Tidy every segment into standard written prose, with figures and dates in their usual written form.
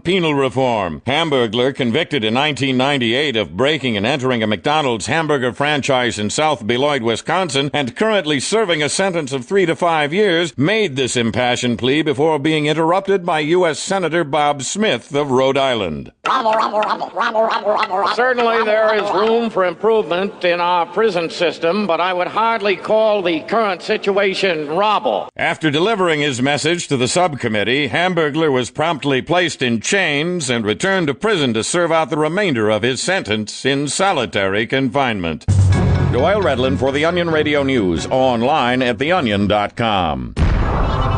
Penal reform. Hamburglar convicted in 1998 of breaking and entering a McDonald's hamburger franchise in South Beloit, Wisconsin, and currently serving a sentence of 3 to 5 years, made this impassioned plea before being interrupted by U.S. Senator Bob Smith of Rhode Island. Certainly there is room for improvement in our prison system, but I would hardly call the current situation rubble. After delivering his message to the subcommittee, Hamburglar was promptly placed in chains and returned to prison to serve out the remainder of his sentence in solitary confinement. Doyle Redland for the Onion Radio News, online at theonion.com.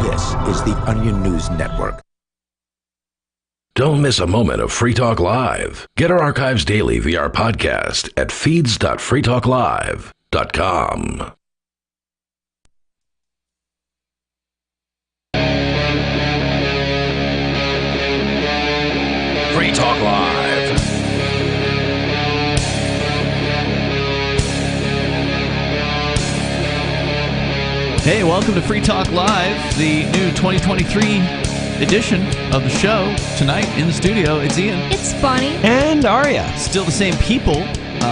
This is the Onion News Network. Don't miss a moment of Free Talk Live. Get our archives daily via our podcast at feeds.freetalklive.com. Free Talk Live. Hey, welcome to Free Talk Live, the new 2023 edition of the show. Tonight in the studio, it's Ian. It's Bonnie. And Aria. Still the same people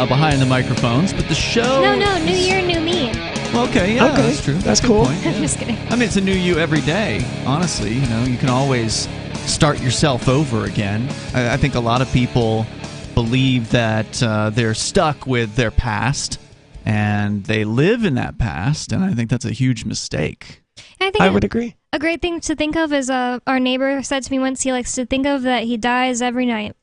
behind the microphones, but the show... No, new year, new me. Well, okay, yeah, okay. That's true. That's cool. Point, yeah. I'm just kidding. I mean, it's a new you every day, honestly. You know, you can always start yourself over again. I think a lot of people believe that they're stuck with their past, and they live in that past, and I think that's a huge mistake. I would agree. A great thing to think of is our neighbor said to me once he likes to think of that he dies every night,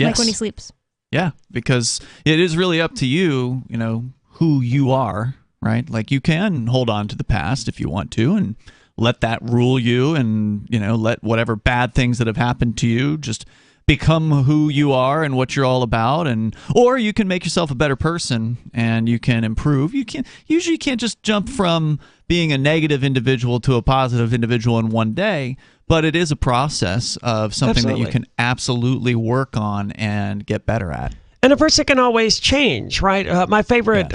like when he sleeps. Yeah, because it is really up to you, you know, who you are, right? Like you can hold on to the past if you want to and let that rule you and, you know, let whatever bad things that have happened to you just become who you are and what you're all about, and or you can make yourself a better person and you can improve. You can't just jump from being a negative individual to a positive individual in one day, but it is a process of something that you can absolutely work on and get better at. And a person can always change, right? My favorite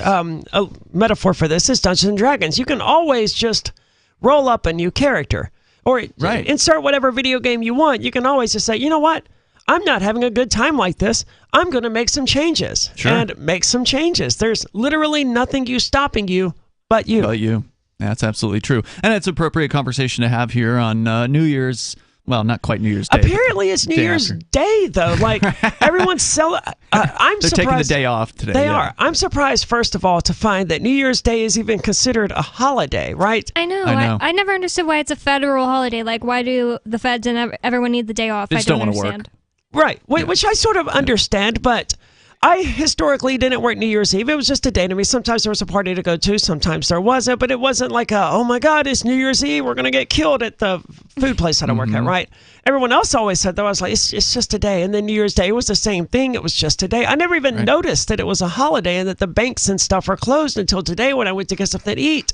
metaphor for this is Dungeons and Dragons. You can always just roll up a new character or insert whatever video game you want. You can always just say, you know what? I'm not having a good time like this. I'm going to make some changes. Sure. And make some changes. There's literally nothing stopping you but you. But you. That's absolutely true. And it's an appropriate conversation to have here on New Year's. Well, not quite New Year's Day. Apparently, it's New Year's Day, though. Like, everyone's I'm They're surprised. taking the day off today. They are. I'm surprised, first of all, to find that New Year's Day is even considered a holiday, right? I know. I never understood why it's a federal holiday. Like, why do the feds and everyone need the day off? They just don't want to work. Right, which I sort of understand, but I historically didn't work New Year's Eve. It was just a day to me. Sometimes there was a party to go to, sometimes there wasn't, but it wasn't like, oh my God, it's New Year's Eve, we're going to get killed at the food place that I work at, right? Everyone else always said, though, I was like, it's just a day. And then New Year's Day was the same thing. It was just a day. I never even noticed that it was a holiday and that the banks and stuff are closed until today when I went to get something to eat.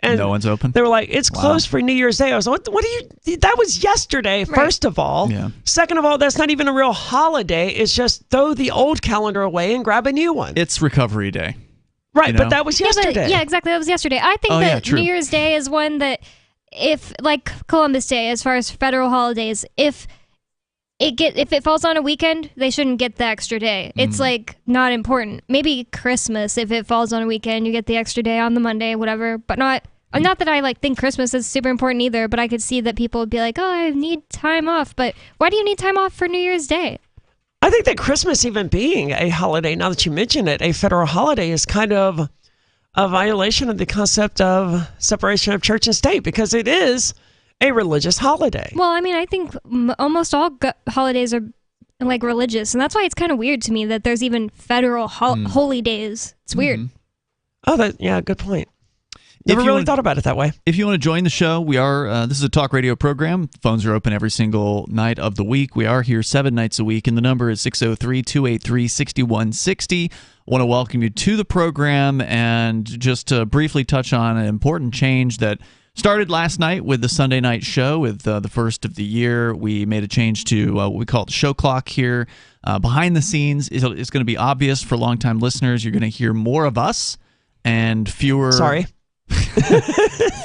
And no one's open? They were like, it's closed for New Year's Day. I was like, what do you... That was yesterday, first of all. Yeah. Second of all, that's not even a real holiday. It's just throw the old calendar away and grab a new one. It's Recovery Day. Right, you know? but that was yesterday. Yeah, exactly. That was yesterday. I think that New Year's Day is one that, if, like Columbus Day, as far as federal holidays, if it falls on a weekend, they shouldn't get the extra day. It's like not important. Maybe Christmas, if it falls on a weekend, you get the extra day on the Monday, whatever. But not that I think Christmas is super important either. But I could see that people would be like, "Oh, I need time off." But why do you need time off for New Year's Day? I think that Christmas, even being a holiday, now that you mention it, a federal holiday, is kind of a violation of the concept of separation of church and state, because it is a religious holiday. Well, I mean, I think almost all holidays are like religious, and that's why it's kind of weird to me that there's even federal holy days. It's weird. Oh, good point. Never really thought about it that way. If you want to join the show, we are. This is a talk radio program. Phones are open every single night of the week. We are here 7 nights a week, and the number is 603-283-6160. I want to welcome you to the program and just to briefly touch on an important change that started last night with the Sunday night show. With the first of the year, we made a change to what we call the show clock here. Behind the scenes, it's going to be obvious for longtime listeners. You're going to hear more of us and fewer... Sorry.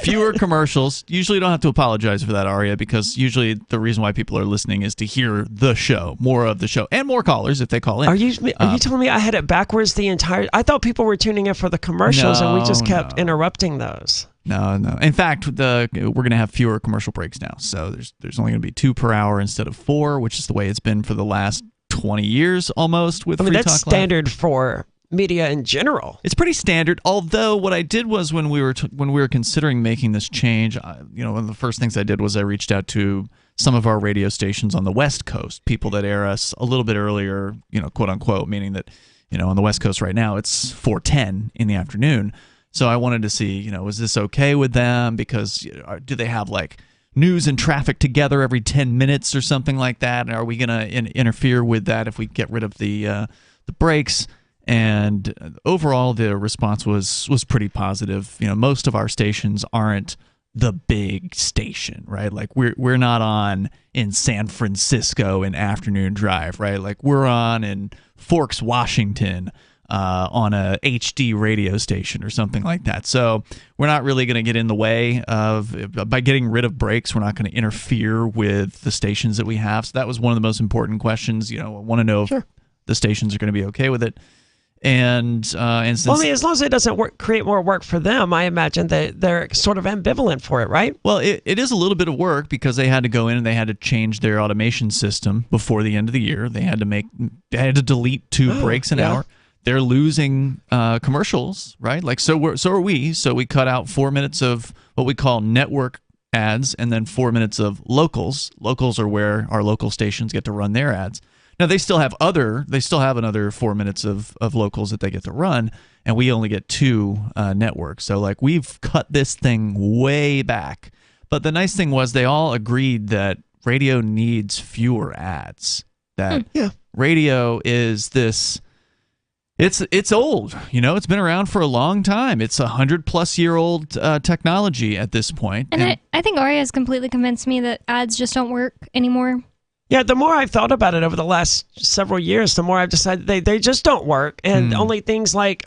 Fewer commercials. Usually you don't have to apologize for that, Aria, because usually the reason why people are listening is to hear the show, more of the show, and more callers if they call in. Are you telling me I had it backwards the entire... I thought people were tuning in for the commercials, and we just kept interrupting those. No. In fact, we're going to have fewer commercial breaks now. So there's only going to be 2 per hour instead of 4, which is the way it's been for the last 20 years almost with Free Talk Live. That's standard for media in general. It's pretty standard. Although what I did was when we were considering making this change, one of the first things I did was I reached out to some of our radio stations on the West Coast, people that air us a little bit earlier, quote unquote, meaning that on the West Coast right now it's 4:10 in the afternoon. So I wanted to see, is this okay with them? Because do they have like news and traffic together every 10 minutes or something like that? And are we going to interfere with that if we get rid of the breaks? And overall, the response was pretty positive. Most of our stations aren't the big station, right? Like we're not on in San Francisco in afternoon drive, right? Like we're on in Forks, Washington, on a HD radio station or something like that. So we're not really going to get in the way by getting rid of breaks. We're not going to interfere with the stations that we have. So that was one of the most important questions. I want to know if the stations are going to be okay with it. And since, as long as it doesn't create more work for them, I imagine that they're sort of ambivalent for it, right? Well, it is a little bit of work because they had to go in and they had to change their automation system before the end of the year. They had to delete 2 breaks an hour. They're losing commercials, right? Like so are we. So we cut out 4 minutes of what we call network ads and then 4 minutes of locals. Locals are where our local stations get to run their ads. Now they still have another 4 minutes of locals that they get to run, and we only get 2 networks. So like we've cut this thing way back. But the nice thing was they all agreed that radio needs fewer ads. That radio is this. It's old, it's been around for a long time. It's 100-plus-year-old technology at this point. And I think Aria has completely convinced me that ads just don't work anymore. Yeah, the more I've thought about it over the last several years, the more I've decided they just don't work. And only things like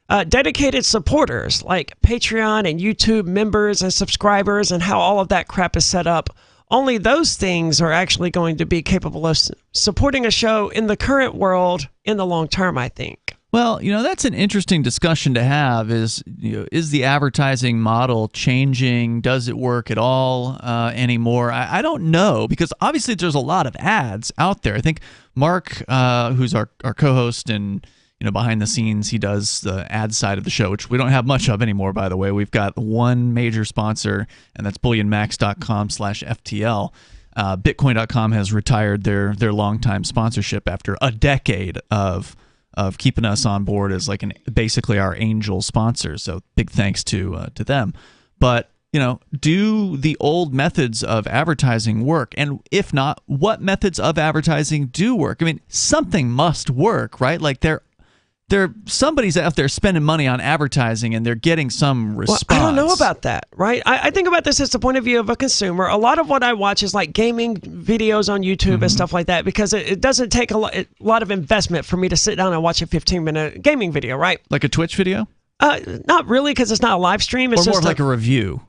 dedicated supporters, like Patreon and YouTube members and subscribers and how all of that crap is set up, only those things are actually going to be capable of supporting a show in the current world in the long term, I think. Well, that's an interesting discussion to have is the advertising model changing? Does it work at all anymore? I don't know, because obviously there's a lot of ads out there. I think Mark, who's our co-host and behind the scenes, he does the ad side of the show, which we don't have much of anymore, by the way. We've got one major sponsor, and that's bullionmax.com/FTL. Bitcoin.com has retired their longtime sponsorship after a decade of keeping us on board as like basically our angel sponsor. So big thanks to them. But do the old methods of advertising work? And if not, what methods of advertising do work? I mean, something must work, right? Like somebody's out there spending money on advertising and they're getting some response. Well, I don't know about that, right? I think about this as the point of view of a consumer. A lot of what I watch is like gaming videos on YouTube and stuff like that, because it doesn't take a lot of investment for me to sit down and watch a 15-minute gaming video, right? Like a Twitch video? Not really, because it's not a live stream. It's or more like a review.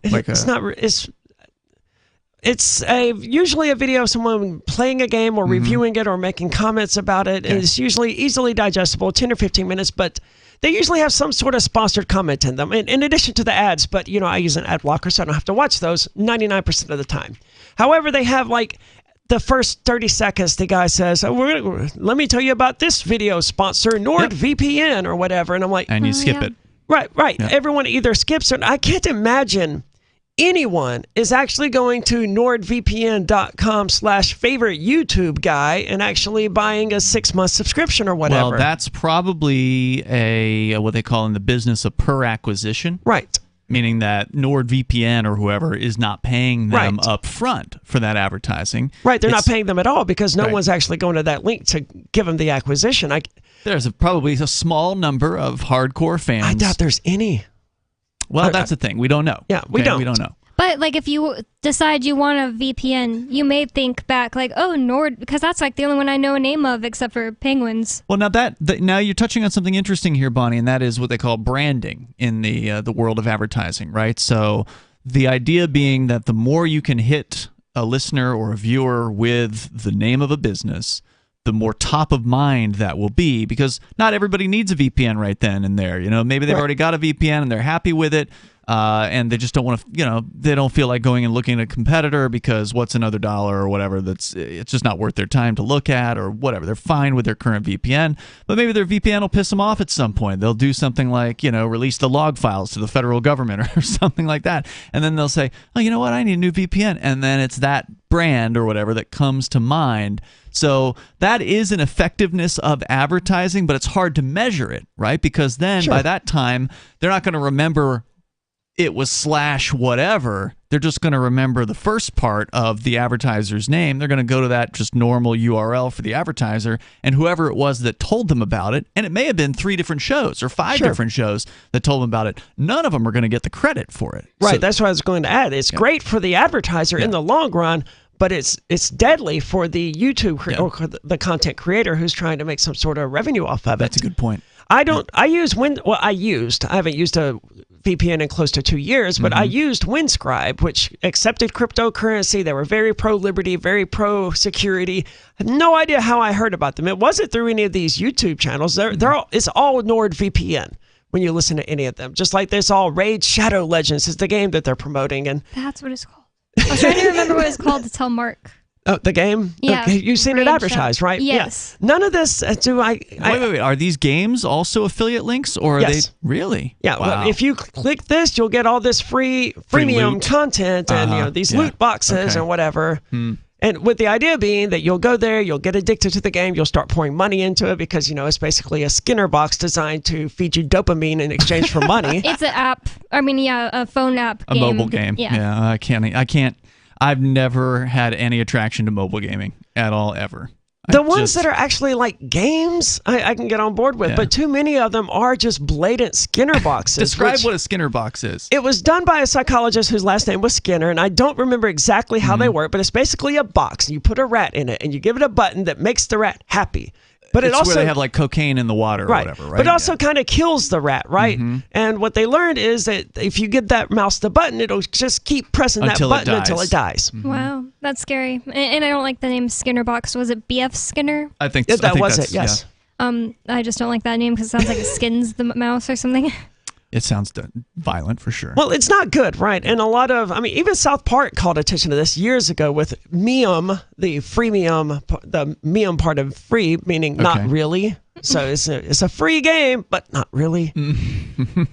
It's usually a video of someone playing a game or reviewing it or making comments about it. Okay. It's usually easily digestible, 10 or 15 minutes, but they usually have some sort of sponsored comment in them, in addition to the ads. But, I use an ad blocker, so I don't have to watch those 99% of the time. However, they have like the first 30 seconds, the guy says, let me tell you about this video sponsor, NordVPN or whatever. And I'm like, and you skip it. Right. Yep. Everyone either skips it. I can't imagine anyone is actually going to nordvpn.com/favorite YouTube guy and actually buying a 6-month subscription or whatever. Well, that's probably what they call in the business a per acquisition. Right. Meaning that NordVPN or whoever is not paying them up front for that advertising. Right. They're not paying them at all because no one's actually going to that link to give them the acquisition. There's probably a small number of hardcore fans. I doubt there's any. Well, that's the thing. We don't know. Yeah, we don't. We don't know. But like if you decide you want a VPN, you may think back like, oh, Nord, because that's like the only one I know a name of except for Penguins. Well, now you're touching on something interesting here, Bonnie, and that is what they call branding in the world of advertising, right? So the idea being that the more you can hit a listener or a viewer with the name of a business, the more top of mind that will be, because not everybody needs a VPN right then and there. Maybe they've already got a VPN and they're happy with it. And they just don't want to, they don't feel like going and looking at a competitor because what's another dollar or whatever, it's just not worth their time to look at or whatever. They're fine with their current VPN, but maybe their VPN will piss them off at some point. They'll do something like, release the log files to the federal government or something like that. And then they'll say, oh, you know what? I need a new VPN. And then it's that brand or whatever that comes to mind. So that is an effectiveness of advertising, but it's hard to measure it, right? Because then by that time, they're not going to remember it was / whatever. They're just going to remember the first part of the advertiser's name. They're going to go to that just normal URL for the advertiser, and whoever it was that told them about it, and it may have been 3 different shows or 5 different shows that told them about it. None of them are going to get the credit for it. Right, that's what I was going to add. It's great for the advertiser in the long run, but it's deadly for the YouTube or the content creator who's trying to make some sort of revenue off of it. That's a good point. I haven't used a VPN in close to 2 years, but I used WinScribe, which accepted cryptocurrency. They were very pro-liberty, very pro-security. I have no idea how I heard about them. It wasn't through any of these YouTube channels. It's all NordVPN when you listen to any of them. Just like this, all Raid Shadow Legends is the game that they're promoting. And that's what it's called. I was trying to remember what it's called to tell Mark. Oh, the game? Yeah. Okay. You've seen it advertised, right? Yes. Yeah. None of this wait. Are these games also affiliate links, or are they really? Yeah. Wow. Well, if you click this, you'll get all this freemium content and these loot boxes and whatever. And with the idea being that you'll go there, you'll get addicted to the game, you'll start pouring money into it because, it's basically a Skinner box designed to feed you dopamine in exchange for money. It's an app. A phone app game. A mobile game. Yeah. I can't. I've never had any attraction to mobile gaming at all, ever. The ones that are actually like games, I can get on board with, but too many of them are just blatant Skinner boxes. Describe what a Skinner box is. It was done by a psychologist whose last name was Skinner, and I don't remember exactly how they work, but it's basically a box. You put a rat in it, and you give it a button that makes the rat happy. But it's where they have like cocaine in the water or whatever, right? But it also kind of kills the rat, right? And what they learned is that if you give that mouse the button, it'll just keep pressing that button until it dies. Wow, that's scary. And I don't like the name Skinner box. Was it B.F. Skinner? I think that was it, yes. Yeah. I just don't like that name because it sounds like it skins the mouse or something. It sounds violent for sure. Well, it's not good, right? And a lot of, even South Park called attention to this years ago with Meum, the freemium, the Meum part of free, meaning not really. So it's a free game, but not really.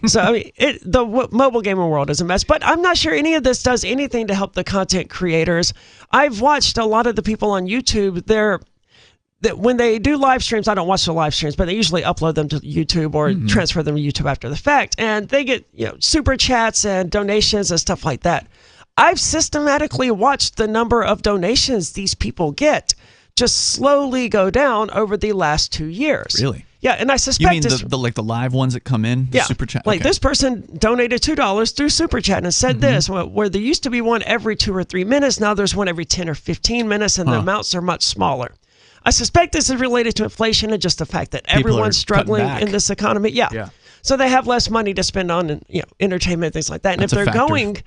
So, the mobile gaming world is a mess, but I'm not sure any of this does anything to help the content creators. I've watched a lot of the people on YouTube, that when they do live streams, I don't watch the live streams, but they usually upload them to YouTube or transfer them to YouTube after the fact, and they get super chats and donations and stuff like that. I've systematically watched the number of donations these people get just slowly go down over the last 2 years. Really? Yeah, and I suspect you mean the live ones that come in? Yeah, super chat. Like this person donated $2 through super chat and said this, where there used to be one every 2 or 3 minutes, now there's one every 10 or 15 minutes, and the amounts are much smaller. I suspect this is related to inflation and just the fact that everyone's struggling in this economy. Yeah. So they have less money to spend on entertainment, things like that. And if they're going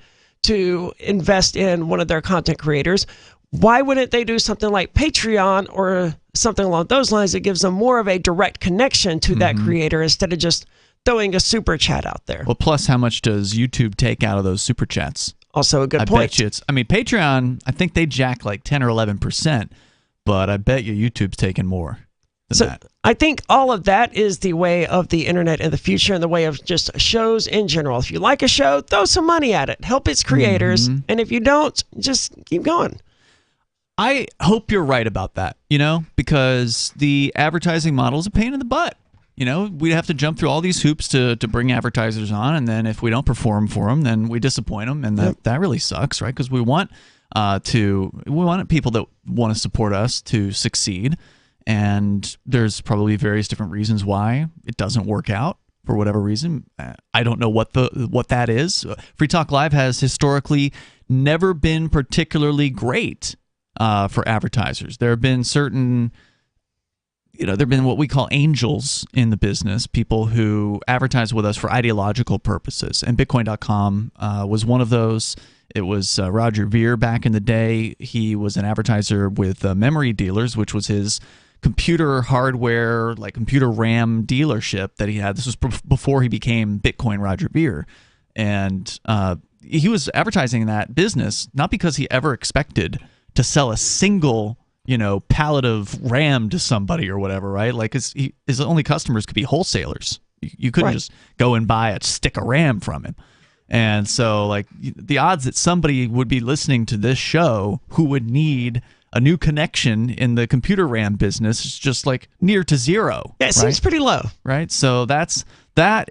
to invest in one of their content creators, why wouldn't they do something like Patreon or something along those lines that gives them more of a direct connection to that creator instead of just throwing a super chat out there? Well, plus how much does YouTube take out of those super chats? Also a good point. I bet you Patreon, I think they jack like 10 or 11%. But I bet you YouTube's taking more than that. I think all of that is the way of the internet in the future and the way of just shows in general. If you like a show, throw some money at it. Help its creators. And if you don't, just keep going. I hope you're right about that, because the advertising model is a pain in the butt. We have to jump through all these hoops to bring advertisers on. And then if we don't perform for them, then we disappoint them. And that really sucks, right? Because we want people that want to support us to succeed, and there's probably various different reasons why it doesn't work out. for whatever reason. I don't know what that is. Free Talk Live has historically never been particularly great for advertisers. There have been certain, there have been what we call angels in the business, people who advertise with us for ideological purposes, and Bitcoin.com was one of those. It was Roger Ver back in the day. He was an advertiser with Memory Dealers, which was his computer hardware, like computer RAM dealership that he had. This was before he became Bitcoin Roger Ver. And he was advertising that business not because he ever expected to sell a single, pallet of RAM to somebody or whatever, right? Like his only customers could be wholesalers. You couldn't just go and buy a stick of RAM from him. And so, like, the odds that somebody would be listening to this show who would need a new connection in the computer RAM business is just like near to zero. Yeah, it seems pretty low. Right? So that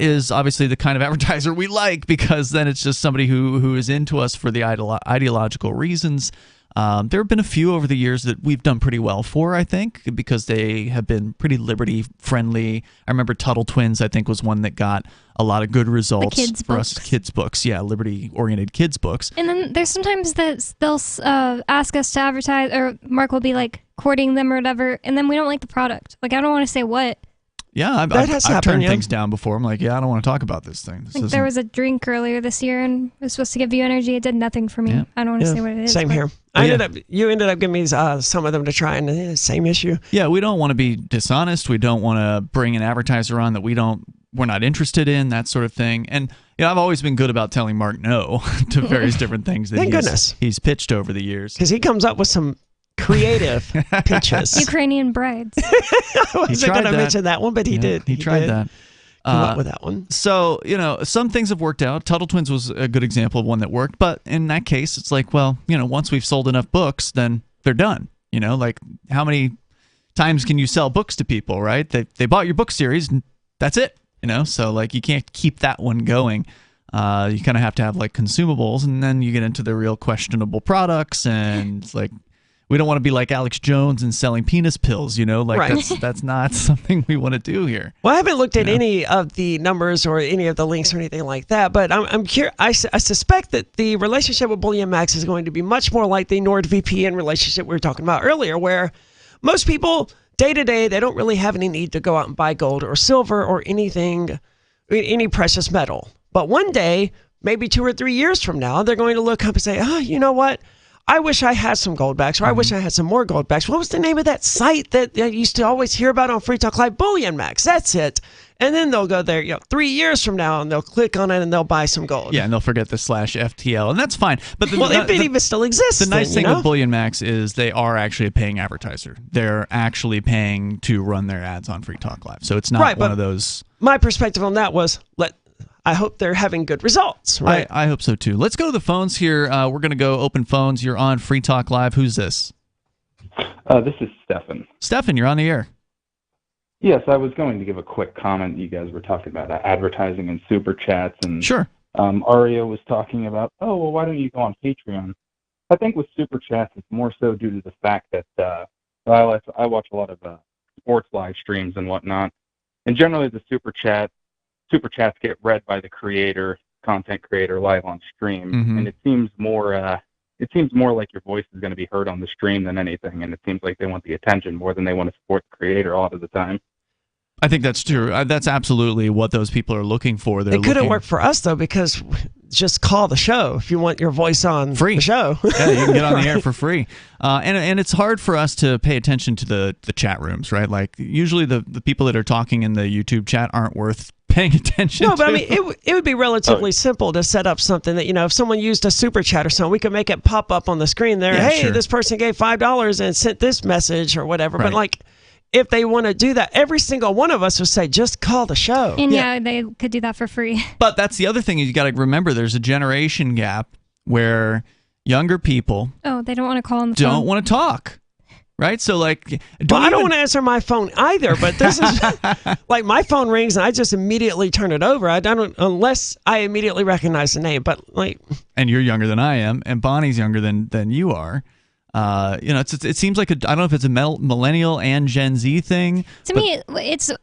is obviously the kind of advertiser we like, because then it's just somebody who is into us for the ideological reasons. There have been a few over the years that we've done pretty well for, I think, because they have been pretty liberty-friendly. I remember Tuttle Twins, I think, was one that got a lot of good results for us. Kids' books. Yeah, liberty-oriented kids' books. And then there's sometimes that they'll ask us to advertise, or Mark will be, like, courting them or whatever, and then we don't like the product. Like, I don't want to say what. Yeah, I've turned things down before. I'm like, I don't want to talk about this thing. There was a drink earlier this year, and it was supposed to give you energy. It did nothing for me. Yeah. I don't want to say what it is. Same here. You ended up giving me some of them to try, and same issue. Yeah, we don't want to be dishonest. We don't want to bring an advertiser on that we're not interested in, that sort of thing. And I've always been good about telling Mark no to various different things that he's pitched over the years. Because he comes up with some creative pitches. Ukrainian brides. I wasn't going to mention that one, but he did. He tried that. Come up with that one. So, some things have worked out. Tuttle Twins was a good example of one that worked. But in that case, it's like, well, once we've sold enough books, then they're done. Like, how many times can you sell books to people, right? They bought your book series, and that's it. So, like, you can't keep that one going. You kind of have to have, like, consumables, and then you get into the real questionable products, and it's like, we don't want to be like Alex Jones and selling penis pills, that's not something we want to do here. Well, I haven't looked at any of the numbers or any of the links or anything like that, but I'm curious. I suspect that the relationship with Bullion Max is going to be much more like the NordVPN relationship we were talking about earlier, where most people day to day, they don't really have any need to go out and buy gold or silver or anything, any precious metal. But one day, maybe 2 or 3 years from now, they're going to look up and say, you know what? I wish I had some gold backs, or I wish I had some more gold backs. What was the name of that site that I used to always hear about on Free Talk Live? Bullion Max. That's it. And then they'll go there 3 years from now, and they'll click on it, and they'll buy some gold. Yeah, and they'll forget the /FTL, and that's fine. But if it even still exists. The nice thing with Bullion Max is they are actually a paying advertiser. They're actually paying to run their ads on Free Talk Live. So it's not one of those. My perspective on that was, I hope they're having good results, right? I hope so, too. Let's go to the phones here. We're going to go open phones. You're on Free Talk Live. Who's this? This is Stefan. Stefan, you're on the air. Yes, I was going to give a quick comment. You guys were talking about advertising and super chats. And sure. Aria was talking about, why don't you go on Patreon? I think with super chats, it's more so due to the fact that I watch a lot of sports live streams and whatnot. And generally the super chats get read by the content creator live on stream, and it seems more like your voice is going to be heard on the stream than anything, and it seems like they want the attention more than they want to support the creator a lot of the time. I think that's true. That's absolutely what those people are looking for. It couldn't work for us, though, because just call the show if you want your voice on the show. Yeah, you can get on the air for free. And it's hard for us to pay attention to the chat rooms, right? Like, usually the people that are talking in the YouTube chat aren't worth paying attention to. No, but I mean, it would be relatively simple to set up something that, if someone used a super chat or something, we could make it pop up on the screen there. Yeah, hey, this person gave $5 and sent this message or whatever. Right. But if they want to do that, every single one of us would say, just call the show. And they could do that for free. But that's the other thing you got to remember. There's a generation gap where younger people they don't want to call on the phone. Don't want to talk. Right? So, I don't want to answer my phone either, but this is like my phone rings and I just immediately turn it over. I don't, unless I immediately recognize the name, but And you're younger than I am, and Bonnie's younger than you are. It seems like I don't know if it's a millennial and Gen Z thing. To me,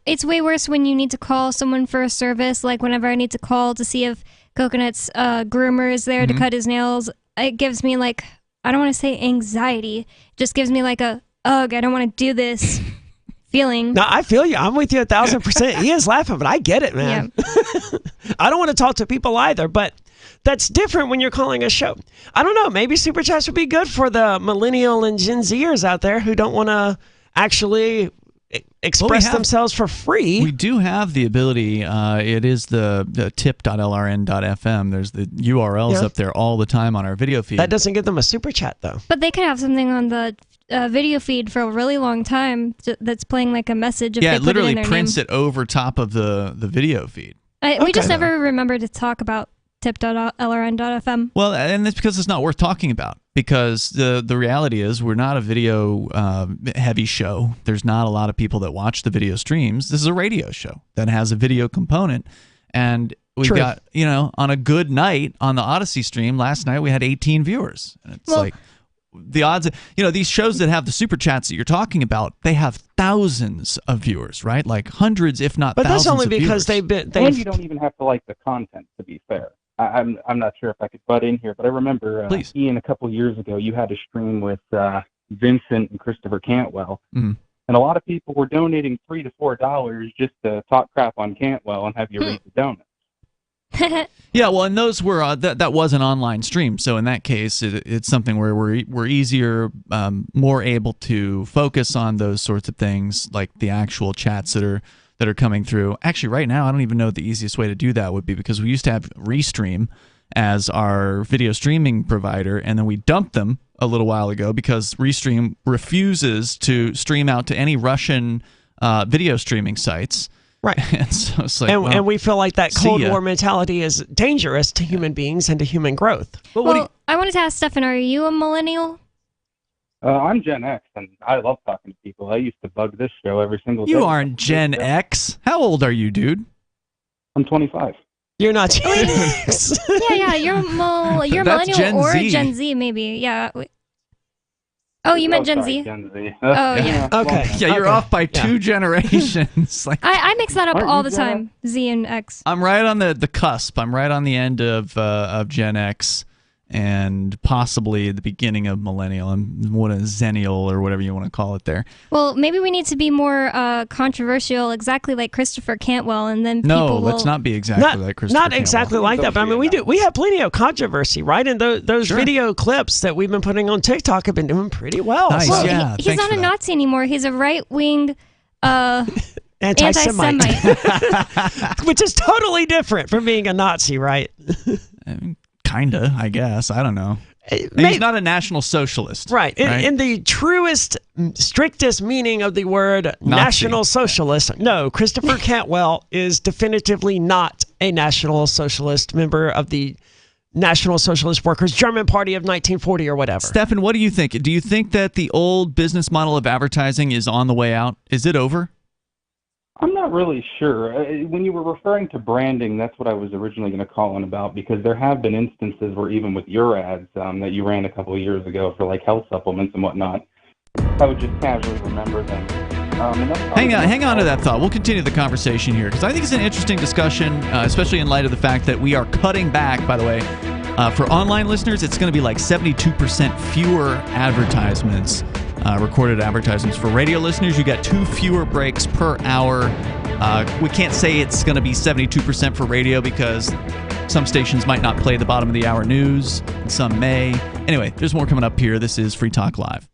it's way worse when you need to call someone for a service. Like whenever I need to call to see if Coconut's groomer is there to cut his nails, it gives me like, I don't want to say anxiety. It just gives me like a, ugh, I don't want to do this feeling. No, I feel you. I'm with you 1,000%. He is laughing, but I get it, man. Yeah. I don't want to talk to people either, but that's different when you're calling a show. I don't know. Maybe Super Chats would be good for the millennial and Gen Zers out there who don't want to actually express themselves for free. We do have the ability. It is the tip.lrn.fm. There's the URLs up there all the time on our video feed. That doesn't give them a Super Chat, though. But they could have something on the video feed for a really long time that's playing like a message. If yeah, they it literally put it in prints it over top of the video feed. We just never remember to talk about tip.lrn.fm. Well, and it's because it's not worth talking about, because the reality is we're not a video heavy show. There's not a lot of people that watch the video streams. This is a radio show that has a video component, and we've got, on a good night on the Odyssey stream last night we had 18 viewers. And it's like the odds, these shows that have the super chats that you're talking about, they have thousands of viewers, right? Like hundreds, if not thousands. But that's only viewers. because And you don't even have to like the content, to be fair. I'm not sure if I could butt in here, but I remember Ian, a couple years ago, you had a stream with Vincent and Christopher Cantwell, and a lot of people were donating $3 to $4 just to talk crap on Cantwell and have you read the donuts. Yeah, well, and those were that was an online stream, so in that case, it's something where we're easier, more able to focus on those sorts of things, like the actual chats that are coming through. Actually, right now, I don't even know the easiest way to do that would be, because we used to have Restream as our video streaming provider, and then we dumped them a little while ago because Restream refuses to stream out to any Russian video streaming sites. Right. And so it's like, and we feel like that Cold War mentality is dangerous to human beings and to human growth. But I wanted to ask Stefan, are you a millennial? I'm Gen X, and I love talking to people. I used to bug this show every single day. You aren't Gen X. How old are you, dude? I'm 25. You're not Gen X. Yeah, you're millennial Gen or Z. Gen Z, maybe. Yeah. Oh, you meant Gen Z? Gen Z. Oh, yeah. Okay. Yeah, you're off by 2 generations. Like, I mix that up all the time, Z and X. I'm right on the cusp. I'm right on the end of Gen X and possibly the beginning of millennial. I'm what a zennial or whatever you want to call it there. Well, maybe we need to be more controversial, exactly like Christopher Cantwell, and then people let's not be exactly like Christopher Cantwell. Not exactly like that, but I mean, we have plenty of controversy, right? And those video clips that we've been putting on TikTok have been doing pretty well. Nice. Well, yeah, he's not a Nazi anymore. He's a right-wing anti-Semite. Which is totally different from being a Nazi, right? Kinda, I guess. I don't know. He's not a National Socialist. Right. In the truest, strictest meaning of the word Nazi. National Socialist, no, Christopher Cantwell is definitively not a National Socialist member of the National Socialist Workers' German Party of 1940 or whatever. Stefan, what do you think? Do you think that the old business model of advertising is on the way out? Is it over? I'm not really sure. When you were referring to branding, that's what I was originally going to call in about, because there have been instances where even with your ads that you ran a couple of years ago for like health supplements and whatnot, I would just casually remember them. Hang on to that thought. We'll continue the conversation here, because I think it's an interesting discussion, especially in light of the fact that we are cutting back, by the way. For online listeners, it's going to be like 72% fewer advertisements. Recorded advertisements. For radio listeners, you got 2 fewer breaks per hour. We can't say it's going to be 72% for radio because some stations might not play the bottom of the hour news, and some may. Anyway, there's more coming up here. This is Free Talk Live.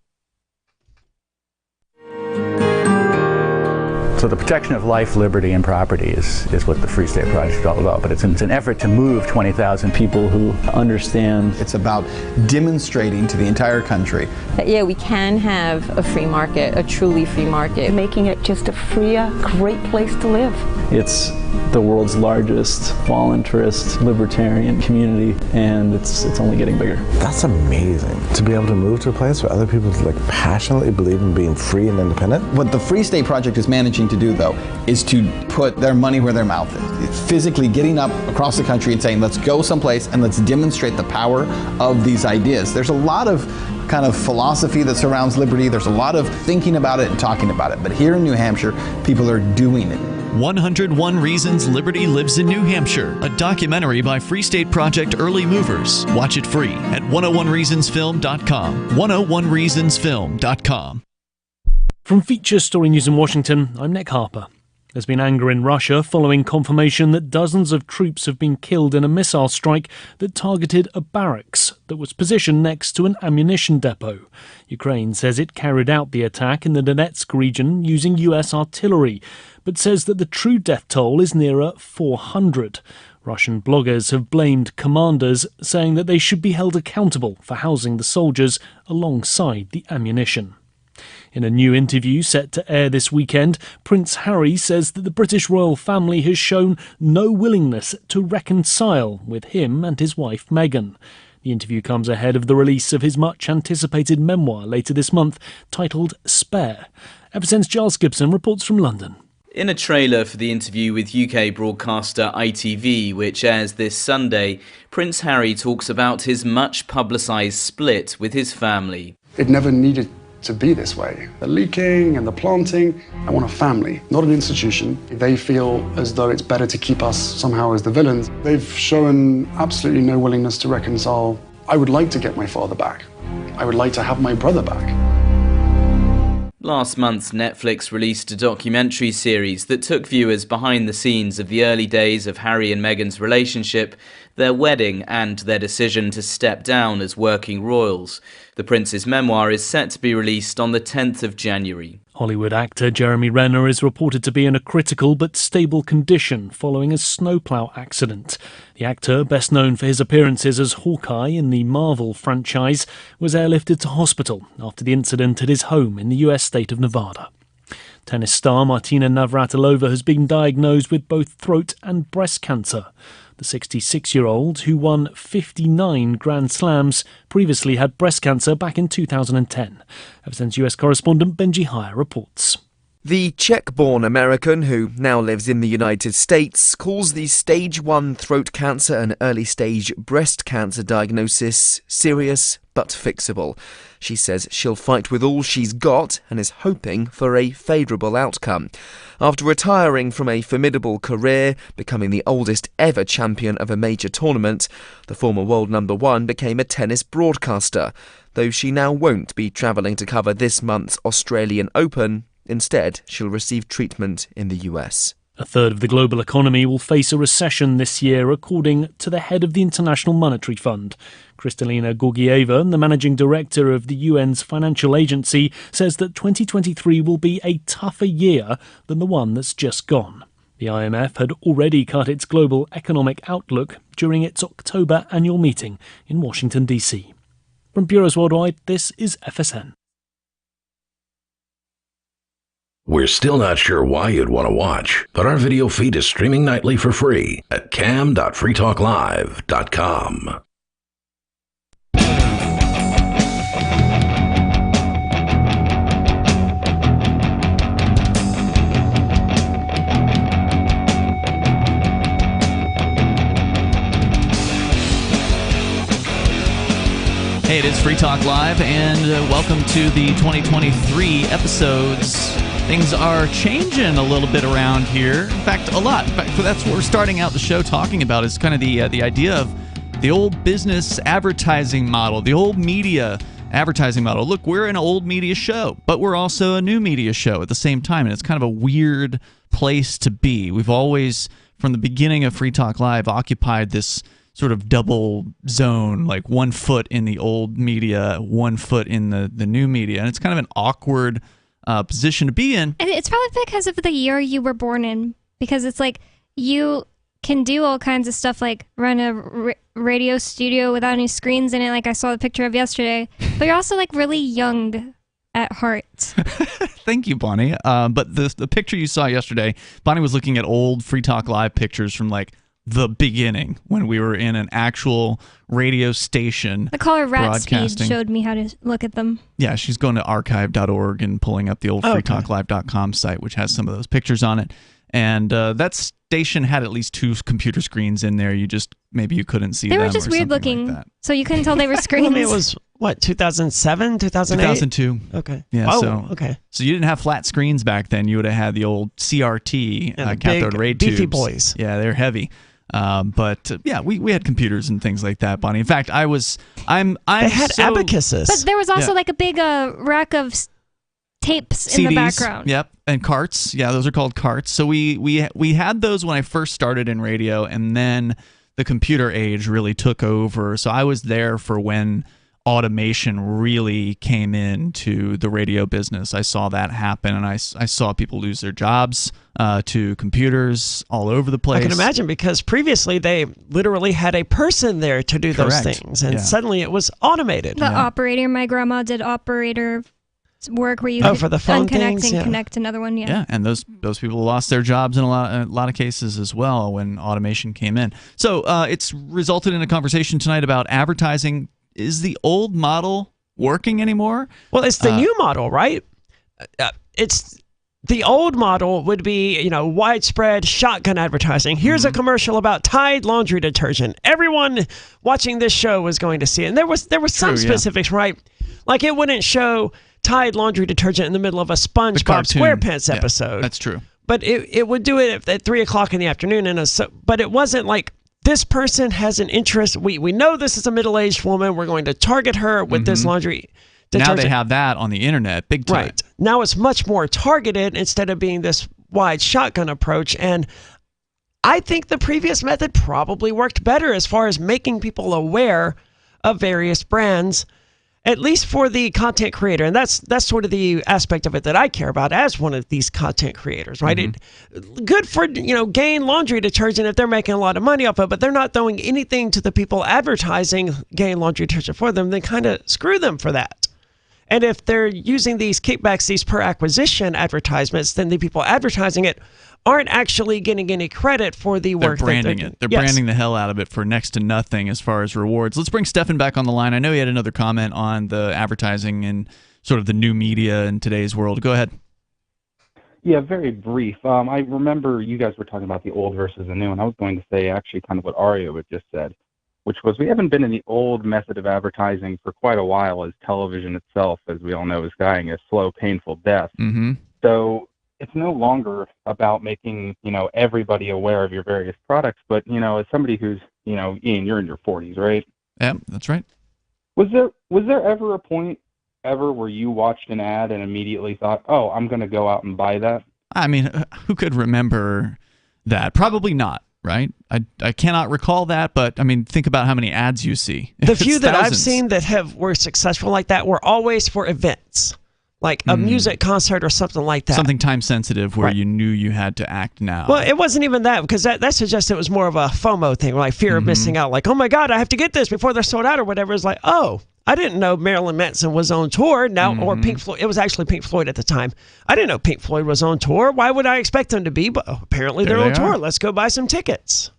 So the protection of life, liberty, and property is what the Free State Project is all about. But it's an effort to move 20,000 people who understand. It's about demonstrating to the entire country that, yeah, we can have a free market, a truly free market. Making it just a freer, great place to live. It's the world's largest voluntarist libertarian community, and it's only getting bigger. That's amazing, to be able to move to a place where other people passionately believe in being free and independent. What the Free State Project is managing to do, though, is to put their money where their mouth is. It's physically getting up across the country and saying, let's go someplace and let's demonstrate the power of these ideas. There's a lot of kind of philosophy that surrounds liberty. There's a lot of thinking about it and talking about it. But here in New Hampshire, people are doing it. 101 Reasons Liberty Lives in New Hampshire, a documentary by Free State Project Early Movers. Watch it free at 101reasonsfilm.com. 101reasonsfilm.com. From Feature Story News in Washington, I'm Nick Harper. There's been anger in Russia following confirmation that dozens of troops have been killed in a missile strike that targeted a barracks that was positioned next to an ammunition depot. Ukraine says it carried out the attack in the Donetsk region using US artillery, but says that the true death toll is nearer 400. Russian bloggers have blamed commanders, saying that they should be held accountable for housing the soldiers alongside the ammunition. In a new interview set to air this weekend, Prince Harry says that the British royal family has shown no willingness to reconcile with him and his wife Meghan. The interview comes ahead of the release of his much-anticipated memoir later this month, titled Spare. FSN's Giles Gibson reports from London. In a trailer for the interview with UK broadcaster ITV, which airs this Sunday, Prince Harry talks about his much-publicised split with his family. It never needed to be this way. The leaking and the planting, I want a family, not an institution. They feel as though it's better to keep us somehow as the villains. They've shown absolutely no willingness to reconcile. I would like to get my father back. I would like to have my brother back. Last month, Netflix released a documentary series that took viewers behind the scenes of the early days of Harry and Meghan's relationship, their wedding and their decision to step down as working royals. The Prince's memoir is set to be released on the 10th of January. Hollywood actor Jeremy Renner is reported to be in a critical but stable condition following a snowplow accident. The actor, best known for his appearances as Hawkeye in the Marvel franchise, was airlifted to hospital after the incident at his home in the US state of Nevada. Tennis star Martina Navratilova has been diagnosed with both throat and breast cancer. The 66-year-old, who won 59 Grand Slams, previously had breast cancer back in 2010. FSN's US correspondent Benji Hire reports. The Czech-born American, who now lives in the United States, calls the stage 1 throat cancer and early-stage breast cancer diagnosis serious but fixable. She says she'll fight with all she's got and is hoping for a favourable outcome. After retiring from a formidable career, becoming the oldest ever champion of a major tournament, the former world number 1 became a tennis broadcaster, though she now won't be travelling to cover this month's Australian Open. Instead, she'll receive treatment in the US. A third of the global economy will face a recession this year, according to the head of the International Monetary Fund. Kristalina Georgieva, the managing director of the UN's financial agency, says that 2023 will be a tougher year than the one that's just gone. The IMF had already cut its global economic outlook during its October annual meeting in Washington, D.C. From Bureaus Worldwide, this is FSN. We're still not sure why you'd want to watch, but our video feed is streaming nightly for free at cam.freetalklive.com. Hey, it is Free Talk Live, and welcome to the 2023 episodes. Things are changing a little bit around here. In fact, a lot. In fact, that's what we're starting out the show talking about, is kind of the idea of the old business advertising model, the old media advertising model. Look, we're an old media show, but we're also a new media show at the same time, and it's kind of a weird place to be. We've always, from the beginning of Free Talk Live, occupied this sort of double zone, like 1 foot in the old media, 1 foot in the new media, and it's kind of an awkward position to be in. And it's probably because of the year you were born in, because it's like you can do all kinds of stuff, like run a radio studio without any screens in it, like I saw the picture of yesterday, but you're also like really young at heart. Thank you, Bonnie. But the picture you saw yesterday, Bonnie was looking at old Free Talk Live pictures from like the beginning when we were in an actual radio station. The caller Ratspeed showed me how to look at them. Yeah, she's going to archive.org and pulling up the old freetalklive.com site, which has some of those pictures on it. And that station had at least 2 computer screens in there. Maybe you couldn't see them. They were just weird looking, like so you couldn't tell they were screens. I mean, it was, 2007, 2008? 2002. Okay. Yeah, okay. So you didn't have flat screens back then. You would have had the old CRT cathode ray tubes. beefy boys. Yeah, they're heavy. But we had computers and things like that, Bonnie. In fact, they had abacuses. But there was also like a big rack of tapes CDs, in the background. Yep, and carts. Yeah, those are called carts. So we had those when I first started in radio, and then the computer age really took over. So I was there for when automation really came into the radio business. I saw that happen, and I saw people lose their jobs to computers all over the place. I can imagine, because previously they literally had a person there to do those things, and suddenly it was automated. The operator, my grandma did operator work where you could for the phone unconnect things, and connect another one. Yeah, and those people lost their jobs in a lot of cases as well when automation came in. So it's resulted in a conversation tonight about advertising. Is the old model working anymore? Well, it's the new model, right? It's the old model would be, widespread shotgun advertising. Here's a commercial about Tide laundry detergent. Everyone watching this show was going to see it. And there was some specifics, right? Like it wouldn't show Tide laundry detergent in the middle of a SpongeBob SquarePants episode. That's true. But it would do it at 3 o'clock in the afternoon. But it wasn't like, this person has an interest. We know this is a middle-aged woman. We're going to target her with this laundry detergent. Now they have that on the internet, big time. Right. Now it's much more targeted instead of being this wide shotgun approach. And I think the previous method probably worked better as far as making people aware of various brands, at least for the content creator. And that's sort of the aspect of it that I care about as one of these content creators, right? Good for, Gain laundry detergent if they're making a lot of money off of it, but they're not throwing anything to the people advertising Gain laundry detergent for them. Then kind of screw them for that. And if they're using these kickbacks, these per acquisition advertisements, then the people advertising it aren't actually getting any credit for the work. They're branding it. They're branding the hell out of it for next to nothing as far as rewards. Let's bring Stefan back on the line. I know he had another comment on the advertising and sort of the new media in today's world. Go ahead. Yeah, very brief. I remember you guys were talking about the old versus the new, and I was going to say actually kind of what Ario had just said, which was we haven't been in the old method of advertising for quite a while, as television itself, as we all know, is dying a slow, painful death. So it's no longer about making, everybody aware of your various products, but, as somebody who's, Ian, you're in your 40s, right? Yeah, that's right. Was there ever a point where you watched an ad and immediately thought, oh, I'm going to go out and buy that? I mean, who could remember that? Probably not, right? I cannot recall that, but, I mean, think about how many ads you see. The few that I've seen that were successful like that were always for events. Like a music concert or something like that. Something time sensitive where you knew you had to act now. Well, it wasn't even that, because that suggests it was more of a FOMO thing, like fear of missing out. Like, oh my God, I have to get this before they're sold out or whatever. It's like, oh, I didn't know Marilyn Manson was on tour now, or Pink Floyd. It was actually Pink Floyd at the time. I didn't know Pink Floyd was on tour. Why would I expect them to be? But apparently they're on tour. Let's go buy some tickets.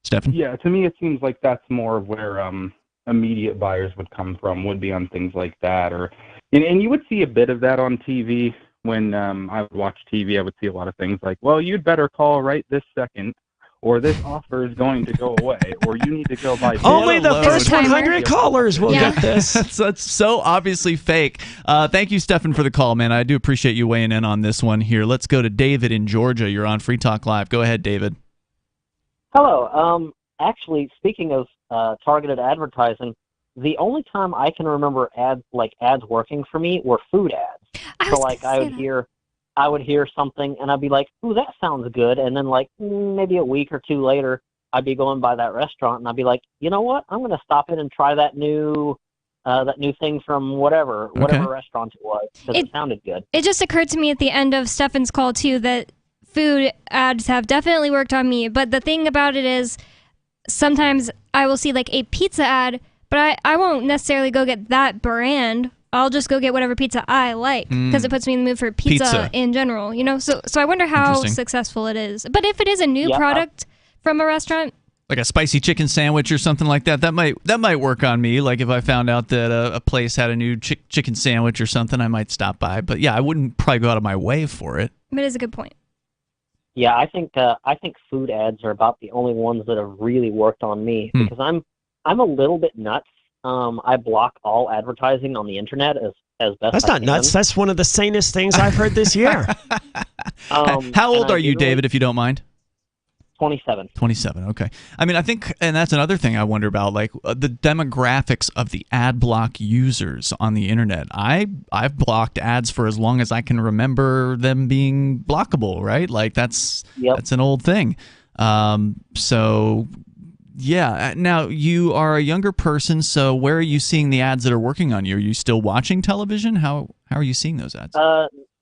Stefan? Yeah, to me it seems like that's more of where immediate buyers would come from, would be on things like that, and you would see a bit of that on TV. When I would watch TV, I would see a lot of things like, well, you'd better call right this second, or this offer is going to go away, or you need to go buy. Only the first 100 callers will get this. That's so obviously fake. Thank you, Stefan, for the call, man. I do appreciate you weighing in on this one here. Let's go to David in Georgia. You're on Free Talk Live. Go ahead, David. Hello. Actually, speaking of targeted advertising, the only time I can remember ads working for me were food ads. I would hear something and I'd be like, "Ooh, that sounds good," and then maybe a week or two later, I'd be going by that restaurant and I'd be like, "You know what? I'm going to stop in and try that new thing from whatever restaurant it was, because it sounded good." It just occurred to me at the end of Stefan's call too that food ads have definitely worked on me. But the thing about it is, sometimes I will see a pizza ad, but I won't necessarily go get that brand. I'll just go get whatever pizza I like because it puts me in the mood for pizza in general, you know? So I wonder how successful it is. But if it is a new product from a restaurant, like a spicy chicken sandwich or something like that, that might work on me. Like if I found out that a place had a new chicken sandwich or something, I might stop by. But yeah, I wouldn't probably go out of my way for it. But it is a good point. Yeah, I think food ads are about the only ones that have really worked on me because I'm a little bit nuts. I block all advertising on the internet as best. That's not nuts. That's one of the sanest things I've heard this year. How old are you, David, if you don't mind? 27. 27, okay. I mean, I think, and that's another thing I wonder about, like the demographics of the ad block users on the internet. I've blocked ads for as long as I can remember them being blockable, right? Like that's an old thing. So yeah. Now you are a younger person, so where are you seeing the ads that are working on you? Are you still watching television? How are you seeing those ads?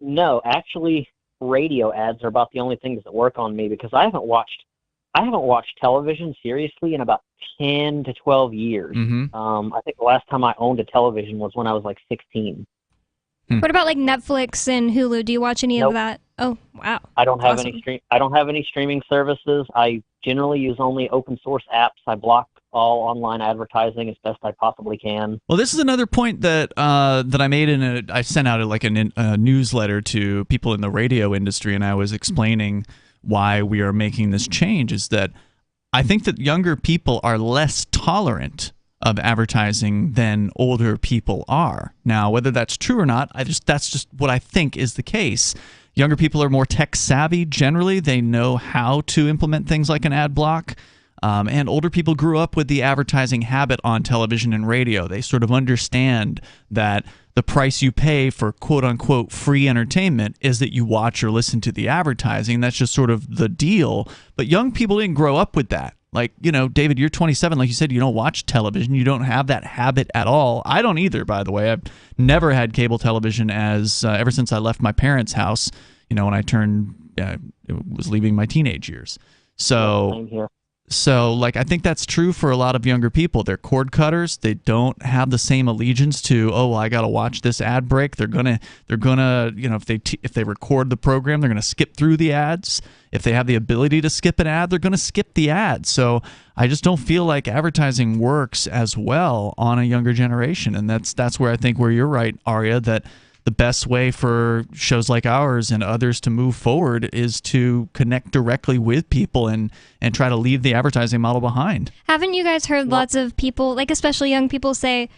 No, actually, radio ads are about the only things that work on me because I haven't watched television seriously in about 10 to 12 years. I think the last time I owned a television was when I was like 16. What about like Netflix and Hulu? Do you watch any of that? Oh, wow. I don't have any streaming services. I generally use only open source apps. I block all online advertising as best I possibly can. Well, this is another point that I made I sent out a newsletter to people in the radio industry, and I was explaining why we are making this change. Is that I think that younger people are less tolerant of advertising than older people are. Now, whether that's true or not, that's just what I think is the case. Younger people are more tech savvy generally. They know how to implement things like an ad block. And older people grew up with the advertising habit on television and radio. They sort of understand that the price you pay for quote-unquote free entertainment is that you watch or listen to the advertising. That's just sort of the deal. But young people didn't grow up with that. Like, you know, David, you're 27. Like you said, you don't watch television. You don't have that habit at all. I don't either, by the way. I've never had cable television ever since I left my parents' house, you know, when I was leaving my teenage years. So, like, I think that's true for a lot of younger people. They're cord cutters. They don't have the same allegiance to, oh, I got to watch this ad break. They're gonna, you know, if they record the program, they're gonna skip through the ads. If they have the ability to skip an ad, they're gonna skip the ad. So, I just don't feel like advertising works as well on a younger generation, and that's where I think where you're right, Aria, that the best way for shows like ours and others to move forward is to connect directly with people and try to leave the advertising model behind. Haven't you guys heard lots of people, like especially young people, say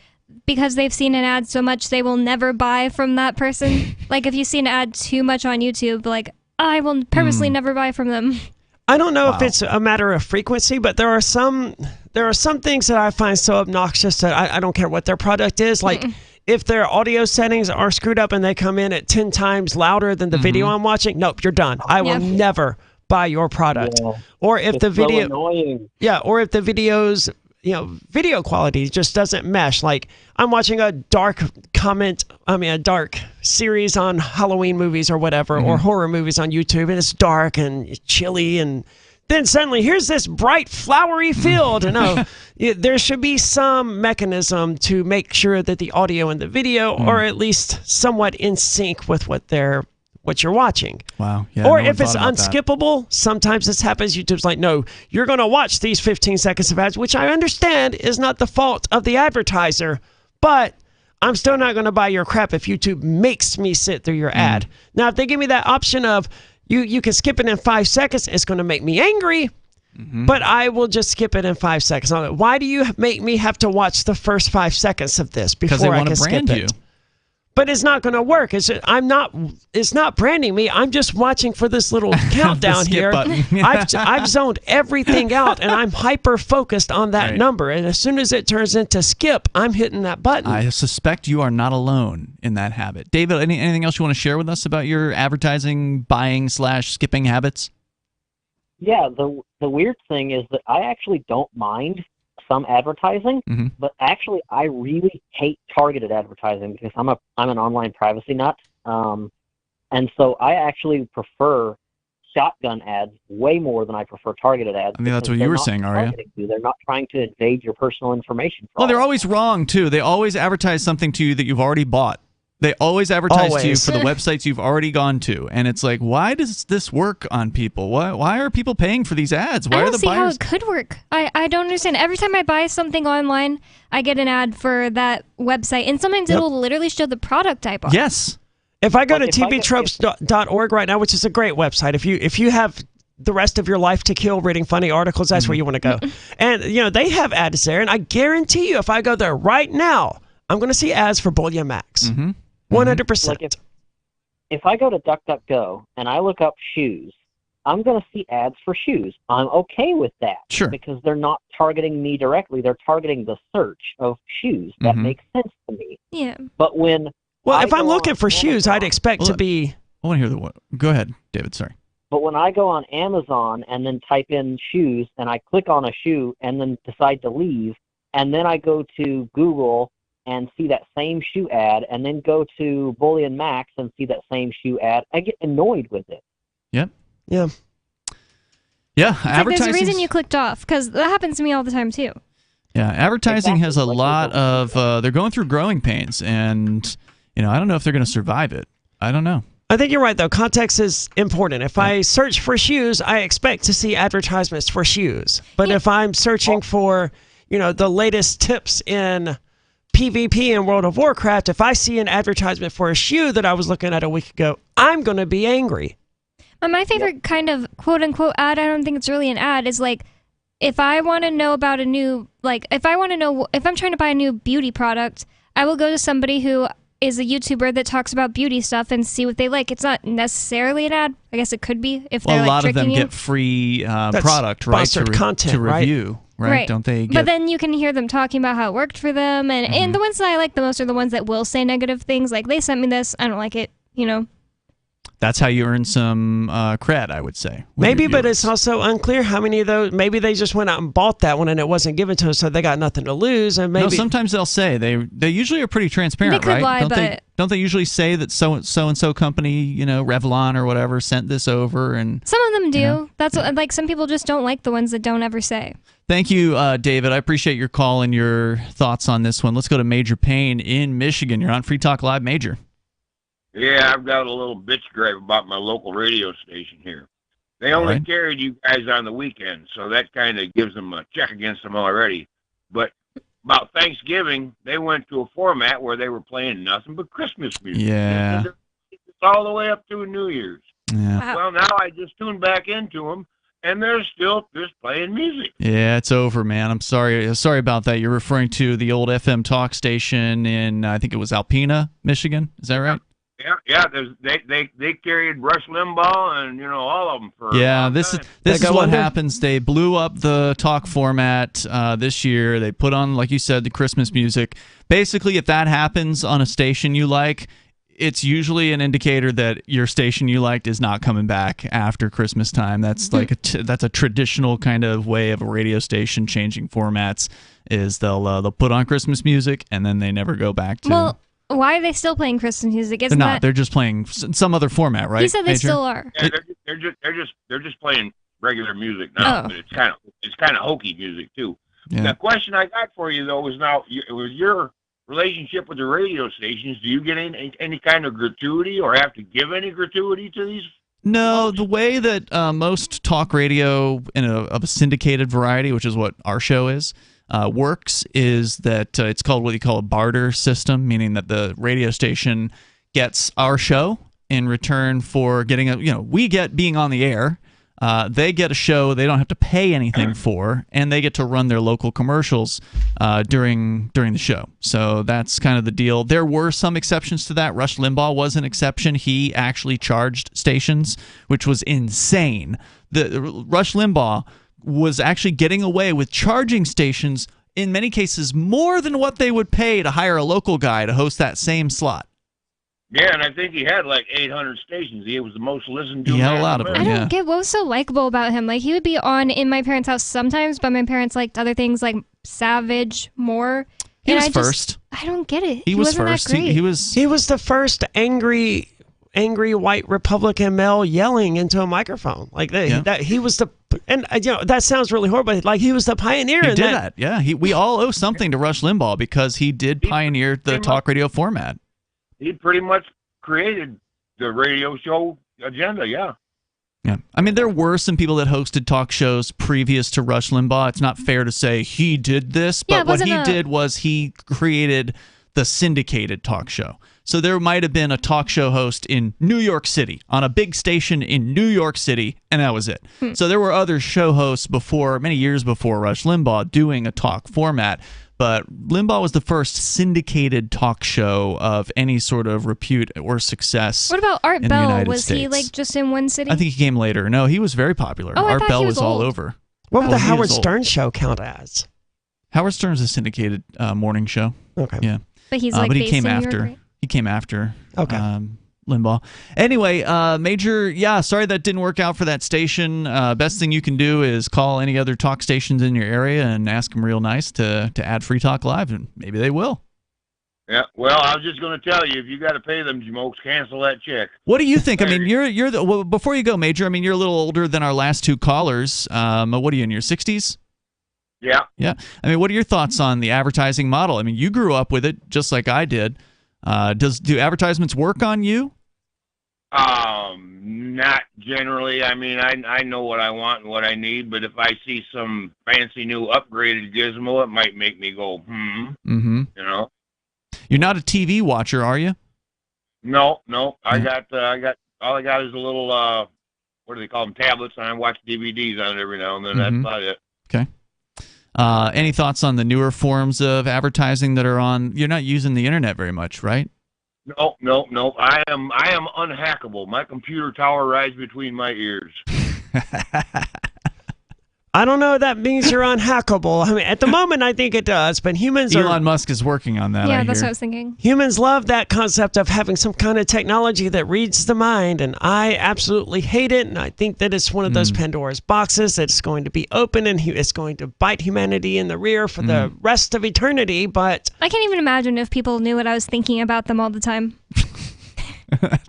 because they've seen an ad so much they will never buy from that person? Like if you see an ad too much on YouTube, like I will purposely never buy from them. I don't know if it's a matter of frequency, but there are some things that I find so obnoxious that I don't care what their product is. Like if their audio settings are screwed up and they come in at 10 times louder than the video I'm watching, nope, you're done. I will never buy your product. Yeah. Or if the video, so annoying. Yeah, or if the videos, you know, video quality just doesn't mesh. Like I'm watching a dark series on Halloween movies or whatever, or horror movies on YouTube, and it's dark and chilly, and then suddenly here's this bright flowery field. No, there should be some mechanism to make sure that the audio and the video are at least somewhat in sync with what you're watching. Wow. Yeah, or if it's unskippable, sometimes this happens. YouTube's like, no, you're going to watch these 15 seconds of ads, which I understand is not the fault of the advertiser, but I'm still not going to buy your crap if YouTube makes me sit through your ad. Now, if they give me that option of you can skip it in 5 seconds, it's going to make me angry, but I will just skip it in 5 seconds. Why do you make me have to watch the first 5 seconds of this before I can skip it? But it's not going to work. It's not branding me. I'm just watching for this little countdown here. I've zoned everything out, and I'm hyper-focused on that number. And as soon as it turns into skip, I'm hitting that button. I suspect you are not alone in that habit. David, anything else you want to share with us about your advertising buying/skipping habits? Yeah, the weird thing is that I actually don't mind some advertising, but actually I really hate targeted advertising because I'm an online privacy nut, and so I actually prefer shotgun ads way more than I prefer targeted ads. I mean, that's what you were saying, Arya. They're not trying to invade your personal information. Well, they're always wrong, too. They always advertise something to you that you've already bought. They always advertise to you for the websites you've already gone to. And it's like, why does this work on people? Why are people paying for these ads? Why I are don't the see buyers? how it could work. I don't understand. Every time I buy something online, I get an ad for that website. And sometimes it'll literally show the product I bought. Yes. If I go to tvtropes.org right now, which is a great website, if you have the rest of your life to kill reading funny articles, that's where you want to go. And, they have ads there. And I guarantee you, if I go there right now, I'm going to see ads for Bullion Max. 100%. Like if I go to DuckDuckGo and I look up shoes, I'm going to see ads for shoes. I'm okay with that. Sure. Because they're not targeting me directly. They're targeting the search of shoes. That makes sense to me. Yeah. But when... Well, if I'm looking for shoes, I'd expect to be... I want to hear the what. Go ahead, David. Sorry. But when I go on Amazon and then type in shoes and I click on a shoe and then decide to leave, and then I go to Google and see that same shoe ad, and then go to Bullion Max and see that same shoe ad, I get annoyed with it. Yep. Yeah. Yeah. Like there's a reason you clicked off, because that happens to me all the time too. Yeah, advertising has a lot of. They're going through growing pains, and I don't know if they're going to survive it. I don't know. I think you're right, though. Context is important. If I search for shoes, I expect to see advertisements for shoes. But if I'm searching for, the latest tips in PvP in World of Warcraft, if I see an advertisement for a shoe that I was looking at a week ago, I'm going to be angry. My favorite kind of quote-unquote ad, I don't think it's really an ad, is like, if I want to know about a new, if I'm trying to buy a new beauty product, I will go to somebody who is a YouTuber that talks about beauty stuff and see what they like. It's not necessarily an ad. I guess it could be if they're a lot of them you. Get free product, right? To review. Right? Don't they? But then you can hear them talking about how it worked for them, and the ones that I like the most are the ones that will say negative things, like they sent me this, I don't like it. That's how you earn some cred, I would say. Maybe, but it's also unclear how many of those. Maybe they just went out and bought that one and it wasn't given to them, so they got nothing to lose. And maybe sometimes they'll say they usually are pretty transparent, they could right? Lie, don't they usually say that so and so company, Revlon or whatever, sent this over? And some of them do. That's what, some people just don't like the ones that don't ever say. Thank you, David. I appreciate your call and your thoughts on this one. Let's go to Major Payne in Michigan. You're on Free Talk Live, Major. Yeah, I've got a little bitch gripe about my local radio station here. They only carried you guys on the weekend, so that kind of gives them a check against them already. But about Thanksgiving, they went to a format where they were playing nothing but Christmas music. Yeah. It's all the way up through New Year's. Yeah. Well, now I just tuned back into them, and they're still just playing music. Yeah, it's over, man. I'm sorry. Sorry about that. You're referring to the old FM talk station in, I think it was Alpena, Michigan. Is that right? Yeah. They carried Rush Limbaugh and all of them for. Yeah, this is what happens. They blew up the talk format this year. They put on, like you said, the Christmas music. Basically, if that happens on a station you like, it's usually an indicator that your station you liked is not coming back after Christmas time. That's that's a traditional kind of way of a radio station changing formats. Is they'll put on Christmas music and then they never go back to. Well, why are they still playing Christmas music? They're not. They're just playing some other format, right? You said they still are. Yeah, they're just playing regular music now, but it's kind of hokey music too. Yeah. The question I got for you though is with your relationship with the radio stations, do you get any kind of gratuity or have to give any gratuity to these? No, the way that most talk radio of a syndicated variety, which is what our show is, works is that it's called what you call a barter system, meaning that the radio station gets our show in return for getting we get being on the air. They get a show they don't have to pay anything for, and they get to run their local commercials during the show. So that's kind of the deal. There were some exceptions to that. Rush Limbaugh was an exception. He actually charged stations, which was insane. Rush Limbaugh was actually getting away with charging stations, in many cases, more than what they would pay to hire a local guy to host that same slot. Yeah, and I think he had like 800 stations. He was the most listened to. He had a lot of them. I don't get what was so likable about him. Like, he would be on in my parents' house sometimes, but my parents liked other things like Savage more. He was first. I don't get it. He was first. He was the first angry angry white Republican male yelling into a microphone. Like that he was the, and that sounds really horrible. Like he was the pioneer. He did that. Yeah, we all owe something to Rush Limbaugh because he did pioneer the talk radio format. He pretty much created the radio show agenda. Yeah. Yeah, I mean, there were some people that hosted talk shows previous to Rush Limbaugh. It's not fair to say he did this, but what he did was he created the syndicated talk show. So there might have been a talk show host in New York City, on a big station in New York City, and that was it. So there were other show hosts before, many years before Rush Limbaugh, doing a talk format. But Limbaugh was the first syndicated talk show of any sort of repute or success. What about Art in Bell? The United was States. he like just in one city? I think he came later. No, he was very popular. Oh, Art Bell was all old. over. What would the Howard Stern show count as? Howard Stern's a syndicated morning show. Okay. Yeah. But he's like but he based came in New after. York, right? He came after. Okay. Limbaugh. Anyway, Major, sorry that didn't work out for that station. Best thing you can do is call any other talk stations in your area and ask them real nice to add Free Talk Live, and maybe they will. Yeah, well, I was just going to tell you, if you got to pay them, Jamokes, cancel that check. What do you think? I mean, you're well, before you go, Major, I mean, you're a little older than our last two callers. What are you, in your 60s? Yeah. Yeah. I mean, what are your thoughts on the advertising model? I mean, you grew up with it just like I did. Do advertisements work on you? Not generally. I mean, I know what I want and what I need, but if I see some fancy new upgraded gizmo, it might make me go, Mm-hmm. You know? You're not a TV watcher, are you? No. I got all I got is a little what do they call them, tablets, and I watch DVDs on it every now and then. That's about it. Okay. Any thoughts on the newer forms of advertising that are on? You're not using the internet very much, right? No. I am unhackable. My computer tower rides between my ears. I don't know if that means you're unhackable. I mean, at the moment, I think it does, but humans Elon Musk is working on that. Yeah, that's what I was thinking. Humans love that concept of having some kind of technology that reads the mind, and I absolutely hate it, and I think that it's one of those Pandora's boxes that's going to be open, and it's going to bite humanity in the rear for the rest of eternity, but... I can't even imagine if people knew what I was thinking about them all the time.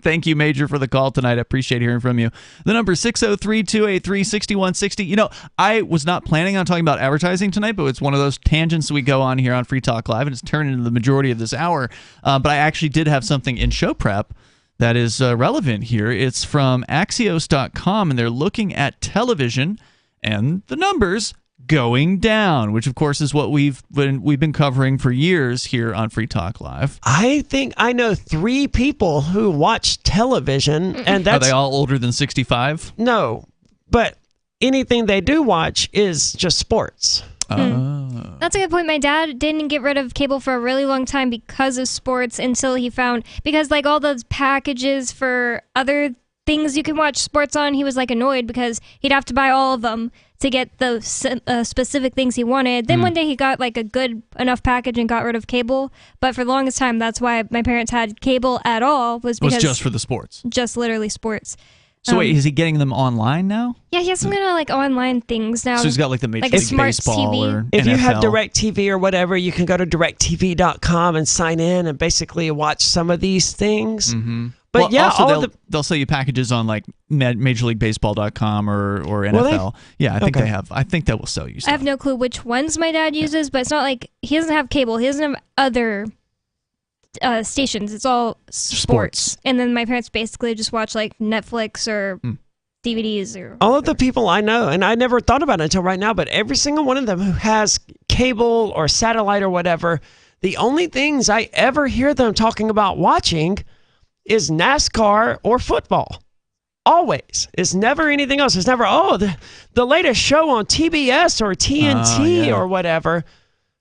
Thank you, Major, for the call tonight. I appreciate hearing from you. The number is 603-283-6160. You know, I was not planning on talking about advertising tonight, but it's one of those tangents we go on here on Free Talk Live, and it's turned into the majority of this hour. But I actually did have something in show prep that is relevant here. It's from Axios.com, and they're looking at television and the numbers going down, which of course is what we've been covering for years here on Free Talk Live. I think I know 3 people who watch television, and that's... Are they all older than 65? No, but anything they do watch is just sports. That's a good point. My dad didn't get rid of cable for a really long time because of sports until he found, because like all those packages for other things you can watch sports on, he was like annoyed because he'd have to buy all of them to get the specific things he wanted. Then one day he got like a good enough package and got rid of cable. But for the longest time, that's why my parents had cable at all, was because... It was just for the sports. Just literally sports. So wait, is he getting them online now? Yeah, he has some kind of like online things now. So he's got like the Major League Baseball TV. or If NFL. you have DirecTV or whatever, you can go to DirecTV.com and sign in and basically watch some of these things. Mm-hmm. But well, also they'll sell you packages on like MajorLeagueBaseball.com or NFL. I think they have. I think that will sell you stuff. I have no clue which ones my dad uses, but it's not like he doesn't have cable. He doesn't have other stations. It's all sports. And then my parents basically just watch like Netflix or DVDs or all of the people I know, and I never thought about it until right now, but every single one of them who has cable or satellite or whatever, the only things I ever hear them talking about watching is NASCAR or football. Always. It's never anything else. It's never, the latest show on TBS or TNT or whatever.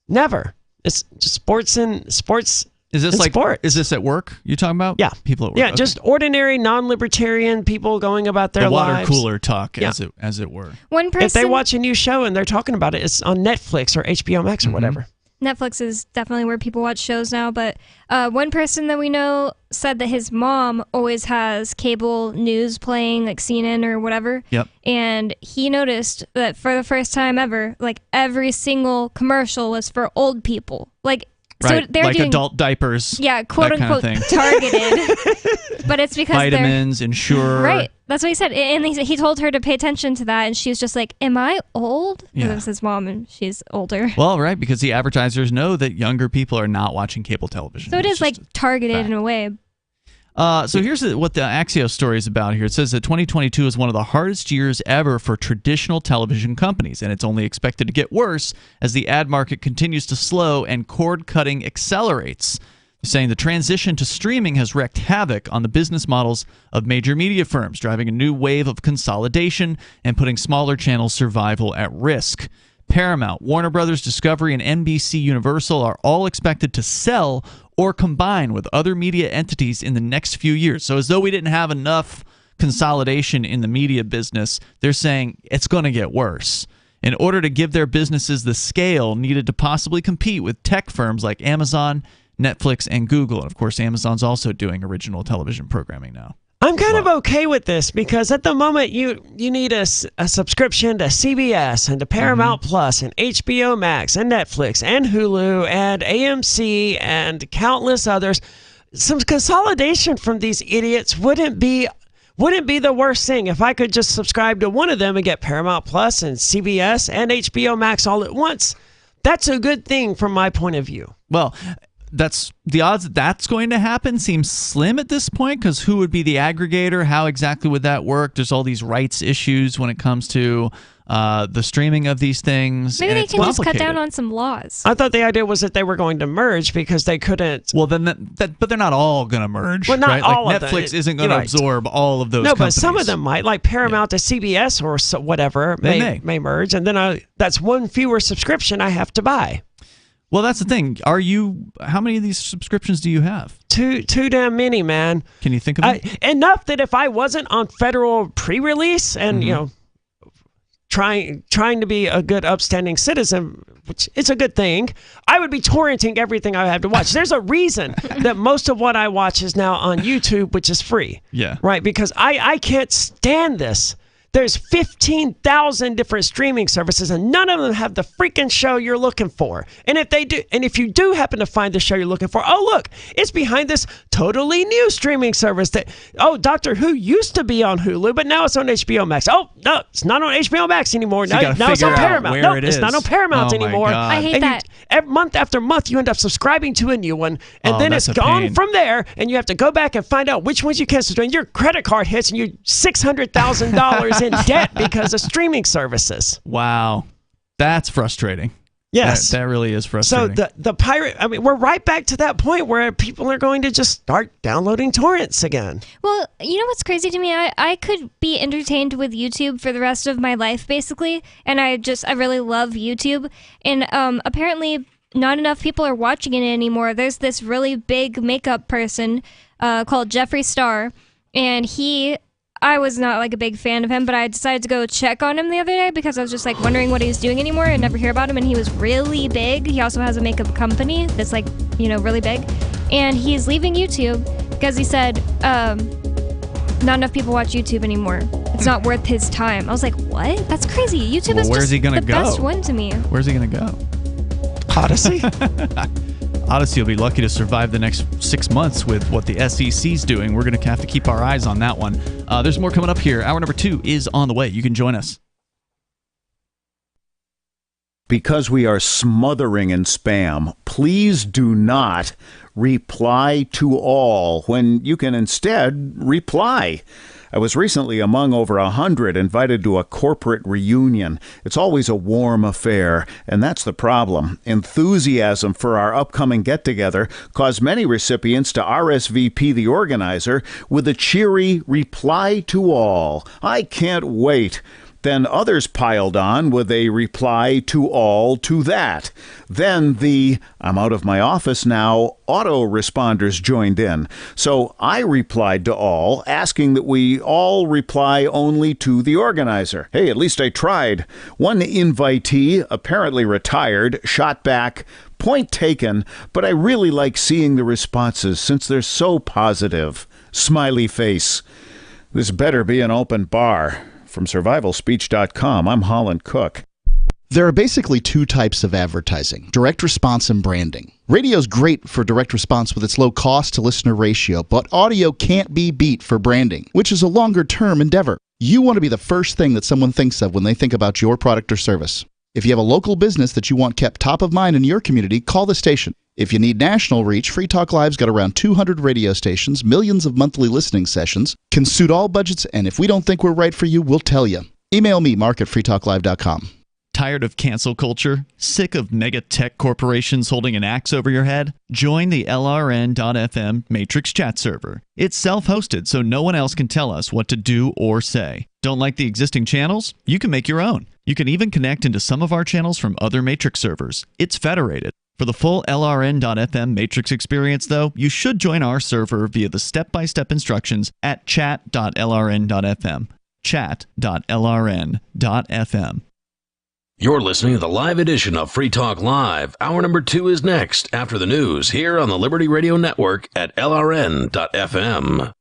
Never. It's just sports and sports. Is this like sport? Is this at work you're talking about? Yeah. People at work. Yeah, just ordinary non-libertarian people going about their lives. The water cooler talk, as it were. One person, if they watch a new show and they're talking about it, it's on Netflix or HBO Max or whatever. Netflix is definitely where people watch shows now, but one person that we know said that his mom always has cable news playing, like CNN or whatever. Yep. And he noticed that for the first time ever, like every single commercial was for old people. Like Right, so they're like doing, adult diapers. Yeah, quote that unquote kind of thing. targeted. But it's because vitamins, Ensure. Right. That's what he said. And he told her to pay attention to that, and she was just like, am I old? Because Yeah. it was his mom, and she's older. Well, right, because the advertisers know that younger people are not watching cable television. So it is like targeted in a way. So here's what the Axios story is about here. It says that 2022 is one of the hardest years ever for traditional television companies, and it's only expected to get worse as the ad market continues to slow and cord cutting accelerates. They're saying the transition to streaming has wreaked havoc on the business models of major media firms, driving a new wave of consolidation and putting smaller channels' survival at risk. Paramount, Warner Brothers Discovery, and NBC Universal are all expected to sell or combine with other media entities in the next few years. So as though we didn't have enough consolidation in the media business, they're saying it's going to get worse. In order to give their businesses the scale needed to possibly compete with tech firms like Amazon, Netflix, and Google. And of course, Amazon's also doing original television programming now. I'm kind of okay with this because at the moment you need a subscription to CBS and to Paramount Plus and HBO Max and Netflix and Hulu and AMC and countless others. Some consolidation from these idiots wouldn't be the worst thing if I could just subscribe to one of them and get Paramount Plus and CBS and HBO Max all at once. That's a good thing from my point of view. Well, that's the odds that that's going to happen seems slim at this point, because who would be the aggregator? How exactly would that work? There's all these rights issues when it comes to the streaming of these things. Maybe they can just cut down on some laws. I thought the idea was that they were going to merge because they couldn't. Well, then but they're not all going to merge. Well, not right? all like of them. Netflix isn't going to absorb all of those. No, companies. but some of them might, like Paramount to CBS or whatever, may merge, and then that's one fewer subscription I have to buy. Well, that's the thing. How many of these subscriptions do you have? Too damn many, man. Can you think of them? Enough that if I wasn't on federal pre-release and trying to be a good upstanding citizen, which is a good thing, I would be torrenting everything I have to watch. There's a reason that most of what I watch is now on YouTube, which is free. Yeah. Right, because I can't stand this. There's 15,000 different streaming services, and none of them have the freaking show you're looking for. And if they do, and if you do happen to find the show you're looking for, oh look, it's behind this totally new streaming service that Doctor Who used to be on Hulu, but now it's on HBO Max. Oh no, it's not on HBO Max anymore. So now it's on Paramount. No, it's not on Paramount anymore. I hate that. Every month after month, you end up subscribing to a new one, and then it's gone from there, and you have to go back and find out which ones you canceled. And your credit card hits, and you're $600,000 in debt because of streaming services. Wow. That's frustrating. Yes. That really is frustrating. So the pirate, we're right back to that point where people are going to just start downloading torrents again. Well, you know what's crazy to me? I could be entertained with YouTube for the rest of my life, basically. And I really love YouTube. And apparently not enough people are watching it anymore. There's this really big makeup person called Jeffree Star. And I was not like a big fan of him, but I decided to go check on him the other day because I was just like wondering what he was doing anymore. I never hear about him, and he was really big. He also has a makeup company that's like, really big. And he's leaving YouTube because he said not enough people watch YouTube anymore. It's not worth his time. I was like, what? That's crazy. YouTube is just the best one to me. Where's he going to go? Odyssey? Odyssey will be lucky to survive the next 6 months with what the SEC's doing. We're going to have to keep our eyes on that one. There's more coming up here. Hour number 2 is on the way. You can join us. Because we are smothering in spam, please do not reply to all when you can instead reply. I was recently among over 100 invited to a corporate reunion. It's always a warm affair, and that's the problem. Enthusiasm for our upcoming get-together caused many recipients to RSVP the organizer with a cheery reply to all. I can't wait. Then others piled on with a reply to all to that. Then the "I'm out of my office now" autoresponders joined in. So I replied to all, asking that we all reply only to the organizer. Hey, at least I tried. One invitee, apparently retired, shot back, "Point taken, but I really like seeing the responses since they're so positive." Smiley face. This better be an open bar. From survivalspeech.com, I'm Holland Cook. There are basically two types of advertising, direct response and branding. Radio's great for direct response with its low cost to listener ratio, but audio can't be beat for branding, which is a longer-term endeavor. You want to be the first thing that someone thinks of when they think about your product or service. If you have a local business that you want kept top of mind in your community, call the station. If you need national reach, Free Talk Live's got around 200 radio stations, millions of monthly listening sessions, can suit all budgets, and if we don't think we're right for you, we'll tell you. Email me, mark@freetalklive.com. Tired of cancel culture? Sick of mega tech corporations holding an axe over your head? Join the LRN.FM Matrix chat server. It's self-hosted, so no one else can tell us what to do or say. Don't like the existing channels? You can make your own. You can even connect into some of our channels from other Matrix servers. It's federated. For the full LRN.FM Matrix experience, though, you should join our server via the step-by-step instructions at chat.lrn.fm. chat.lrn.fm. You're listening to the live edition of Free Talk Live. Hour number 2 is next, after the news, here on the Liberty Radio Network at LRN.FM.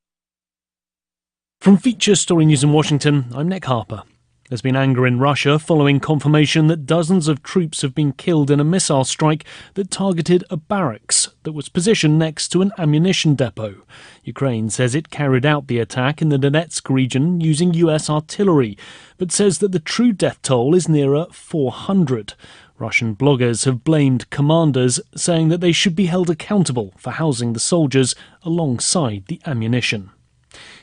From Feature Story News in Washington, I'm Nick Harper. There's been anger in Russia following confirmation that dozens of troops have been killed in a missile strike that targeted a barracks that was positioned next to an ammunition depot. Ukraine says it carried out the attack in the Donetsk region using US artillery, but says that the true death toll is nearer 400. Russian bloggers have blamed commanders, saying that they should be held accountable for housing the soldiers alongside the ammunition.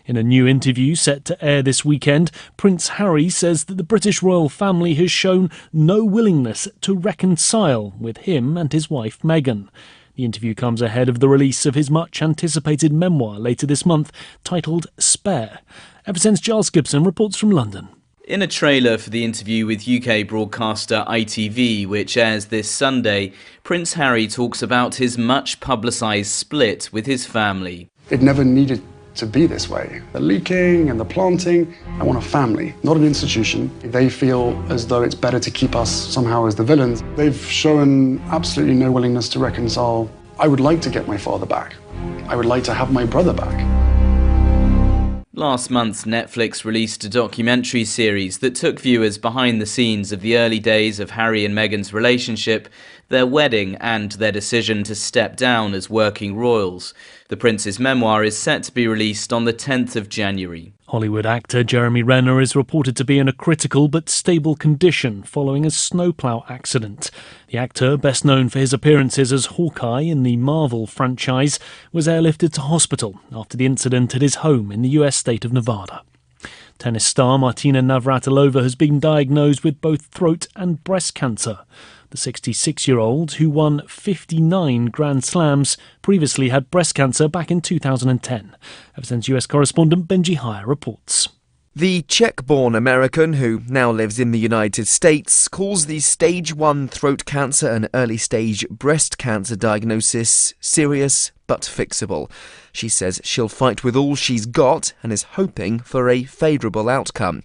In a new interview set to air this weekend, Prince Harry says that the British royal family has shown no willingness to reconcile with him and his wife Meghan. The interview comes ahead of the release of his much-anticipated memoir later this month, titled Spare. FSN's Giles Gibson reports from London. In a trailer for the interview with UK broadcaster ITV, which airs this Sunday, Prince Harry talks about his much-publicised split with his family. It never needed to be this way. The leaking and the planting, I want a family, not an institution. They feel as though it's better to keep us somehow as the villains. They've shown absolutely no willingness to reconcile. I would like to get my father back. I would like to have my brother back. Last month, Netflix released a documentary series that took viewers behind the scenes of the early days of Harry and Meghan's relationship, their wedding and their decision to step down as working royals. The Prince's memoir is set to be released on the 10th of January. Hollywood actor Jeremy Renner is reported to be in a critical but stable condition following a snowplow accident. The actor, best known for his appearances as Hawkeye in the Marvel franchise, was airlifted to hospital after the incident at his home in the US state of Nevada. Tennis star Martina Navratilova has been diagnosed with both throat and breast cancer. The 66-year-old, who won 59 Grand Slams, previously had breast cancer back in 2010. FSN's US correspondent Benji Hire reports. The Czech-born American, who now lives in the United States, calls the stage 1 throat cancer and early-stage breast cancer diagnosis serious but fixable. She says she'll fight with all she's got and is hoping for a favourable outcome.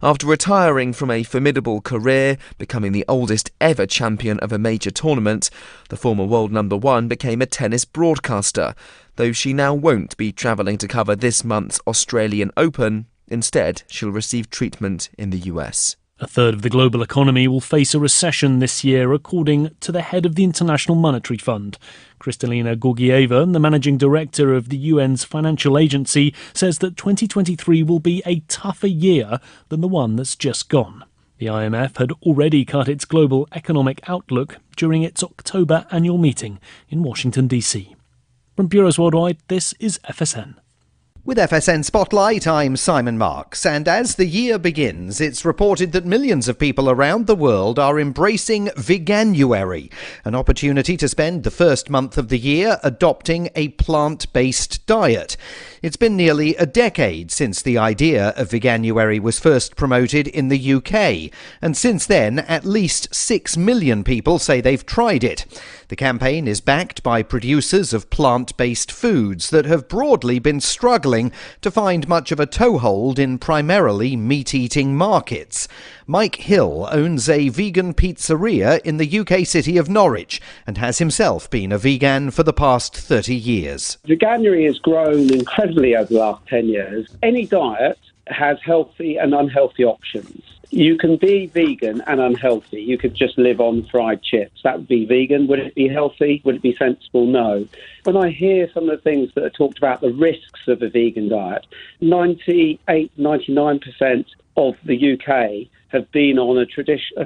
After retiring from a formidable career, becoming the oldest ever champion of a major tournament, the former world number 1 became a tennis broadcaster, though she now won't be travelling to cover this month's Australian Open. Instead, she'll receive treatment in the US. A third of the global economy will face a recession this year, according to the head of the International Monetary Fund. Kristalina Georgieva, the managing director of the UN's financial agency, says that 2023 will be a tougher year than the one that's just gone. The IMF had already cut its global economic outlook during its October annual meeting in Washington, D.C. From Bureaus Worldwide, this is FSN. With FSN Spotlight, I'm Simon Marks, and as the year begins, it's reported that millions of people around the world are embracing Veganuary, an opportunity to spend the first month of the year adopting a plant-based diet. It's been nearly a decade since the idea of Veganuary was first promoted in the UK, and since then, at least 6 million people say they've tried it. The campaign is backed by producers of plant-based foods that have broadly been struggling to find much of a toehold in primarily meat-eating markets. Mike Hill owns a vegan pizzeria in the UK city of Norwich and has himself been a vegan for the past 30 years. Veganuary has grown incredibly over the last 10 years. Any diet has healthy and unhealthy options. You can be vegan and unhealthy. You could just live on fried chips. That would be vegan. Would it be healthy? Would it be sensible? No. When I hear some of the things that are talked about, the risks of a vegan diet, 99% of the UK have been on a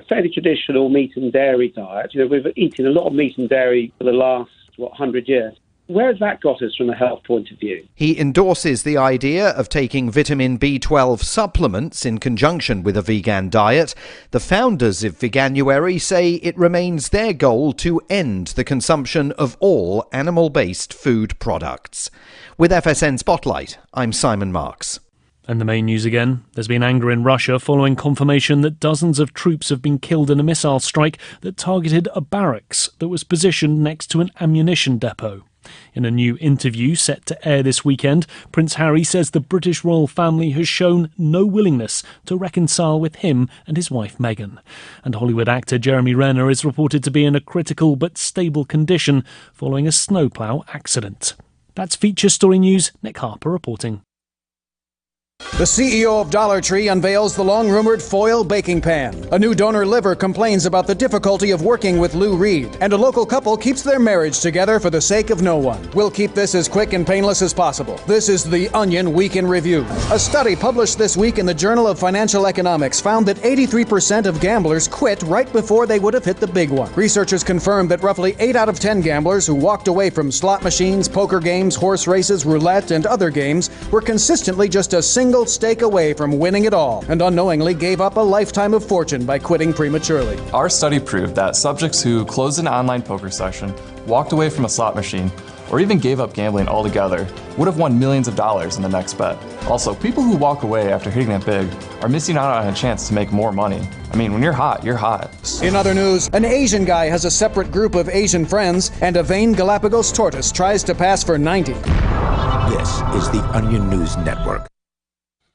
fairly traditional meat and dairy diet. We've eaten a lot of meat and dairy for the last, 100 years. Where has that got us from a health point of view? He endorses the idea of taking vitamin B12 supplements in conjunction with a vegan diet. The founders of Veganuary say it remains their goal to end the consumption of all animal-based food products. With FSN Spotlight, I'm Simon Marks. And the main news again. There's been anger in Russia following confirmation that dozens of troops have been killed in a missile strike that targeted a barracks that was positioned next to an ammunition depot. In a new interview set to air this weekend, Prince Harry says the British royal family has shown no willingness to reconcile with him and his wife Meghan. And Hollywood actor Jeremy Renner is reported to be in a critical but stable condition following a snowplow accident. That's Feature Story News. Nick Harper reporting. The CEO of Dollar Tree unveils the long-rumored foil baking pan. A new donor liver complains about the difficulty of working with Lou Reed. And a local couple keeps their marriage together for the sake of no one. We'll keep this as quick and painless as possible. This is The Onion Week in Review. A study published this week in the Journal of Financial Economics found that 83% of gamblers quit right before they would have hit the big one. Researchers confirmed that roughly 8 out of 10 gamblers who walked away from slot machines, poker games, horse races, roulette, and other games were consistently just a single stake away from winning it all, and unknowingly gave up a lifetime of fortune by quitting prematurely. Our study proved that subjects who closed an online poker session, walked away from a slot machine, or even gave up gambling altogether would have won millions of dollars in the next bet. Also, people who walk away after hitting it big are missing out on a chance to make more money. I mean, when you're hot, you're hot. In other news, an Asian guy has a separate group of Asian friends, and a vain Galapagos tortoise tries to pass for 90. This is the Onion News Network.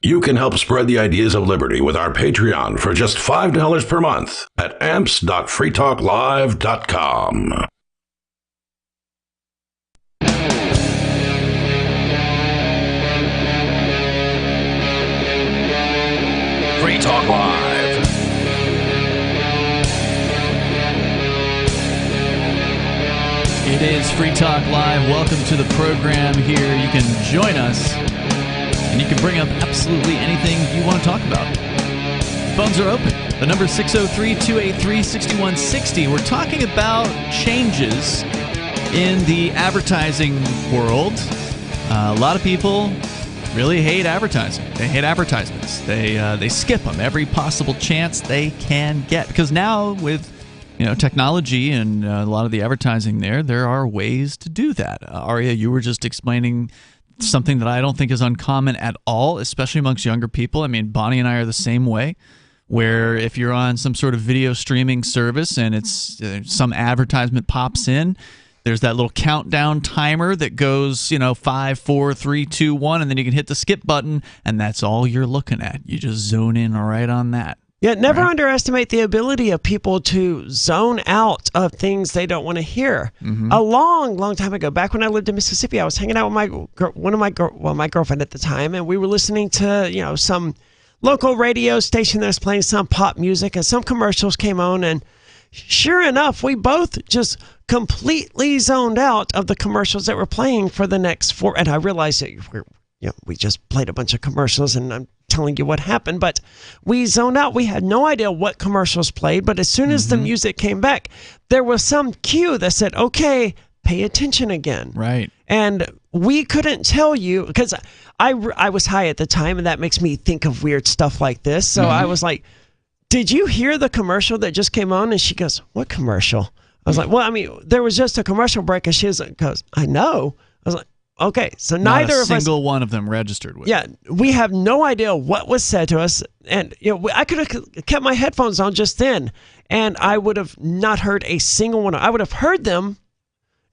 You can help spread the ideas of liberty with our Patreon for just $5 per month at amps.freetalklive.com. Free Talk Live. It is Free Talk Live. Welcome to the program here. You can join us. And you can bring up absolutely anything you want to talk about. Phones are open. The number is 603-283-6160. We're talking about changes in the advertising world. A lot of people really hate advertising. They hate advertisements. They skip them every possible chance they can get. Because now with technology and a lot of the advertising there are ways to do that. Aria, you were just explaining something that I don't think is uncommon at all, especially amongst younger people. I mean, Bonnie and I are the same way, where if you're on some sort of video streaming service and it's some advertisement pops in, there's that little countdown timer that goes, 5, 4, 3, 2, 1, and then you can hit the skip button, and that's all you're looking at. You just zone in right on that. Yeah, never underestimate the ability of people to zone out of things they don't want to hear. Mm-hmm. A long time ago, back when I lived in Mississippi, I was hanging out with my girlfriend at the time, and we were listening to some local radio station that was playing some pop music, and some commercials came on, and sure enough, we both just completely zoned out of the commercials that were playing for the next 4. And I realized that we just played a bunch of commercials, and I'm telling you what happened, but we zoned out. We had no idea what commercials played, but as soon as the music came back, there was some cue that said, okay, pay attention again. Right. And we couldn't tell you, because I was high at the time, and that makes me think of weird stuff like this. So I was like, did you hear the commercial that just came on? And she goes, what commercial? I was like, well, I mean, there was just a commercial break, and she goes, I know. I was like, okay, so neither of us... Not a single one of them registered with. Yeah, we have no idea what was said to us. And I could have kept my headphones on just then, and I would have not heard a single one. I would have heard them,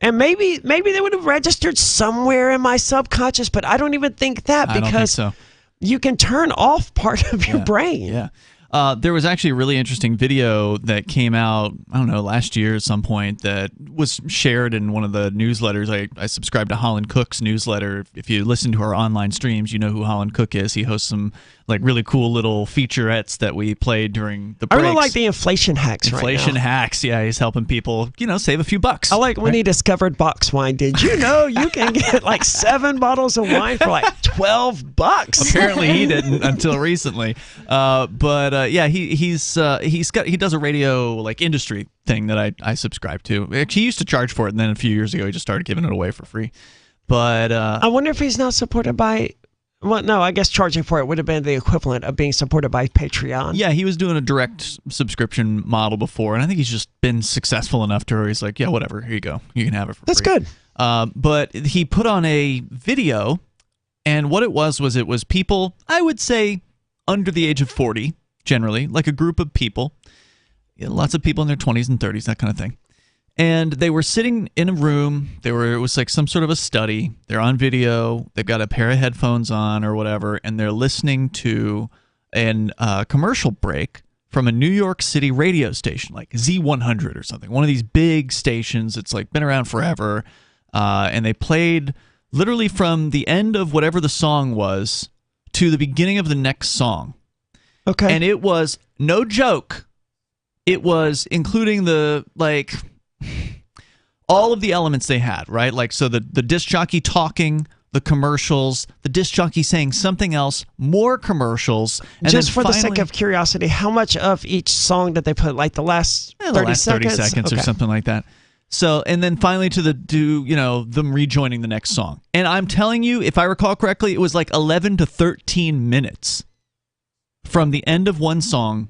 and maybe they would have registered somewhere in my subconscious, but I don't even think that, because I don't think so. You can turn off part of your brain. Yeah. There was actually a really interesting video that came out, I don't know, last year at some point that was shared in one of the newsletters. I subscribe to Holland Cook's newsletter. If you listen to our online streams, you know who Holland Cook is. He hosts some like really cool little featurettes that we played during the breaks. I really like the inflation hacks Inflation hacks, yeah. He's helping people, save a few bucks. I like when he discovered box wine. Did you know you can get like 7 bottles of wine for like $12? Apparently he didn't until recently. He does a radio like industry thing that I subscribe to. Actually, he used to charge for it, and then a few years ago he just started giving it away for free. But I wonder if he's now supported by. Well, no, I guess charging for it would have been the equivalent of being supported by Patreon. Yeah, he was doing a direct subscription model before, and I think he's just been successful enough to where he's like, yeah, whatever, here you go. You can have it for free. That's good. But he put on a video, and what it was people, I would say, under the age of 40, generally, like a group of people, lots of people in their 20s and 30s, that kind of thing. And they were sitting in a room. It was like some sort of a study. They're on video. They've got a pair of headphones on or whatever, and they're listening to a commercial break from a New York City radio station, like Z100 or something. One of these big stations. It's like been around forever. And they played literally from the end of whatever the song was to the beginning of the next song. Okay. And it was no joke. It was including the all of the elements they had, right? Like, so the disc jockey talking, the commercials, the disc jockey saying something else, more commercials. And just for the sake of curiosity, how much of each song did they put? Like the last 30 seconds? 30 seconds or something like that. So, and then finally to them rejoining the next song. And I'm telling you, if I recall correctly, it was like 11 to 13 minutes from the end of one song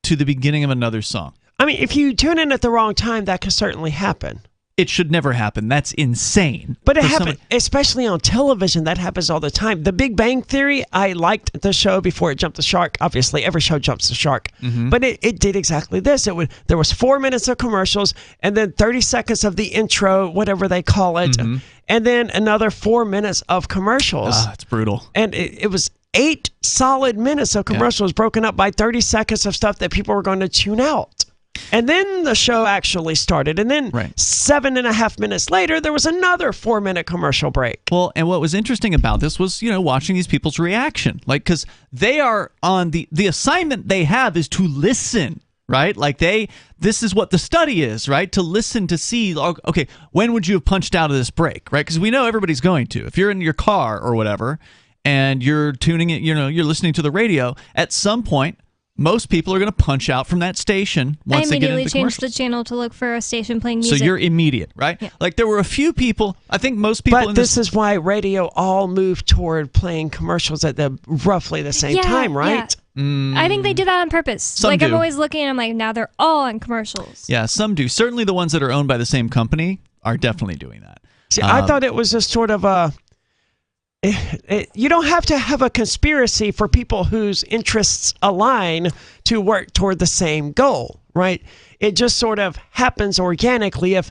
to the beginning of another song. I mean, if you tune in at the wrong time, that could certainly happen. It should never happen. That's insane. But it happens, especially on television. That happens all the time. The Big Bang Theory, I liked the show before it jumped the shark. Obviously, every show jumps the shark. Mm-hmm. But it did exactly this. There was 4 minutes of commercials, and then 30 seconds of the intro, whatever they call it, mm-hmm. and then another 4 minutes of commercials. It's brutal. And it was 8 solid minutes of commercials broken up by 30 seconds of stuff that people were going to tune out. And then the show actually started. And then 7.5 minutes later, there was another 4-minute commercial break. Well, and what was interesting about this was, watching these people's reaction. Like, because they are on the assignment they have is to listen, right? Like this is what the study is, right? To listen, to see, okay, when would you have punched out of this break, right? Because we know everybody's going to. If you're in your car or whatever, and you're tuning it, you're listening to the radio, at some point, most people are going to punch out from that station once they get into the commercial. I immediately changed the channel to look for a station playing music. So you're immediate, right? Yeah. Like there were a few people, I think most people But this is why radio all moved toward playing commercials at roughly the same time, right? Yeah. I think they did that on purpose. Some do. I'm always looking and I'm like, now they're all on commercials. Yeah, some do. Certainly the ones that are owned by the same company are definitely doing that. See, I thought it was just sort of a... you don't have to have a conspiracy for people whose interests align to work toward the same goal, right? It just sort of happens organically. If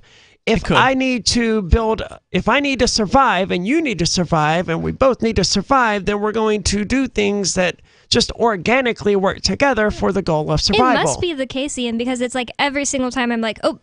I need to survive and you need to survive and we both need to survive, then we're going to do things that just organically work together for the goal of survival. It must be the case, Ian, because it's like every single time I'm like, oh,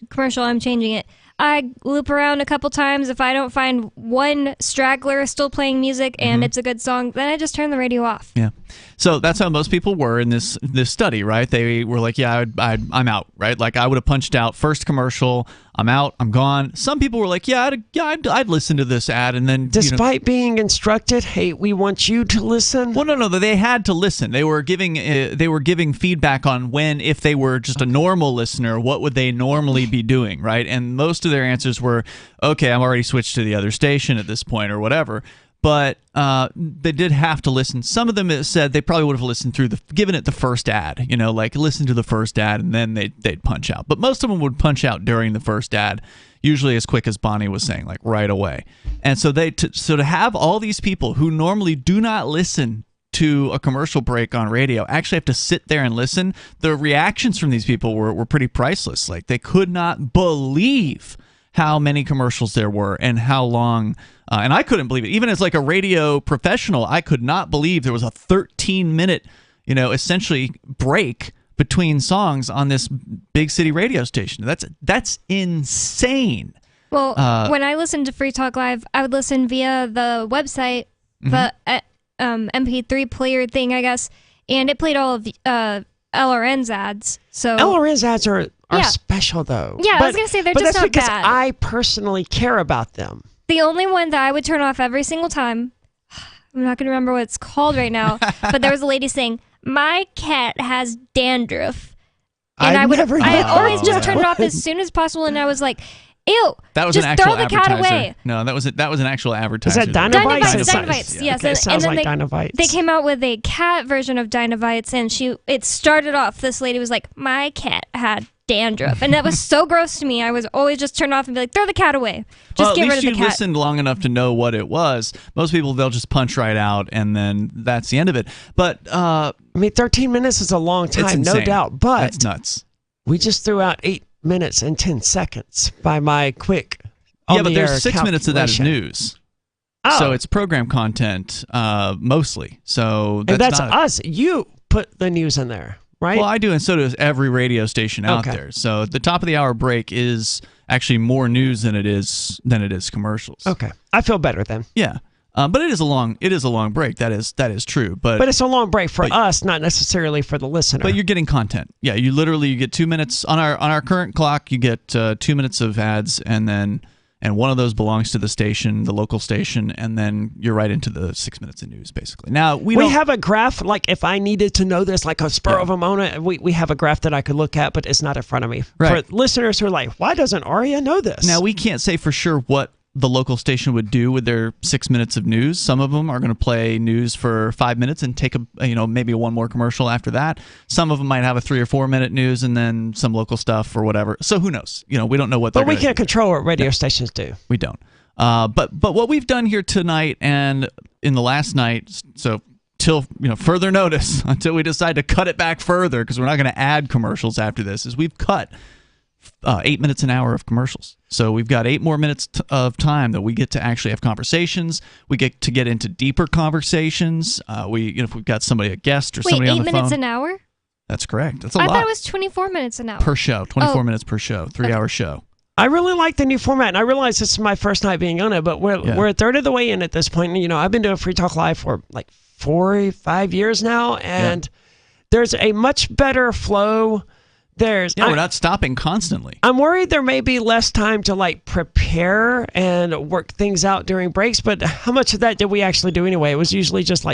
commercial, I'm changing it. I loop around a couple times. If I don't find one straggler still playing music and it's a good song, then I just turn the radio off. Yeah. So that's how most people were in this study, right? They were like, yeah, I'm out, right? Like I would have punched out first commercial, I'm out, I'm gone. Some people were like, yeah, I'd listen to this ad, and then despite being instructed, hey, we want you to listen. Well, no, they had to listen. They were giving feedback on if they were just a normal listener, what would they normally be doing, right? And most of their answers were, okay, I'm already switched to the other station at this point or whatever. But they did have to listen. Some of them said they probably would have listened through given it the first ad, like listen to the first ad and then they'd punch out. But most of them would punch out during the first ad, usually as quick as Bonnie was saying, like right away. And so to have all these people who normally do not listen to a commercial break on radio actually have to sit there and listen, the reactions from these people were pretty priceless. Like they could not believe how many commercials there were and how long, and I couldn't believe it. Even as like a radio professional, I could not believe there was a 13-minute essentially break between songs on this big city radio station. That's insane. Well, when I listened to Free Talk Live, I would listen via the website, the MP3 player thing, I guess, and it played all of LRN's ads. So LRN's ads are special, though. Yeah, I was going to say they're just not bad. But that's because I personally care about them. The only one that I would turn off every single time, I'm not going to remember what it's called right now, but there was a lady saying, "My cat has dandruff." And I always just turned it off as soon as possible, and I was like, ew, that was just an actual throw the cat away. No, that was an actual advertiser. Is that Dynavites? Dynavites, yes. Okay, sounds like Dynavites. They came out with a cat version of Dynavites, and it started off, this lady was like, "My cat had dandruff." And that was so gross to me. I was always just turn off and be like, throw the cat away. Just get rid of the cat. At least you listened long enough to know what it was. Most people, they'll just punch right out, and then that's the end of it. But, 13 minutes is a long time, no doubt. But that's nuts. We just threw out 8 minutes and 10 seconds by my quick but there's 6 minutes of that is news. Oh. So it's program content mostly. So that's us. You put the news in there, right? Well, I do, and so does every radio station out there. So the top of the hour break is actually more news than it is commercials. Okay, I feel better then. Yeah. But it is a long break. That is true. But it's a long break for us, not necessarily for the listener. But you're getting content. Yeah, you get 2 minutes on our current clock. You get 2 minutes of ads, and one of those belongs to the station, the local station, and then you're right into the 6 minutes of news, basically. Now we have a graph. Like if I needed to know this, like a spur of a moment, we have a graph that I could look at, but it's not in front of me. Right. For listeners who are like, why doesn't Aria know this? Now we can't say for sure what the local station would do with their 6 minutes of news. Some of them are going to play news for 5 minutes and take maybe one more commercial after that. Some of them might have a 3 or 4 minute news and then some local stuff or whatever. So who knows? We don't know what they're But we can't control what radio stations do. We don't. But what we've done here tonight and in the last night, so till further notice, until we decide to cut it back further, because we're not going to add commercials after this, is we've cut 8 minutes an hour of commercials. So we've got 8 more minutes of time that we get to actually have conversations. We get to get into deeper conversations. If we've got a guest or somebody on the phone. 8 minutes an hour? That's correct. That's a lot. I thought it was 24 minutes an hour. Per show. 24 minutes per show. 3-hour show. I really like the new format, and I realize this is my first night being on it, but we're a third of the way in at this point. I've been doing Free Talk Live for like 4 or 5 years now, and there's a much better flow. We're not stopping constantly. I'm worried there may be less time to prepare and work things out during breaks, but how much of that did we actually do anyway? It was usually just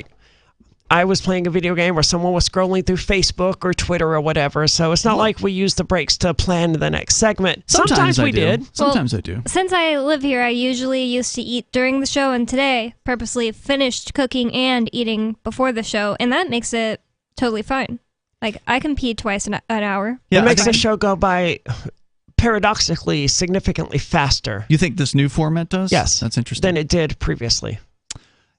I was playing a video game or someone was scrolling through Facebook or Twitter or whatever, so it's not like we used the breaks to plan the next segment. Sometimes we did. Sometimes I do. Since I live here, I usually used to eat during the show, and today purposely finished cooking and eating before the show, and that makes it totally fine. I can pee twice an hour. Yeah, it makes the show go by, paradoxically, significantly faster. You think this new format does? Yes. That's interesting. Than it did previously.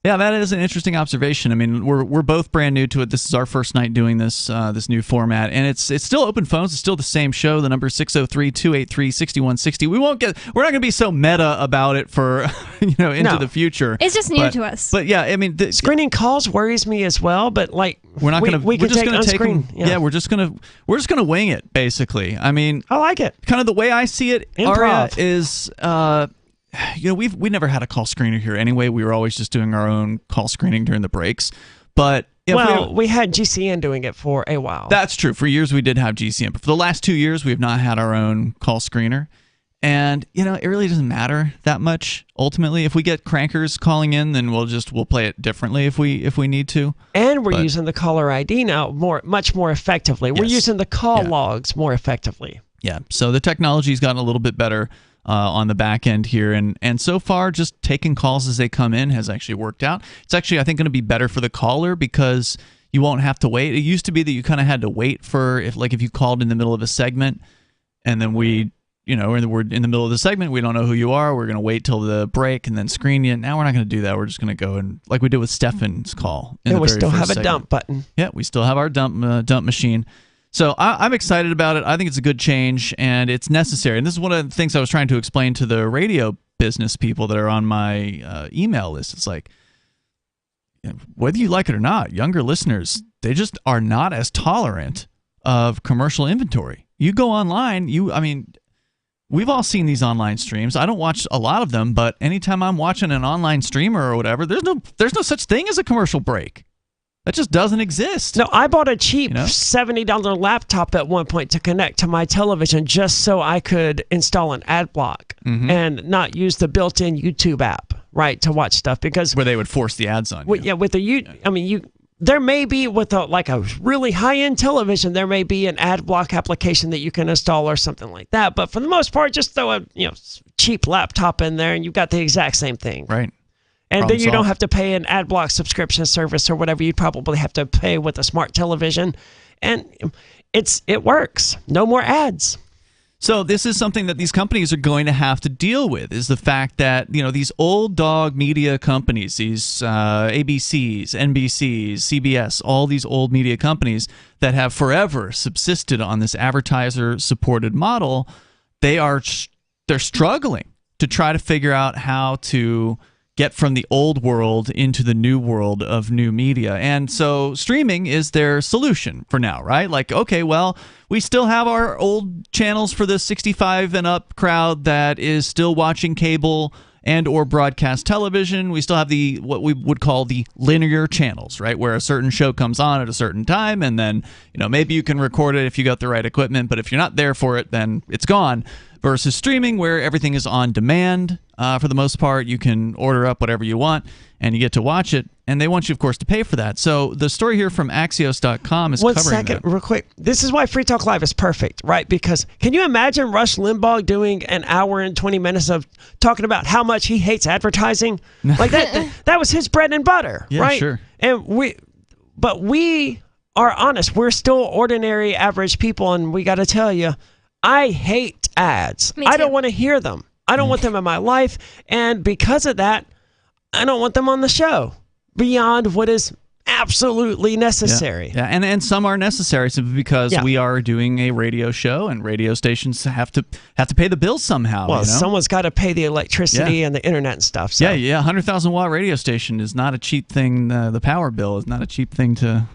Yeah, that is an interesting observation. I mean, we're both brand new to it. This is our first night doing this new format, and it's still open phones. It's still the same show. The number is 603-283-6160. We're not going to be so meta about it for into the future. It's just new to us. But yeah, I mean, screening calls worries me as well. But we're not going to. We're just going to take them. Yeah, we're just going to wing it basically. I mean, I like it. Kind of the way I see it, Improv. Aria, is. We never had a call screener here anyway. We were always just doing our own call screening during the breaks. But we had GCN doing it for a while. That's true. For years we did have GCN, but for the last 2 years we have not had our own call screener. And it really doesn't matter that much. Ultimately, if we get crankers calling in, then we'll play it differently if we need to. And we're using the caller ID now much more effectively. We're using the call logs more effectively. Yeah. So the technology's gotten a little bit better on the back end here, and so far just taking calls as they come in has actually worked out. It's actually, I think, going to be better for the caller because you won't have to wait. It used to be that you kind of had to wait for if you called in the middle of a segment, and then we're in the middle of the segment, we don't know who you are, we're going to wait till the break and then screen you. Now we're not going to do that. We're just going to go and like we did with Stefan's call. And we still have a dump button. Yeah, we still have our dump machine. So I'm excited about it. I think it's a good change, and it's necessary. And this is one of the things I was trying to explain to the radio business people that are on my email list. It's like, whether you like it or not, younger listeners, they just are not as tolerant of commercial inventory. You go online, we've all seen these online streams. I don't watch a lot of them, but anytime I'm watching an online streamer or whatever, there's no such thing as a commercial break. That just doesn't exist. No, I bought a cheap $70 laptop at one point to connect to my television just so I could install an ad block and not use the built-in YouTube app, right, to watch stuff, because where they would force the ads on you. Yeah, with the there may be with a really high-end television, there may be an ad block application that you can install or something like that. But for the most part, just throw a cheap laptop in there and you've got the exact same thing. Right. And then you don't have to pay an ad block subscription service or whatever you'd probably have to pay with a smart television. And it works. No more ads. So this is something that these companies are going to have to deal with, is the fact that, these old dog media companies, these ABCs, NBCs, CBS, all these old media companies that have forever subsisted on this advertiser-supported model, they're struggling to try to figure out how to get from the old world into the new world of new media. And so streaming is their solution for now, right? Like, okay, well, we still have our old channels for the 65 and up crowd that is still watching cable and or broadcast television. We still have what we would call the linear channels, right? Where a certain show comes on at a certain time, and then, maybe you can record it if you got the right equipment, but if you're not there for it, then it's gone. Versus streaming, where everything is on demand. For the most part, you can order up whatever you want, and you get to watch it. And they want you, of course, to pay for that. So the story here from Axios.com is covering that. 1 second, real quick. This is why Free Talk Live is perfect, right? Because can you imagine Rush Limbaugh doing an hour and 20 minutes of talking about how much he hates advertising? Like that was his bread and butter, yeah, right? Sure. And we are honest. We're still ordinary, average people, and we got to tell you, I hate ads. I don't want to hear them. I don't want them in my life. And because of that, I don't want them on the show beyond what is absolutely necessary. Yeah. And some are necessary simply because we are doing a radio show, and radio stations have to pay the bills somehow. Well, someone's got to pay the electricity and the internet and stuff. So. Yeah. 100,000 watt radio station is not a cheap thing. The power bill is not a cheap thing to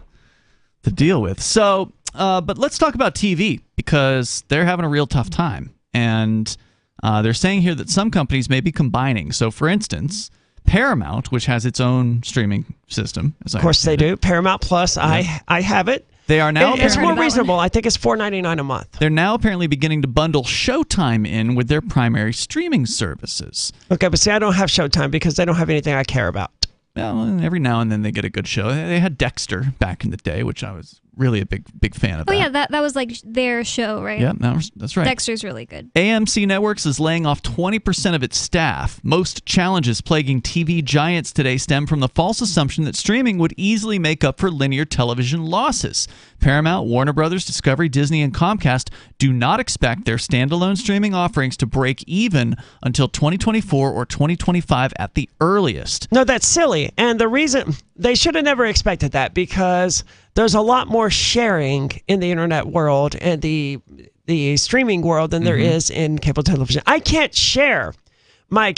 deal with. So, but let's talk about TV, because they're having a real tough time. And they're saying here that some companies may be combining. So, for instance, Paramount, which has its own streaming system. Of course they do. Paramount Plus, yeah. I have it. They are now. It's more reasonable. I think it's $4.99 a month. They're now apparently beginning to bundle Showtime in with their primary streaming services. Okay, but see, I don't have Showtime because they don't have anything I care about. Well, every now and then they get a good show. They had Dexter back in the day, which I was really a big fan of. Oh, yeah, that was like their show, right? Yeah, that's right. Dexter's really good. AMC Networks is laying off 20% of its staff. Most challenges plaguing TV giants today stem from the false assumption that streaming would easily make up for linear television losses. Paramount, Warner Brothers, Discovery, Disney, and Comcast do not expect their standalone streaming offerings to break even until 2024 or 2025 at the earliest. No, that's silly. And the reason they should have never expected that, because there's a lot more sharing in the internet world and the streaming world than there is in cable television. I can't share my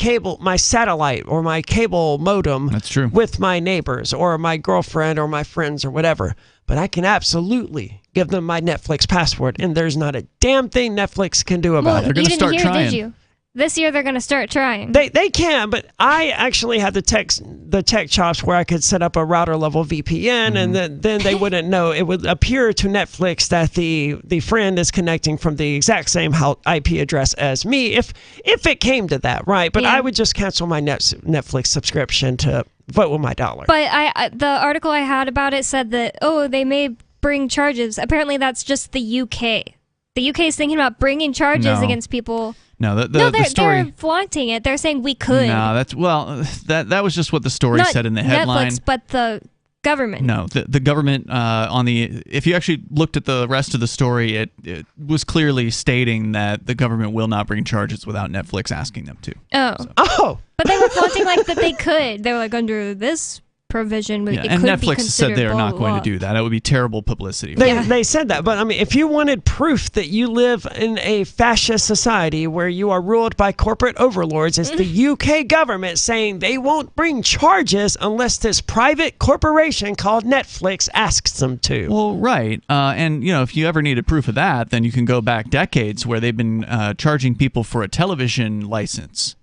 satellite or my cable modem with my neighbors or my girlfriend or my friends or whatever. But I can absolutely give them my Netflix password, and there's not a damn thing Netflix can do about it. They're going to start trying. Did you? This year they're going to start trying. They can, but I actually had the tech chops where I could set up a router level VPN, and then they wouldn't know. It would appear to Netflix that the friend is connecting from the exact same IP address as me, if it came to that, right? But I would just cancel my Netflix subscription to vote with my dollar. But the article I had about it said that, they may bring charges. Apparently that's just the UK. The UK is thinking about bringing charges against people. No, the story. They're flaunting it. They're saying we could. No, that was just what the story said in the headline. Netflix, but the government. No, the government if you actually looked at the rest of the story, it was clearly stating that the government will not bring charges without Netflix asking them to. Oh. Oh. But they were flaunting like that they could. They were like, under this provision. Yeah, It and could Netflix be said they're blah, not blah, going blah. to do that. It would be terrible publicity. They said that, but I mean, if you wanted proof that you live in a fascist society where you are ruled by corporate overlords, it's the UK government saying they won't bring charges unless this private corporation called Netflix asks them to. Well, right. And, if you ever needed proof of that, then you can go back decades where they've been charging people for a television license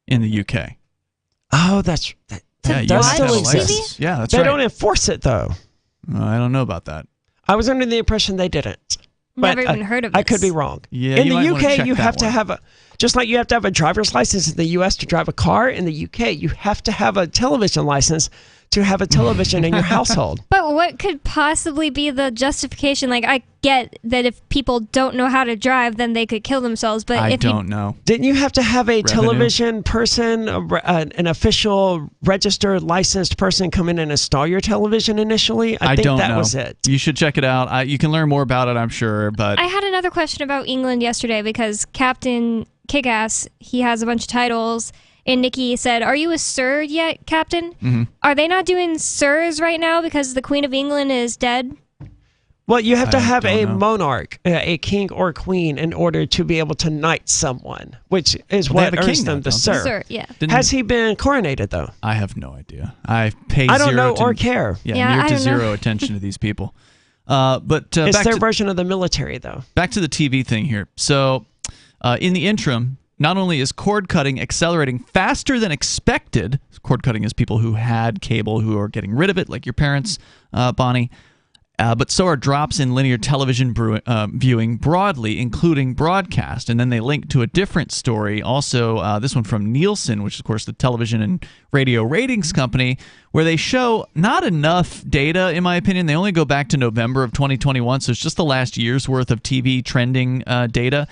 in the UK. Oh, that you does have to have still a exist. license. Yeah, that's they right. don't enforce it, though. I don't know about that. I was under the impression they didn't. Never But even heard of I this. could be wrong. Yeah, in you the might wanna UK, check you that have to one. have just like you have to have a driver's license in the US to drive a car. In the UK, you have to have a television license to have a television in your household. But what could possibly be the justification? Like, I get that if people don't know how to drive, then they could kill themselves. But if you know. Didn't you have to have a Revenue? television person, an official registered licensed person come in and install your television initially? I think don't that know. was it. You should check it out. You can learn more about it, I'm sure. But I had another question about England yesterday because Captain Kickass, he has a bunch of titles. And Nikki said, "Are you a Sir yet, Captain? Mm-hmm. Are they not doing Sirs right now because the Queen of England is dead?" Well, you have to I have don't a know. monarch, a king or queen, in order to be able to knight someone, which is Well, they what have a earns king them now, the don't Sir. they? Sir, yeah. Has he been coronated, though? I have no idea. I pay I don't zero know to, or care. Yeah, Yeah, near I to don't zero know. attention to these people. But It's back their to, version of the military, though. back to the TV thing here. So, in the interim, not only is cord cutting accelerating faster than expected, cord cutting is people who had cable who are getting rid of it, like your parents, Bonnie, but so are drops in linear television viewing broadly, including broadcast. And then they link to a different story, also this one from Nielsen, which is, of course, the television and radio ratings company, where they show not enough data, in my opinion. They only go back to November of 2021, so it's just the last year's worth of TV trending data.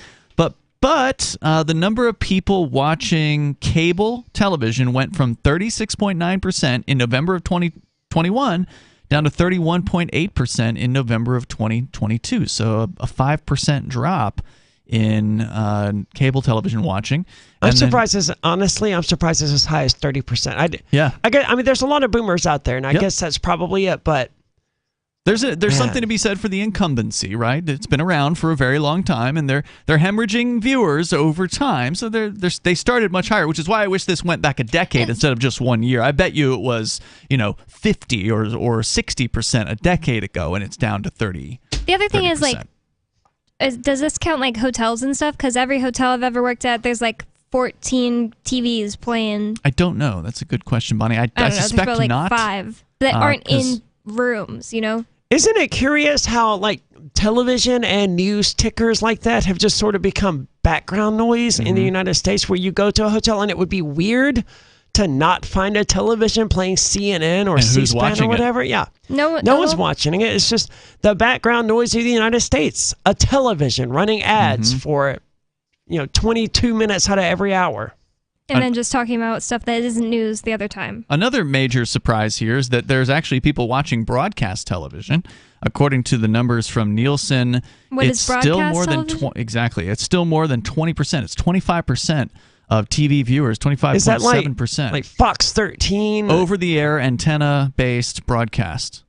But the number of people watching cable television went from 36.9% in November of 2021 down to 31.8% in November of 2022. So a 5% drop in cable television watching. I'm And then- surprised I'm surprised it's as high as 30%. Yeah. I mean, there's a lot of boomers out there, and I Yep. guess that's probably it, but There's Man. something to be said for the incumbency, right? It's been around for a very long time, and they're hemorrhaging viewers over time. So they started much higher, which is why I wish this went back a decade instead of just 1 year. I bet you it was 50 or 60% a decade ago, and it's down to 30. The other thing is 30%. does this count like hotels and stuff? Because every hotel I've ever worked at, there's like 14 TVs playing. I don't know. That's a good question, Bonnie. I I don't know, suspect there's probably like not. 5 that aren't 'cause- in rooms. isn't it curious how television and news tickers like that have just sort of become background noise in the United States, where you go to a hotel and it would be weird to not find a television playing CNN or And who's C-SPAN watching or it? whatever. Yeah. No one's watching it. It's just the background noise of the United States. A television running ads for 22 minutes out of every hour. And then just talking about stuff that isn't news the other time. Another major surprise here is that there's actually people watching broadcast television. According to the numbers from Nielsen, What it's is still broadcast more television? than exactly. It's still more than 20%. It's 25% of TV viewers. 25.7%. Is that like Fox 13? Over the air antenna based broadcast.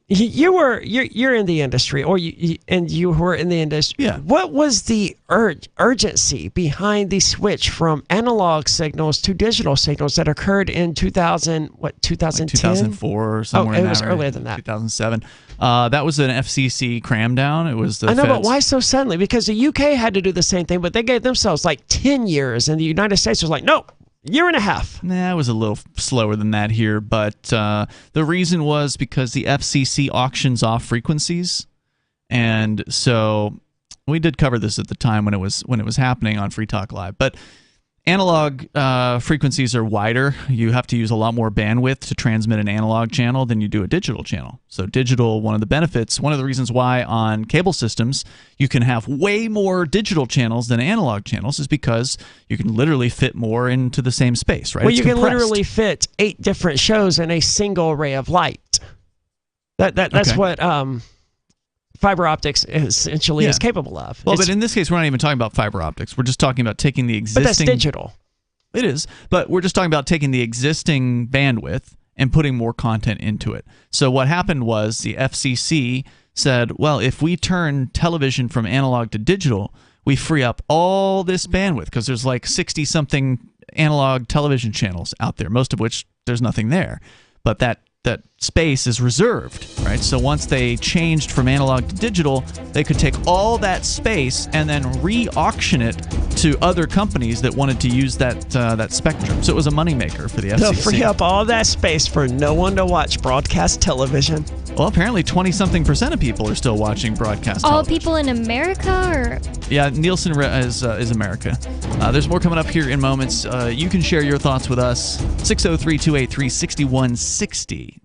You're in the industry, or you were in the industry. Yeah. What was the urgency behind the switch from analog signals to digital signals that occurred in 2010? Like 2004 or somewhere. Oh, in it was that earlier range. than that. 2007. That was an FCC cramdown. It was the I know, but feds. why so suddenly? Because the UK had to do the same thing, but they gave themselves like 10 years, and the United States was like, no, year and a half. Nah, it was a little slower than that here, but the reason was because the FCC auctions off frequencies, and so we did cover this at the time when it was happening on Free Talk Live. But analog frequencies are wider. You have to use a lot more bandwidth to transmit an analog channel than you do a digital channel. So digital, one of the reasons why on cable systems you can have way more digital channels than analog channels is because you can literally fit more into the same space, right? Well, It's you can compressed. literally fit 8 different shows in a single ray of light. That's Okay. what fiber optics essentially is capable of. Well, It's- but in this case, we're not even talking about fiber optics. We're just talking about taking the existing. But that's digital. It is, but we're just talking about taking the existing bandwidth and putting more content into it. So what happened was the FCC said, well, if we turn television from analog to digital, we free up all this bandwidth, because there's like 60-something analog television channels out there, most of which there's nothing there. But that space is reserved, right? So once they changed from analog to digital, they could take all that space and then re-auction it to other companies that wanted to use that spectrum. So it was a moneymaker for the FCC. They'll free up all that space for no one to watch broadcast television. Well, apparently 20-something% of people are still watching broadcast television. All people in America, or? Yeah, Nielsen is America. There's more coming up here in moments. You can share your thoughts with us. 603-283-6160.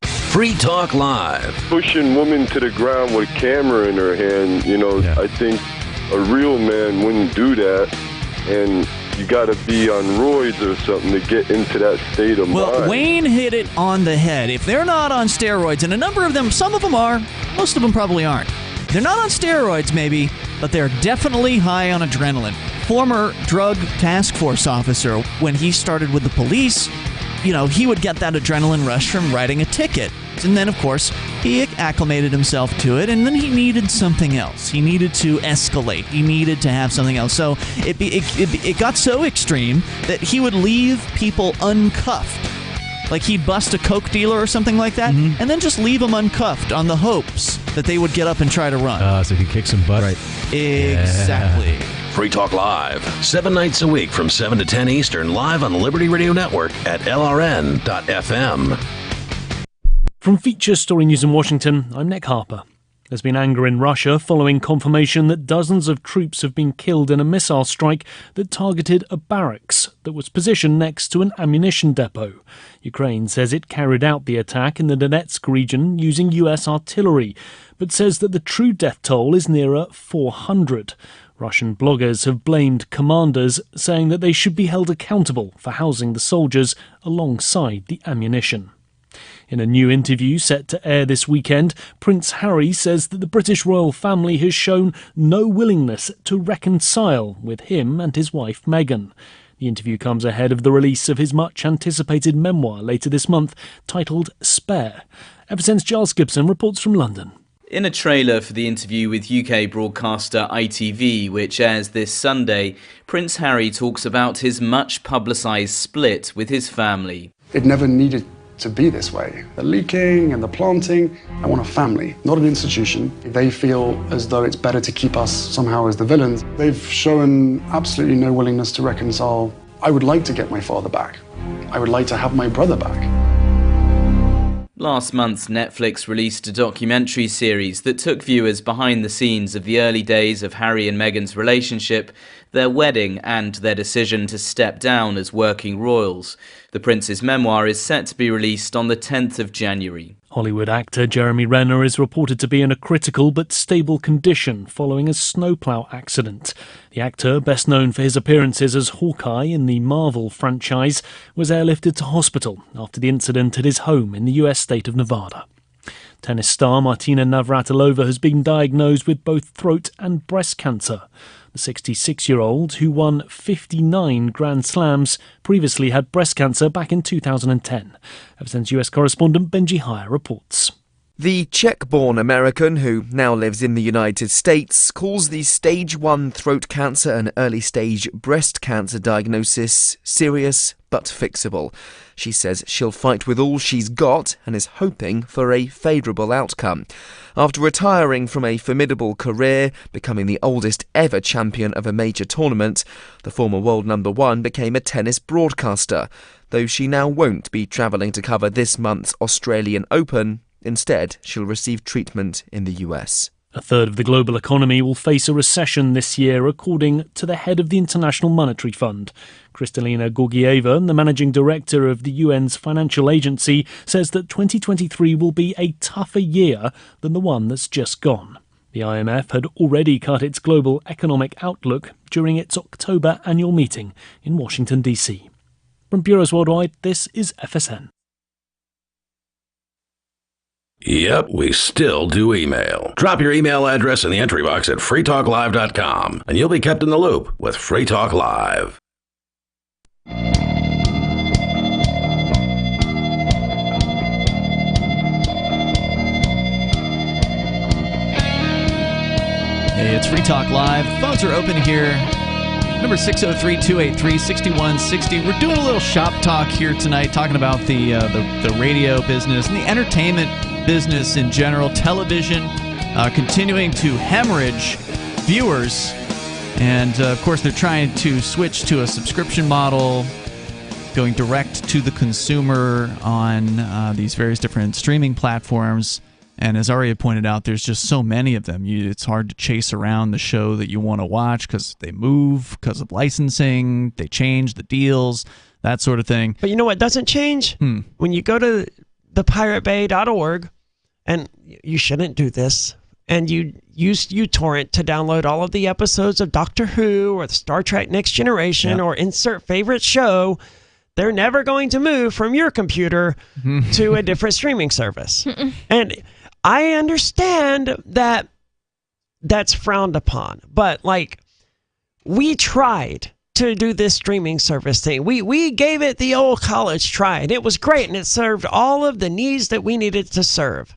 Free Talk Live. Pushing women to the ground with a camera in her hand, I think a real man wouldn't do that. And you got to be on roids or something to get into that state of mind. Well, Wayne hit it on the head. If they're not on steroids, and a number of them, some of them are, most of them probably aren't. They're not on steroids, maybe, but they're definitely high on adrenaline. Former drug task force officer, when he started with the police, he would get that adrenaline rush from writing a ticket. And then, of course, he acclimated himself to it, and then he needed something else. He needed to escalate. He needed to have something else. So it got so extreme that he would leave people uncuffed. Like he'd bust a coke dealer or something like that, and then just leave them uncuffed on the hopes that they would get up and try to run. So he could kick some butt. Right. Exactly. Yeah. Free Talk Live, 7 nights a week from 7 to 10 Eastern, live on the Liberty Radio Network at LRN.FM. From Feature Story News in Washington, I'm Nick Harper. There's been anger in Russia following confirmation that dozens of troops have been killed in a missile strike that targeted a barracks that was positioned next to an ammunition depot. Ukraine says it carried out the attack in the Donetsk region using US artillery, but says that the true death toll is nearer 400. Russian bloggers have blamed commanders, saying that they should be held accountable for housing the soldiers alongside the ammunition. In a new interview set to air this weekend, Prince Harry says that the British royal family has shown no willingness to reconcile with him and his wife Meghan. The interview comes ahead of the release of his much-anticipated memoir later this month, titled Spare. FSN's Giles Gibson reports from London. In a trailer for the interview with UK broadcaster ITV, which airs this Sunday, Prince Harry talks about his much-publicised split with his family. It never needed to be this way. The leaking and the planting, I want a family, not an institution. They feel as though it's better to keep us somehow as the villains. They've shown absolutely no willingness to reconcile. I would like to get my father back. I would like to have my brother back. Last month, Netflix released a documentary series that took viewers behind the scenes of the early days of Harry and Meghan's relationship, their wedding, and their decision to step down as working royals. The Prince's memoir is set to be released on the 10th of January. Hollywood actor Jeremy Renner is reported to be in a critical but stable condition following a snowplow accident. The actor, best known for his appearances as Hawkeye in the Marvel franchise, was airlifted to hospital after the incident at his home in the US state of Nevada. Tennis star Martina Navratilova has been diagnosed with both throat and breast cancer. The 66-year-old, who won 59 Grand Slams, previously had breast cancer back in 2010. FSN's US correspondent Benji Hire reports. The Czech-born American, who now lives in the United States, calls the stage 1 throat cancer and early-stage breast cancer diagnosis serious but fixable. She says she'll fight with all she's got and is hoping for a favourable outcome. After retiring from a formidable career, becoming the oldest ever champion of a major tournament, the former world number 1 became a tennis broadcaster, though she now won't be travelling to cover this month's Australian Open. Instead, she'll receive treatment in the US. A third of the global economy will face a recession this year, according to the head of the International Monetary Fund. Kristalina Georgieva, the managing director of the UN's financial agency, says that 2023 will be a tougher year than the one that's just gone. The IMF had already cut its global economic outlook during its October annual meeting in Washington, D.C. From Bureaus Worldwide, this is FSN. Yep, we still do email. Drop your email address in the entry box at freetalklive.com, and you'll be kept in the loop with Free Talk Live. It's Free Talk Live. Phones are open here. Number 603-283-6160. We're doing a little shop talk here tonight, talking about the radio business and the entertainment business in general. Television continuing to hemorrhage viewers. And, of course, they're trying to switch to a subscription model, going direct to the consumer on these various different streaming platforms. And as Aria pointed out, there's just so many of them. It's hard to chase around the show that you want to watch because they move, because of licensing, they change the deals, that sort of thing. But you know what doesn't change? When you go to thepiratebay.org, and you shouldn't do this, and you use uTorrent to download all of the episodes of Doctor Who or Star Trek Next Generation or insert favorite show, they're never going to move from your computer to a different streaming service. And I understand that that's frowned upon, but like we tried to do this streaming service thing. We gave it the old college try, and it was great, and it served all of the needs that we needed to serve.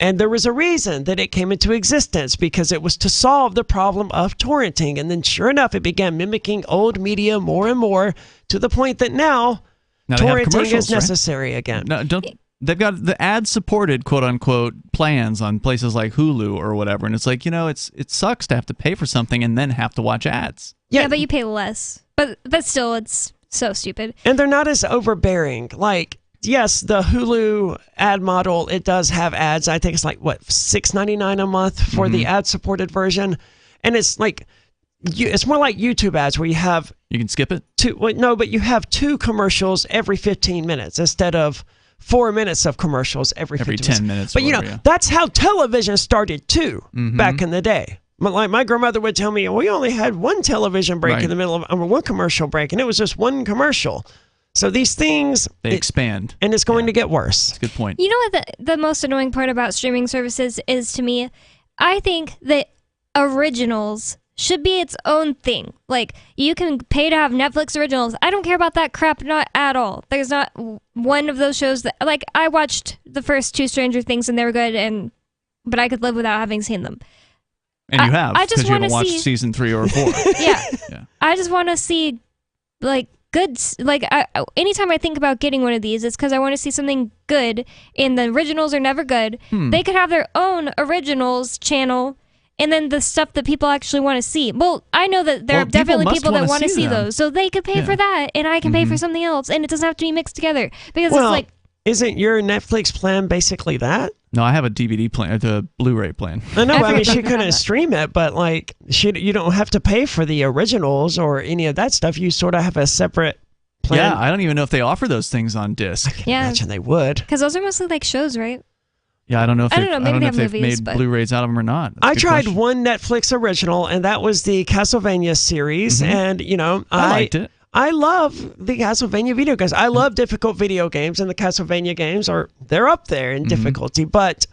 And there was a reason that it came into existence, because it was to solve the problem of torrenting. And then sure enough, it began mimicking old media more and more to the point that now torrenting is necessary again. No, they've got the ad-supported, quote-unquote, plans on places like Hulu or whatever, and it's like, it sucks to have to pay for something and then have to watch ads. Yeah, but you pay less. But still, it's so stupid. And they're not as overbearing. Like, yes, the Hulu ad model, it does have ads. I think it's like, $6.99 a month for the ad-supported version. And it's like, it's more like YouTube ads where you have... You can skip it? But you have 2 commercials every 15 minutes instead of 4 minutes of commercials every 10 minutes. But that's how television started too, back in the day. Like my grandmother would tell me, we only had one television break in the middle of one commercial break, and it was just one commercial. So these things they expand, and it's going to get worse. That's a good point. You know what the most annoying part about streaming services is to me? I think that originals should be its own thing. Like, you can pay to have Netflix originals. I don't care about that crap, not at all. There's not one of those shows that, like, I watched the first 2 Stranger Things and they were good, but I could live without having seen them. And you have, because you haven't watched season 3 or 4. Yeah. I just want to see, like, good, like, anytime I think about getting one of these, it's because I want to see something good, and the originals are never good. They could have their own originals channel, and then the stuff that people actually want to see. Well, I know that there are definitely people that want to see those, so they could pay for that, and I can pay for something else, and it doesn't have to be mixed together. Because it's like... Isn't your Netflix plan basically that? No, I have a DVD plan, the Blu-ray plan. I know, I mean, she couldn't stream it, but like, you don't have to pay for the originals or any of that stuff. You sort of have a separate plan. Yeah, I don't even know if they offer those things on disc. I can imagine they would. Because those are mostly like shows, right? Yeah, I don't know if they've movies, made Blu-rays out of them or not. I tried one Netflix original, and that was the Castlevania series, and I liked it. I love the Castlevania video games. I love difficult video games, and the Castlevania games they're up there in difficulty, but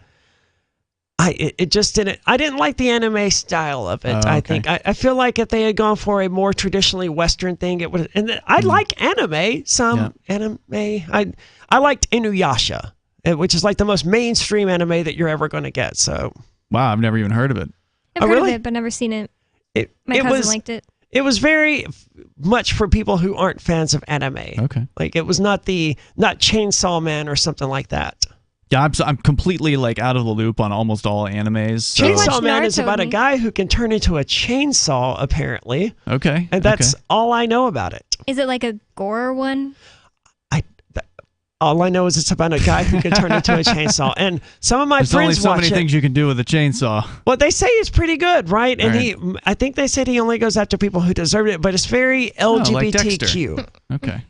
it just didn't. I didn't like the anime style of it. I think I feel like if they had gone for a more traditionally Western thing, it would. And I like anime. Anime. I liked Inuyasha, which is like the most mainstream anime that you're ever going to get. So wow, I've never even heard of it. I've heard of it, but never seen it. My cousin liked it. It was very much for people who aren't fans of anime. Okay. Like, it was not Chainsaw Man or something like that. Yeah, I'm completely like out of the loop on almost all animes. So. Chainsaw Man is about a guy who can turn into a chainsaw, apparently. Okay. And that's all I know about it. Is it like a gore one? All I know is it's about a guy who can turn into a chainsaw. And some of my friends watch it. There's only so many things you can do with a chainsaw. Well, they say it's pretty good, right? And I think they said he only goes after people who deserve it, but it's very LGBTQ. Like okay.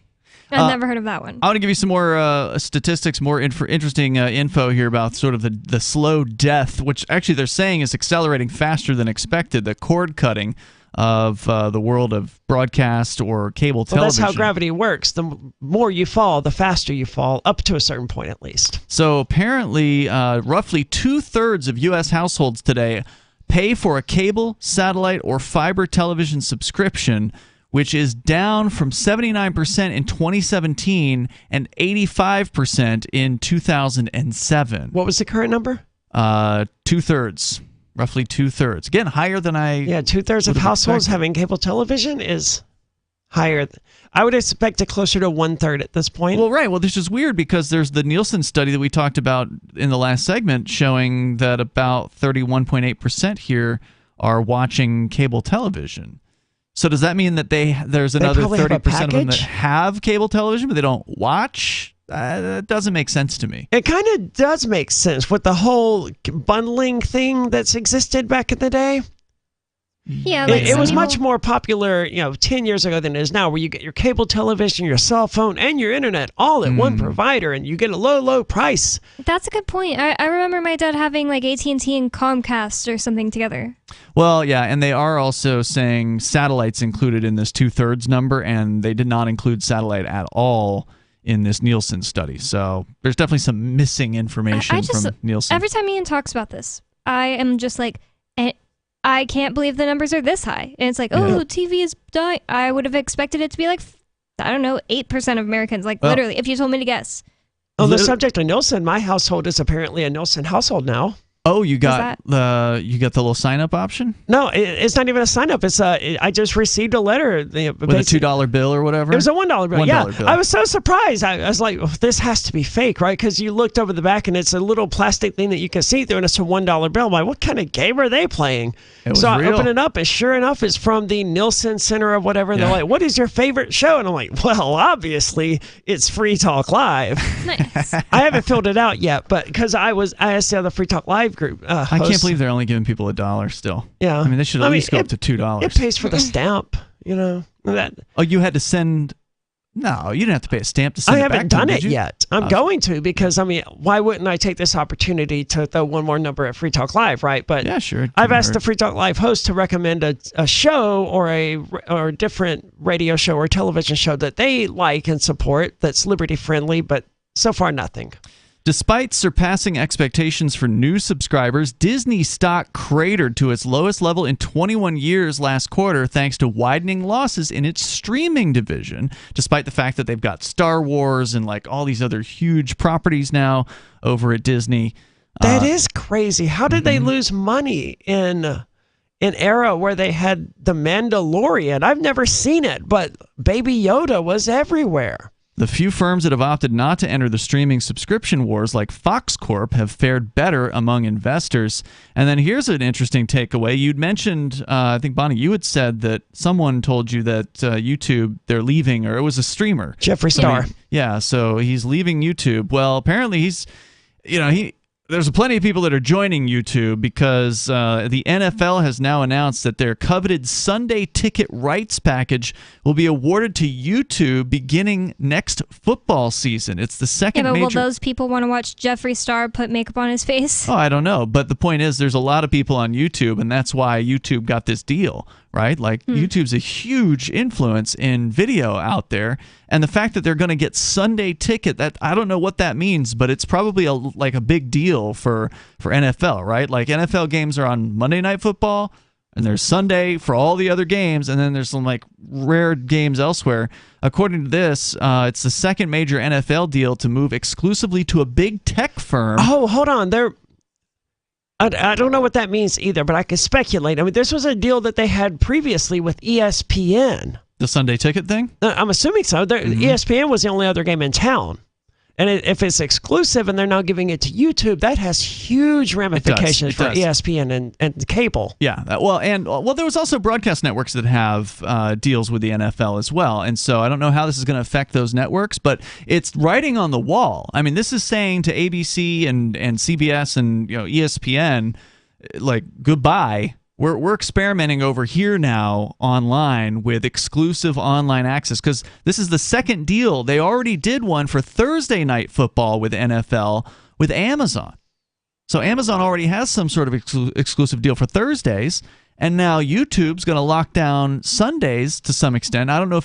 I've never heard of that one. I want to give you some more statistics, more interesting info here about sort of the slow death, which actually they're saying is accelerating faster than expected, the cord cutting of the world of broadcast or cable television. Well, that's how gravity works. The more you fall, the faster you fall, up to a certain point at least. So apparently, roughly 2/3 of U.S. households today pay for a cable, satellite, or fiber television subscription, which is down from 79% in 2017 and 85% in 2007. What was the current number? 2/3. Roughly 2/3. Again, higher than I. Yeah, 2/3 of households having cable television is higher. I would expect it closer to 1/3 at this point. Well, right. Well, this is weird because there's the Nielsen study that we talked about in the last segment showing that about 31.8% here are watching cable television. So does that mean that there's another 30% of them that have cable television but they don't watch? That doesn't make sense to me. It kind of does make sense with the whole bundling thing that's existed back in the day. Yeah, it was much more popular, 10 years ago than it is now, where you get your cable television, your cell phone, and your internet all at one provider, and you get a low price. That's a good point. I remember my dad having like AT&T and Comcast or something together. Well, yeah, and they are also saying satellites included in this 2/3 number, and they did not include satellite at all in this Nielsen study. So there's definitely some missing information from Nielsen. Every time Ian talks about this, I am just like, I can't believe the numbers are this high. And it's like, TV is dying. I would have expected it to be like, I don't know, 8% of Americans. Like, literally, if you told me to guess. On the subject of Nielsen, my household is apparently a Nielsen household now. Oh, you got the little sign-up option? No, it's not even a sign-up. It's I just received a letter with a $2 bill or whatever. It was a $1 bill. $1 bill. I was so surprised. I was like, this has to be fake, right? Because you looked over the back and it's a little plastic thing that you can see through, and it's a $1 bill. I'm like, what kind of game are they playing? So I open it up, and sure enough, it's from the Nielsen Center of whatever. And they're like, what is your favorite show? And I'm like, well, obviously, it's Free Talk Live. Nice. I haven't filled it out yet, but because I asked the other Free Talk Live group host. I can't believe they're only giving people $1 still. Yeah. I mean, they should at least go up to $2. It pays for the stamp, That. Oh, you had to send... No, you didn't have to pay a stamp to send it back. I haven't done it yet. I'm going to, because, why wouldn't I take this opportunity to throw one more number at Free Talk Live, right? But yeah, sure. I've asked the Free Talk Live host to recommend a show or a different radio show or television show that they like and support that's liberty-friendly, but so far nothing. Despite surpassing expectations for new subscribers, Disney stock cratered to its lowest level in 21 years last quarter thanks to widening losses in its streaming division, despite the fact that they've got Star Wars and like all these other huge properties now over at Disney. That is crazy. How did they lose money in an era where they had The Mandalorian? I've never seen it, but Baby Yoda was everywhere. The few firms that have opted not to enter the streaming subscription wars, like Fox Corp, have fared better among investors. And then here's an interesting takeaway. You'd mentioned, I think, Bonnie, you had said that someone told you that YouTube, they're leaving, or it was a streamer. Jeffree Star. Yeah, so he's leaving YouTube. Well, apparently he's, there's plenty of people that are joining YouTube because the NFL has now announced that their coveted Sunday ticket rights package will be awarded to YouTube beginning next football season. It's the second major... will those people want to watch Jeffree Star put makeup on his face? Oh, I don't know. But the point is there's a lot of people on YouTube, and that's why YouTube got this deal, right? Like, YouTube's a huge influence in video out there. And the fact that they're going to get Sunday ticket, that I don't know what that means, but it's probably a big deal for NFL, right? Like, NFL games are on Monday Night Football, and there's Sunday for all the other games, and then there's some like rare games elsewhere. According to this, it's the second major NFL deal to move exclusively to a big tech firm. Oh, hold on. I don't know what that means either, but I can speculate. This was a deal that they had previously with ESPN. The Sunday ticket thing? I'm assuming so. ESPN was the only other game in town. And if it's exclusive and they're now giving it to YouTube, that has huge ramifications for ESPN and cable. Yeah. Well, there was also broadcast networks that have deals with the NFL as well. And so I don't know how this is going to affect those networks, but it's writing on the wall. I mean, this is saying to ABC and CBS and ESPN, like, goodbye. We're experimenting over here now online with exclusive online access because this is the second deal. They already did one for Thursday Night Football with NFL with Amazon. So Amazon already has some sort of exclusive deal for Thursdays, and now YouTube's going to lock down Sundays to some extent. I don't know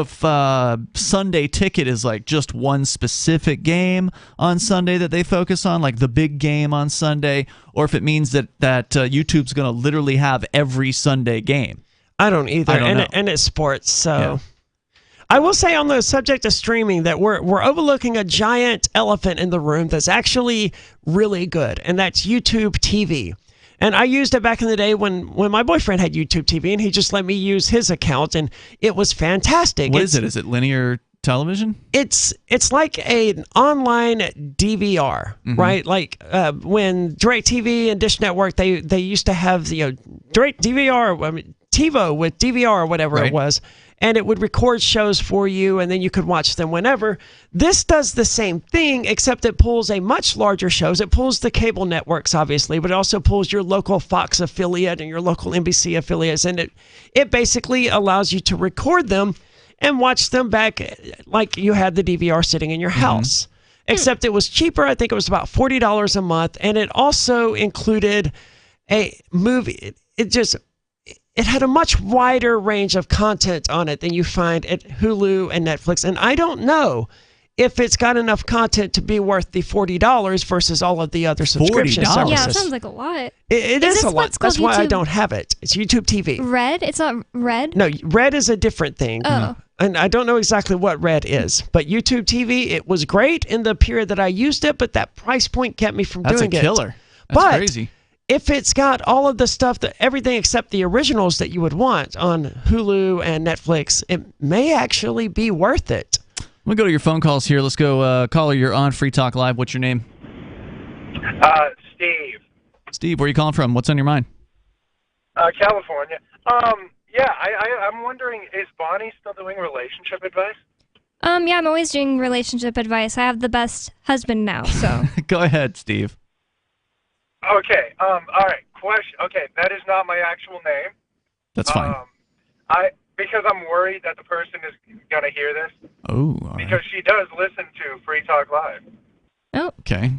if Sunday Ticket is like just one specific game on Sunday that they focus on, like the big game on Sunday, or if it means that YouTube's going to literally have every Sunday game. I don't either, and it's sports, so... Yeah. I will say on the subject of streaming that we're overlooking a giant elephant in the room that's actually really good, and that's YouTube TV. And I used it back in the day when my boyfriend had YouTube TV, and he just let me use his account, and it was fantastic. What is it? Is it linear television? It's like an online DVR, right? Like when DirecTV and Dish Network, they used to have Direct DVR, I mean, TiVo with DVR or whatever it was, and it would record shows for you, and then you could watch them whenever. This does the same thing, except it pulls a much larger shows. It pulls the cable networks, obviously, but it also pulls your local Fox affiliate and your local NBC affiliates, and it basically allows you to record them and watch them back like you had the DVR sitting in your house. Except it was cheaper. I think it was about $40 a month, and it also included a movie. It had a much wider range of content on it than you find at Hulu and Netflix. And I don't know if it's got enough content to be worth the $40 versus all of the other subscription services. Yeah, it sounds like a lot. It is a lot. That's why I don't have it. It's YouTube TV. Red? It's not Red? No, Red is a different thing. Oh. And I don't know exactly what Red is. But YouTube TV, it was great in the period that I used it, but that price point kept me from doing it. That's a killer. That's crazy. If it's got all of the stuff, everything except the originals that you would want on Hulu and Netflix, it may actually be worth it. We'll go to your phone calls here. Let's go. Caller, you're on Free Talk Live. What's your name? Steve. Steve, where are you calling from? What's on your mind? California. I'm wondering, is Bonnie still doing relationship advice? Yeah, I'm always doing relationship advice. I have the best husband now, so. Go ahead, Steve. Okay. All right. Question. Okay, that is not my actual name. That's fine. Because I'm worried that the person is gonna hear this. Oh. Because she does listen to Free Talk Live. Oh. Okay.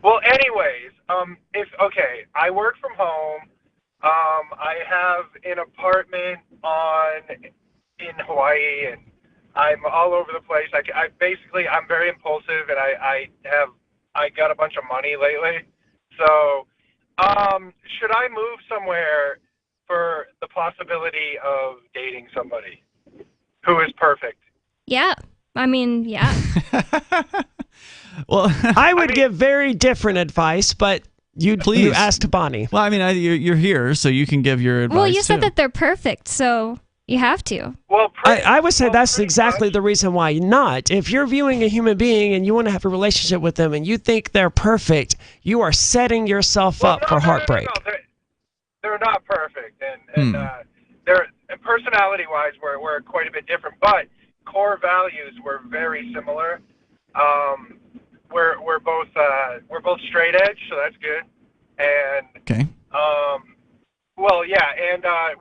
Well, anyways, I work from home. I have an apartment in Hawaii, and I'm all over the place. I'm very impulsive, and I got a bunch of money lately. So, should I move somewhere for the possibility of dating somebody who is perfect? Yeah. I mean, yeah. Well, I would give very different advice, but you asked Bonnie. Well, I mean, you're here, so you can give your advice. Well, you said that they're perfect, so you have to. Well, I would say that's exactly the reason why not. If you're viewing a human being and you want to have a relationship with them and you think they're perfect, you are setting yourself up for heartbreak. No, they're not perfect, and they're personality-wise, we're quite a bit different, but core values were very similar. We're both straight edge, so that's good. And okay. Well, yeah, and I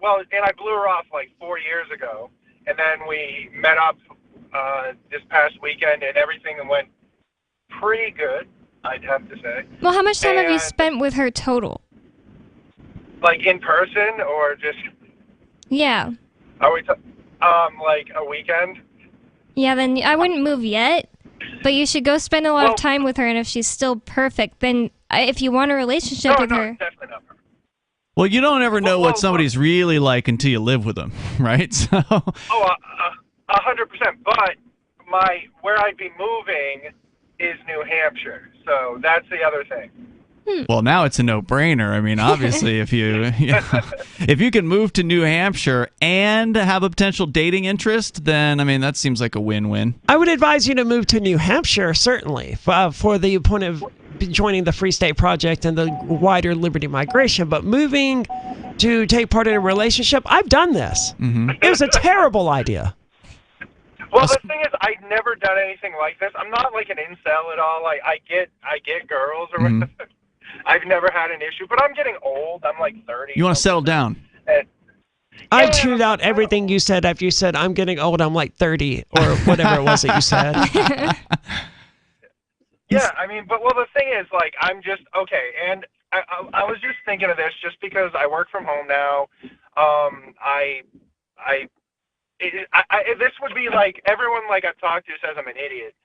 blew her off like 4 years ago, and then we met up this past weekend, and everything went pretty good, I'd have to say. Well, how much time have you spent with her total? Like in person or just? Yeah. Are we like a weekend? Yeah, then I wouldn't move yet, but you should go spend a lot of time with her, and if she's still perfect, then if you want a relationship with her. Definitely not. Well, you don't ever know what somebody's really like until you live with them, right? So. 100%. But where I'd be moving is New Hampshire, so that's the other thing. Well, now it's a no-brainer. I mean, obviously, if you can move to New Hampshire and have a potential dating interest, then I mean that seems like a win-win. I would advise you to move to New Hampshire, certainly, for the point of joining the Free State Project and the wider Liberty Migration. But moving to take part in a relationship, I've done this. Mm-hmm. It was a terrible idea. Well, the thing is, I've never done anything like this. I'm not like an incel at all. I get girls or whatever. I've never had an issue, but I'm getting old. I'm like 30. You want to settle down? I tuned out everything you said after you said, I'm getting old, I'm like 30, or whatever it was that you said. Yeah, I mean, but the thing is, like, I'm just, okay, and I was just thinking of this just because I work from home now. This would be like, everyone like I've talked to says I'm an idiot.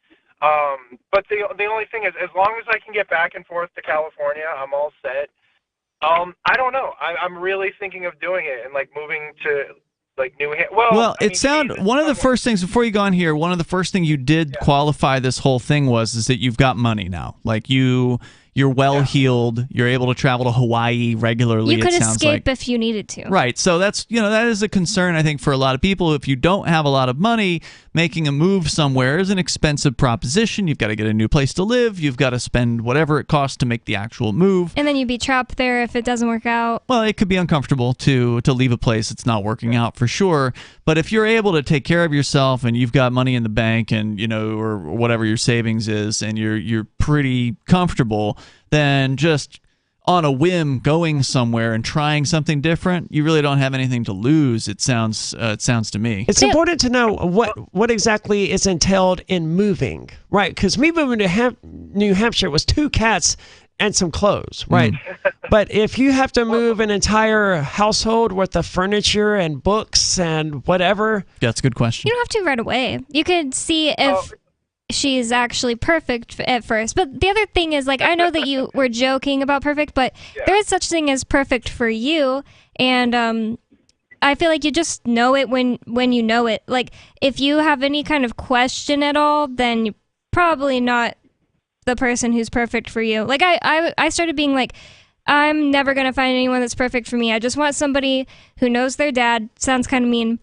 But the only thing is, as long as I can get back and forth to California, I'm all set. I don't know. I'm really thinking of doing it and like moving to like New Hampshire. Well, one of the first things before you go on here, one of the first things you did qualify this whole thing is that you've got money now. Like you you're well heeled. You're able to travel to Hawaii regularly. You could it sounds escape like. if you needed to. Right. So that is a concern, I think, for a lot of people. If you don't have a lot of money, making a move somewhere is an expensive proposition. You've got to get a new place to live. You've got to spend whatever it costs to make the actual move. And then you'd be trapped there if it doesn't work out. Well, it could be uncomfortable to leave a place that's not working out for sure. But if you're able to take care of yourself and you've got money in the bank and or whatever your savings is, and you're pretty comfortable, then just on a whim going somewhere and trying something different, you really don't have anything to lose. It sounds to me. It's important to know what exactly is entailed in moving, right? Because me moving to New Hampshire was 2 cats and some clothes, right? But if you have to move an entire household worth of furniture and books and whatever, that's a good question. You don't have to right away. You could see if she's actually perfect at first. But the other thing is, like, I know that you were joking about perfect, but there is such thing as perfect for you, and I feel like you just know it when you know it. Like, if you have any kind of question at all, then you're probably not the person who's perfect for you. Like, I started being like, I'm never going to find anyone that's perfect for me. I just want somebody who knows their dad. Sounds kind of mean,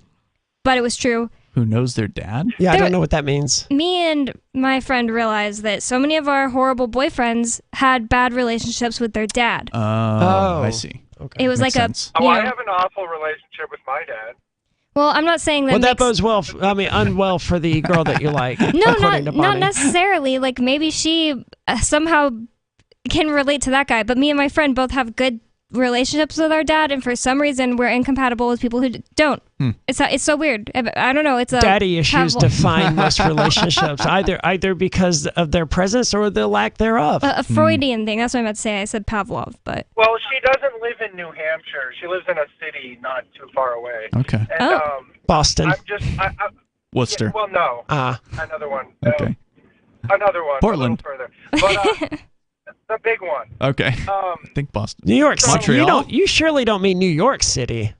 but it was true. Who knows their dad? Yeah, I don't know what that means. Me and my friend realized that so many of our horrible boyfriends had bad relationships with their dad. Oh, I see. Okay. It was Makes like sense. I have an awful relationship with my dad. Well, I'm not saying that. Well, that bodes well. Unwell for the girl that you like. No, according to Bonnie. not necessarily. Like, maybe she somehow can relate to that guy. But me and my friend both have good relationships with our dad, and for some reason we're incompatible with people who don't. It's so weird. I don't know. It's a daddy issues define most relationships, either because of their presence or the lack thereof. A Freudian thing. That's what I meant to say. I said Pavlov, but well, she doesn't live in New Hampshire. She lives in a city not too far away. Okay. And, Boston. I'm just Worcester. Yeah, well, no. Another one. Okay. Another one. Portland. A little further. But the big one. Okay. I think Boston. New York City. Montreal? You surely don't mean New York City.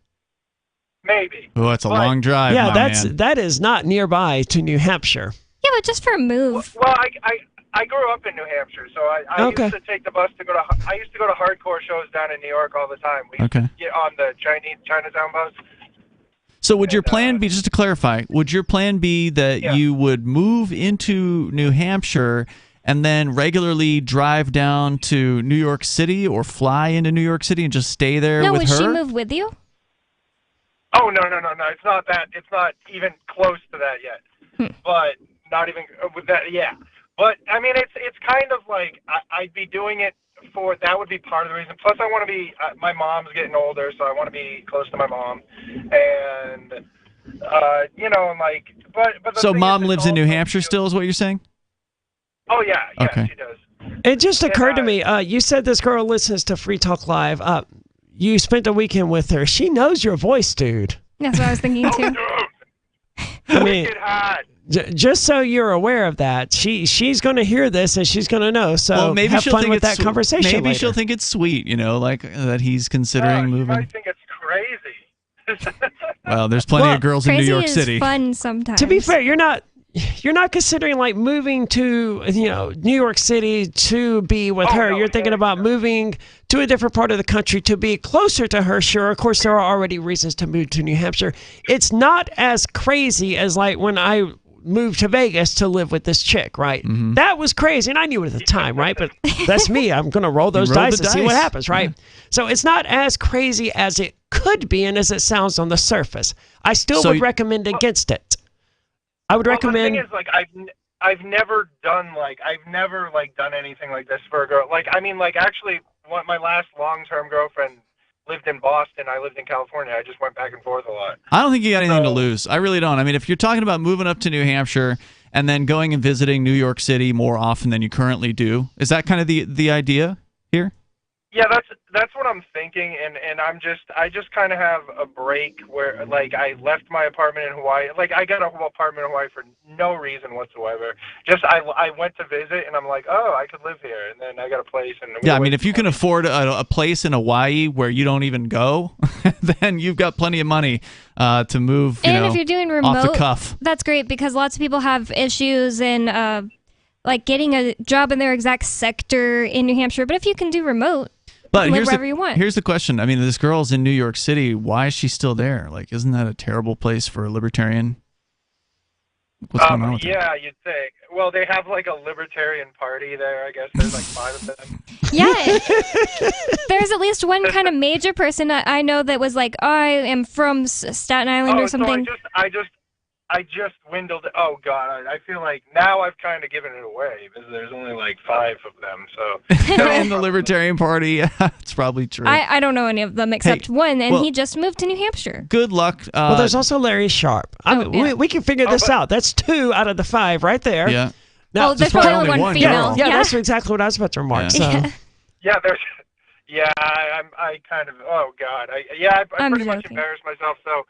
Maybe. Oh, that's a long drive. Yeah, man. that is not nearby to New Hampshire. Yeah, but just for a move. Well, I grew up in New Hampshire, so I used to take the bus to go to. I used to go to hardcore shows down in New York all the time. We used to get on the Chinatown bus. So would your plan be, just to clarify, would your plan be that you would move into New Hampshire and then regularly drive down to New York City or fly into New York City and just stay there with her? No, would she move with you? Oh, no. It's not that. It's not even close to that yet. But not even with that, yeah. But, I mean, it's kind of like I'd be doing it for, that would be part of the reason. Plus, I want to be, my mom's getting older, so I want to be close to my mom. And, and like, but so mom lives in New Hampshire still, is what you're saying? Oh, yeah, okay. She does. It just occurred to me, you said this girl listens to Free Talk Live. You spent a weekend with her. She knows your voice, dude. That's what I was thinking, too. I mean, just so you're aware of that, she's going to hear this and she's going to know. So maybe have she'll fun think with that conversation. Maybe later. she'll think it's sweet, like that he's considering moving. I think it's crazy. Well, there's plenty of girls in New York City. Crazy is fun sometimes. To be fair, you're not considering like moving to New York City to be with her. You're thinking about moving to a different part of the country to be closer to her. Sure, of course, there are already reasons to move to New Hampshire. It's not as crazy as like when I moved to Vegas to live with this chick, right? Mm-hmm. That was crazy, and I knew it at the time, right? But that's me. I'm going to roll those dice and see what happens, right? Yeah. So it's not as crazy as it could be and as it sounds on the surface. I still would recommend against it. I would recommend. The thing is, like, I've never done anything like this for a girl. Like, I mean, like, actually, my last long-term girlfriend lived in Boston. I lived in California. I just went back and forth a lot. I don't think you got anything to lose. I really don't. I mean, if you're talking about moving up to New Hampshire and then going and visiting New York City more often than you currently do, is that kind of the idea here? Yeah, that's what I'm thinking, and I just kind of have a break where, like, I left my apartment in Hawaii. Like, I got a whole apartment in Hawaii for no reason whatsoever. Just I went to visit, and I'm like, oh, I could live here, and then I got a place. And yeah, I mean, if you can afford a place in Hawaii where you don't even go, then you've got plenty of money to move. And if you're doing remote, off the cuff, that's great because lots of people have issues in like getting a job in their exact sector in New Hampshire. But if you can do remote, but live wherever you want. Here's the question. I mean, this girl's in New York City. Why is she still there? Like, isn't that a terrible place for a libertarian? What's going on with that? You'd think. Well, they have like a libertarian party there. I guess there's like 5 of them. Yeah, there's at least one kind of major person I know that was like, oh, I am from Staten Island or something. So I just dwindled it. Oh God, I feel like now I've kind of given it away because there's only like 5 of them. So and the Libertarian Party, it's probably true. I don't know any of them except one, and he just moved to New Hampshire. Good luck. Well, there's also Larry Sharp. We can figure this out. That's 2 out of the 5 right there. Yeah. Now, there's probably one female. Yeah, that's exactly what I was about to remark. Yeah. So. I kind of. Oh God, I pretty much embarrassed myself. So.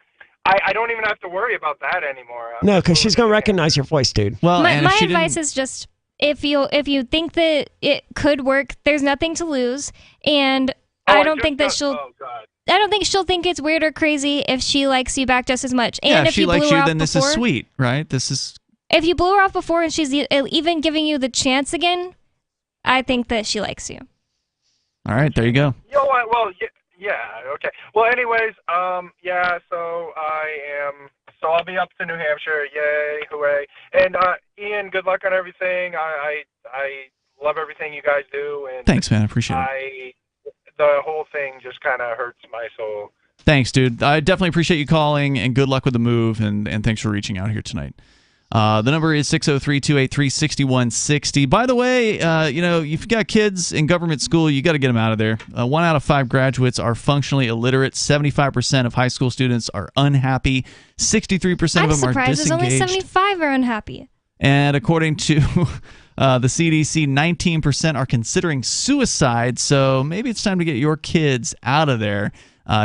I don't even have to worry about that anymore. No, because she's going to recognize your voice, dude. Well, my advice is just if you think that it could work, there's nothing to lose, and I don't think she'll think it's weird or crazy if she likes you back just as much. And if she likes you, then this is sweet, right? If you blew her off before and she's even giving you the chance again, I think that she likes you. All right, there you go. Yeah, okay. Well, anyways, so I'll be up to New Hampshire. Yay, hooray. And Ian, good luck on everything. I love everything you guys do. And thanks, man. I appreciate it. The whole thing just kind of hurts my soul. Thanks, dude. I definitely appreciate you calling, and good luck with the move, and thanks for reaching out here tonight. The number is 603-283-6160. By the way, if you've got kids in government school, you got to get them out of there. 1 out of 5 graduates are functionally illiterate. 75% of high school students are unhappy. 63% of them are disengaged. I'm surprised there's only 75 are unhappy. And according to the CDC, 19% are considering suicide. So maybe it's time to get your kids out of there.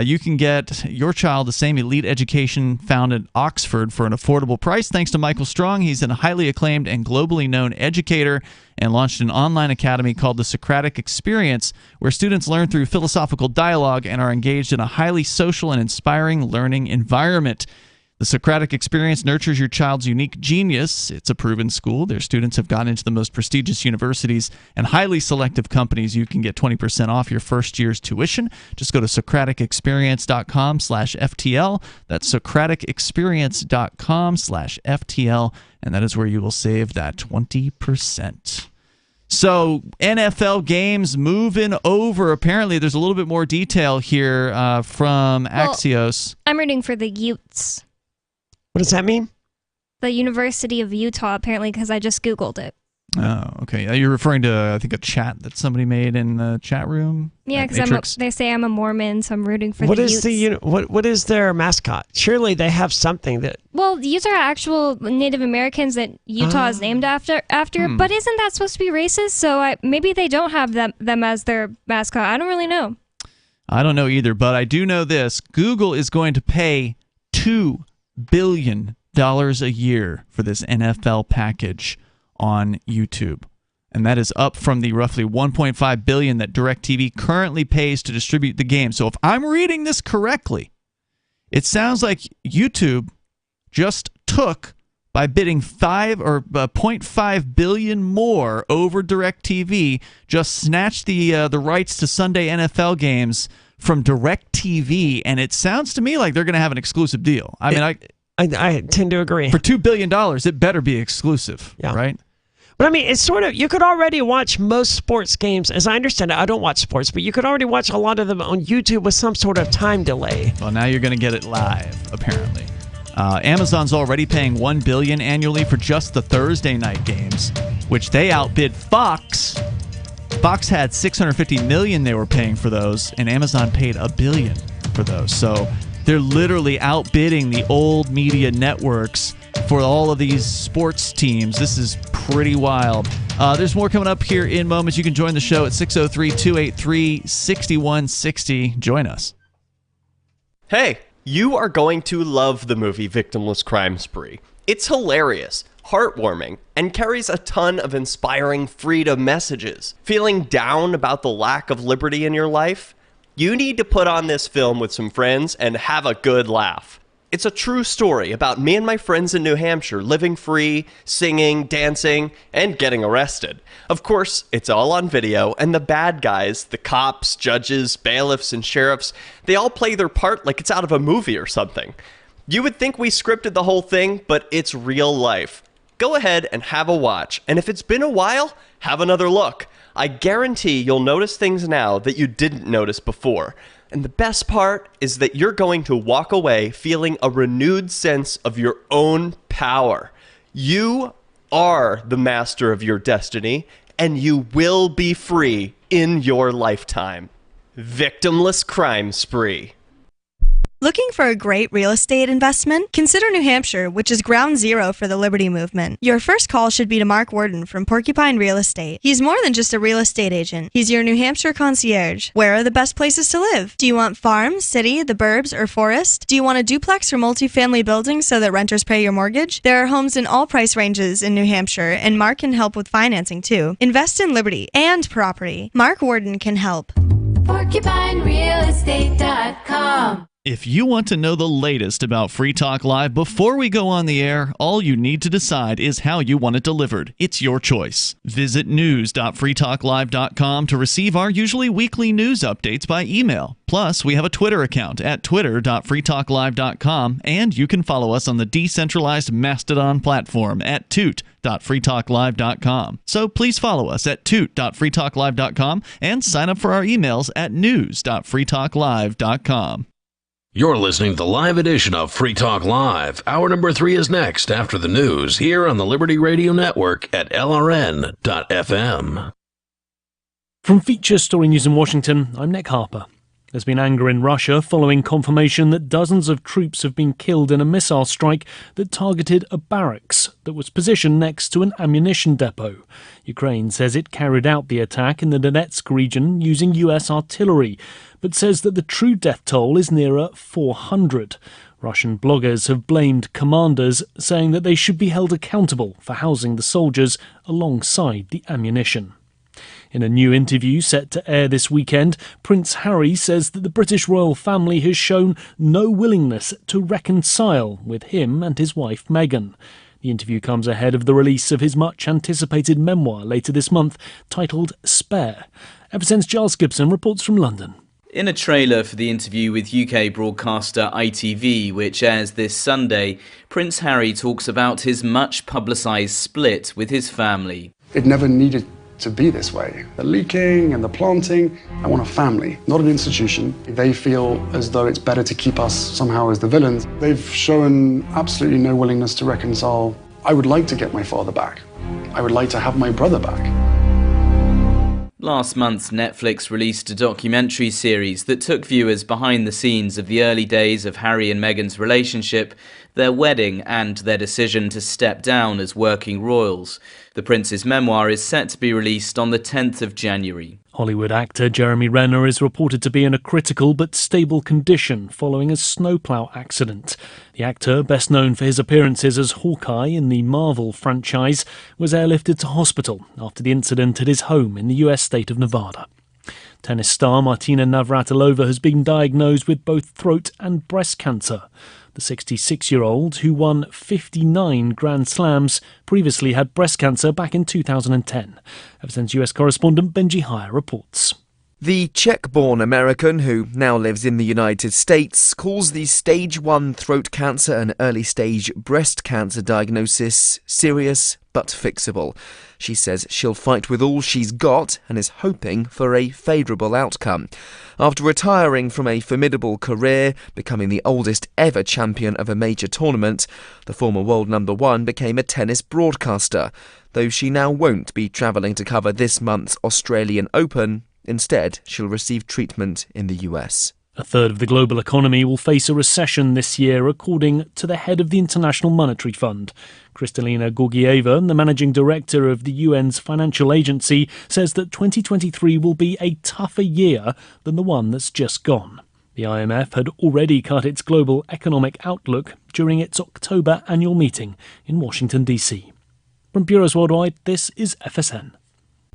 You can get your child the same elite education found at Oxford for an affordable price thanks to Michael Strong. He's a highly acclaimed and globally known educator and launched an online academy called the Socratic Experience, where students learn through philosophical dialogue and are engaged in a highly social and inspiring learning environment. The Socratic Experience nurtures your child's unique genius. It's a proven school. Their students have gone into the most prestigious universities and highly selective companies. You can get 20% off your first year's tuition. Just go to SocraticExperience.com/FTL. That's SocraticExperience.com/FTL, and that is where you will save that 20%. So NFL games moving over. Apparently, there's a little bit more detail here from Axios. I'm rooting for the Utes. What does that mean? The University of Utah, apparently, because I just Googled it. Oh, okay. You're referring to, I think, a chat that somebody made in the chat room? Yeah, because they say I'm a Mormon, so I'm rooting for the Utes. What is their mascot? Surely they have something that... Well, the Utes are actual Native Americans that Utah is named after. But isn't that supposed to be racist? So maybe they don't have them as their mascot. I don't really know. I don't know either, but I do know this. Google is going to pay $2 billion a year for this NFL package on YouTube, and that is up from the roughly $1.5 billion that DirecTV currently pays to distribute the game. So if I'm reading this correctly, it sounds like YouTube just took, by bidding $0.5 billion more over DirecTV, just snatched the rights to Sunday NFL games from DirecTV, and it sounds to me like they're going to have an exclusive deal. I tend to agree. For $2 billion, it better be exclusive, right? But I mean, it's sort of, you could already watch most sports games. As I understand it, I don't watch sports, but you could already watch a lot of them on YouTube with some sort of time delay. Well, now you're going to get it live, apparently. Amazon's already paying $1 billion annually for just the Thursday night games, which they outbid Fox. Fox had $650 million they were paying for those, and Amazon paid $1 billion for those. So they're literally outbidding the old media networks for all of these sports teams. This is pretty wild. There's more coming up here in moments. You can join the show at 603-283-6160. Join us. Hey, you are going to love the movie Victimless Crime Spree. It's hilarious, heartwarming, and carries a ton of inspiring freedom messages. Feeling down about the lack of liberty in your life? You need to put on this film with some friends and have a good laugh. It's a true story about me and my friends in New Hampshire living free, singing, dancing, and getting arrested. Of course, it's all on video, and the bad guys, the cops, judges, bailiffs, and sheriffs, they all play their part like it's out of a movie or something. You would think we scripted the whole thing, but it's real life. Go ahead and have a watch, and if it's been a while, have another look. I guarantee you'll notice things now that you didn't notice before. And the best part is that you're going to walk away feeling a renewed sense of your own power. You are the master of your destiny, and you will be free in your lifetime. Victimless Crime Spree. Looking for a great real estate investment? Consider New Hampshire, which is ground zero for the Liberty Movement. Your first call should be to Mark Worden from Porcupine Real Estate. He's more than just a real estate agent. He's your New Hampshire concierge. Where are the best places to live? Do you want farm, city, the burbs, or forest? Do you want a duplex or multifamily building so that renters pay your mortgage? There are homes in all price ranges in New Hampshire, and Mark can help with financing too. Invest in Liberty and property. Mark Worden can help. PorcupineRealEstate.com. If you want to know the latest about Free Talk Live before we go on the air, all you need to decide is how you want it delivered. It's your choice. Visit news.freetalklive.com to receive our usually weekly news updates by email. Plus, we have a Twitter account at twitter.freetalklive.com, and you can follow us on the decentralized Mastodon platform at toot.freetalklive.com. So please follow us at toot.freetalklive.com and sign up for our emails at news.freetalklive.com. You're listening to the live edition of Free Talk Live. Hour number 3 is next after the news here on the Liberty Radio Network at LRN.FM. From Feature Story News in Washington, I'm Nick Harper. There's been anger in Russia following confirmation that dozens of troops have been killed in a missile strike that targeted a barracks that was positioned next to an ammunition depot. Ukraine says it carried out the attack in the Donetsk region using US artillery, but says that the true death toll is nearer 400. Russian bloggers have blamed commanders, saying that they should be held accountable for housing the soldiers alongside the ammunition. In a new interview set to air this weekend, Prince Harry says that the British royal family has shown no willingness to reconcile with him and his wife Meghan. The interview comes ahead of the release of his much-anticipated memoir later this month, titled Spare. FSN's Giles Gibson reports from London. In a trailer for the interview with UK broadcaster ITV, which airs this Sunday, Prince Harry talks about his much-publicised split with his family. It never needed to be this way. The leaking and the planting, I want a family, not an institution. They feel as though it's better to keep us somehow as the villains. They've shown absolutely no willingness to reconcile. I would like to get my father back. I would like to have my brother back. Last month, Netflix released a documentary series that took viewers behind the scenes of the early days of Harry and Meghan's relationship, their wedding, and their decision to step down as working royals. The Prince's memoir is set to be released on the 10th of January. Hollywood actor Jeremy Renner is reported to be in a critical but stable condition following a snowplow accident. The actor, best known for his appearances as Hawkeye in the Marvel franchise, was airlifted to hospital after the incident at his home in the US state of Nevada. Tennis star Martina Navratilova has been diagnosed with both throat and breast cancer. The 66-year-old, who won 59 Grand Slams, previously had breast cancer back in 2010. FSN's US correspondent Benji Hire reports. The Czech-born American, who now lives in the United States, calls the stage 1 throat cancer and early stage breast cancer diagnosis serious but fixable. She says she'll fight with all she's got and is hoping for a favourable outcome. After retiring from a formidable career, becoming the oldest ever champion of a major tournament, the former world number 1 became a tennis broadcaster, though she now won't be travelling to cover this month's Australian Open. Instead, she'll receive treatment in the US. A third of the global economy will face a recession this year, according to the head of the International Monetary Fund. Kristalina Georgieva, the managing director of the UN's financial agency, says that 2023 will be a tougher year than the one that's just gone. The IMF had already cut its global economic outlook during its October annual meeting in Washington, D.C. From Bureaus Worldwide, this is FSN.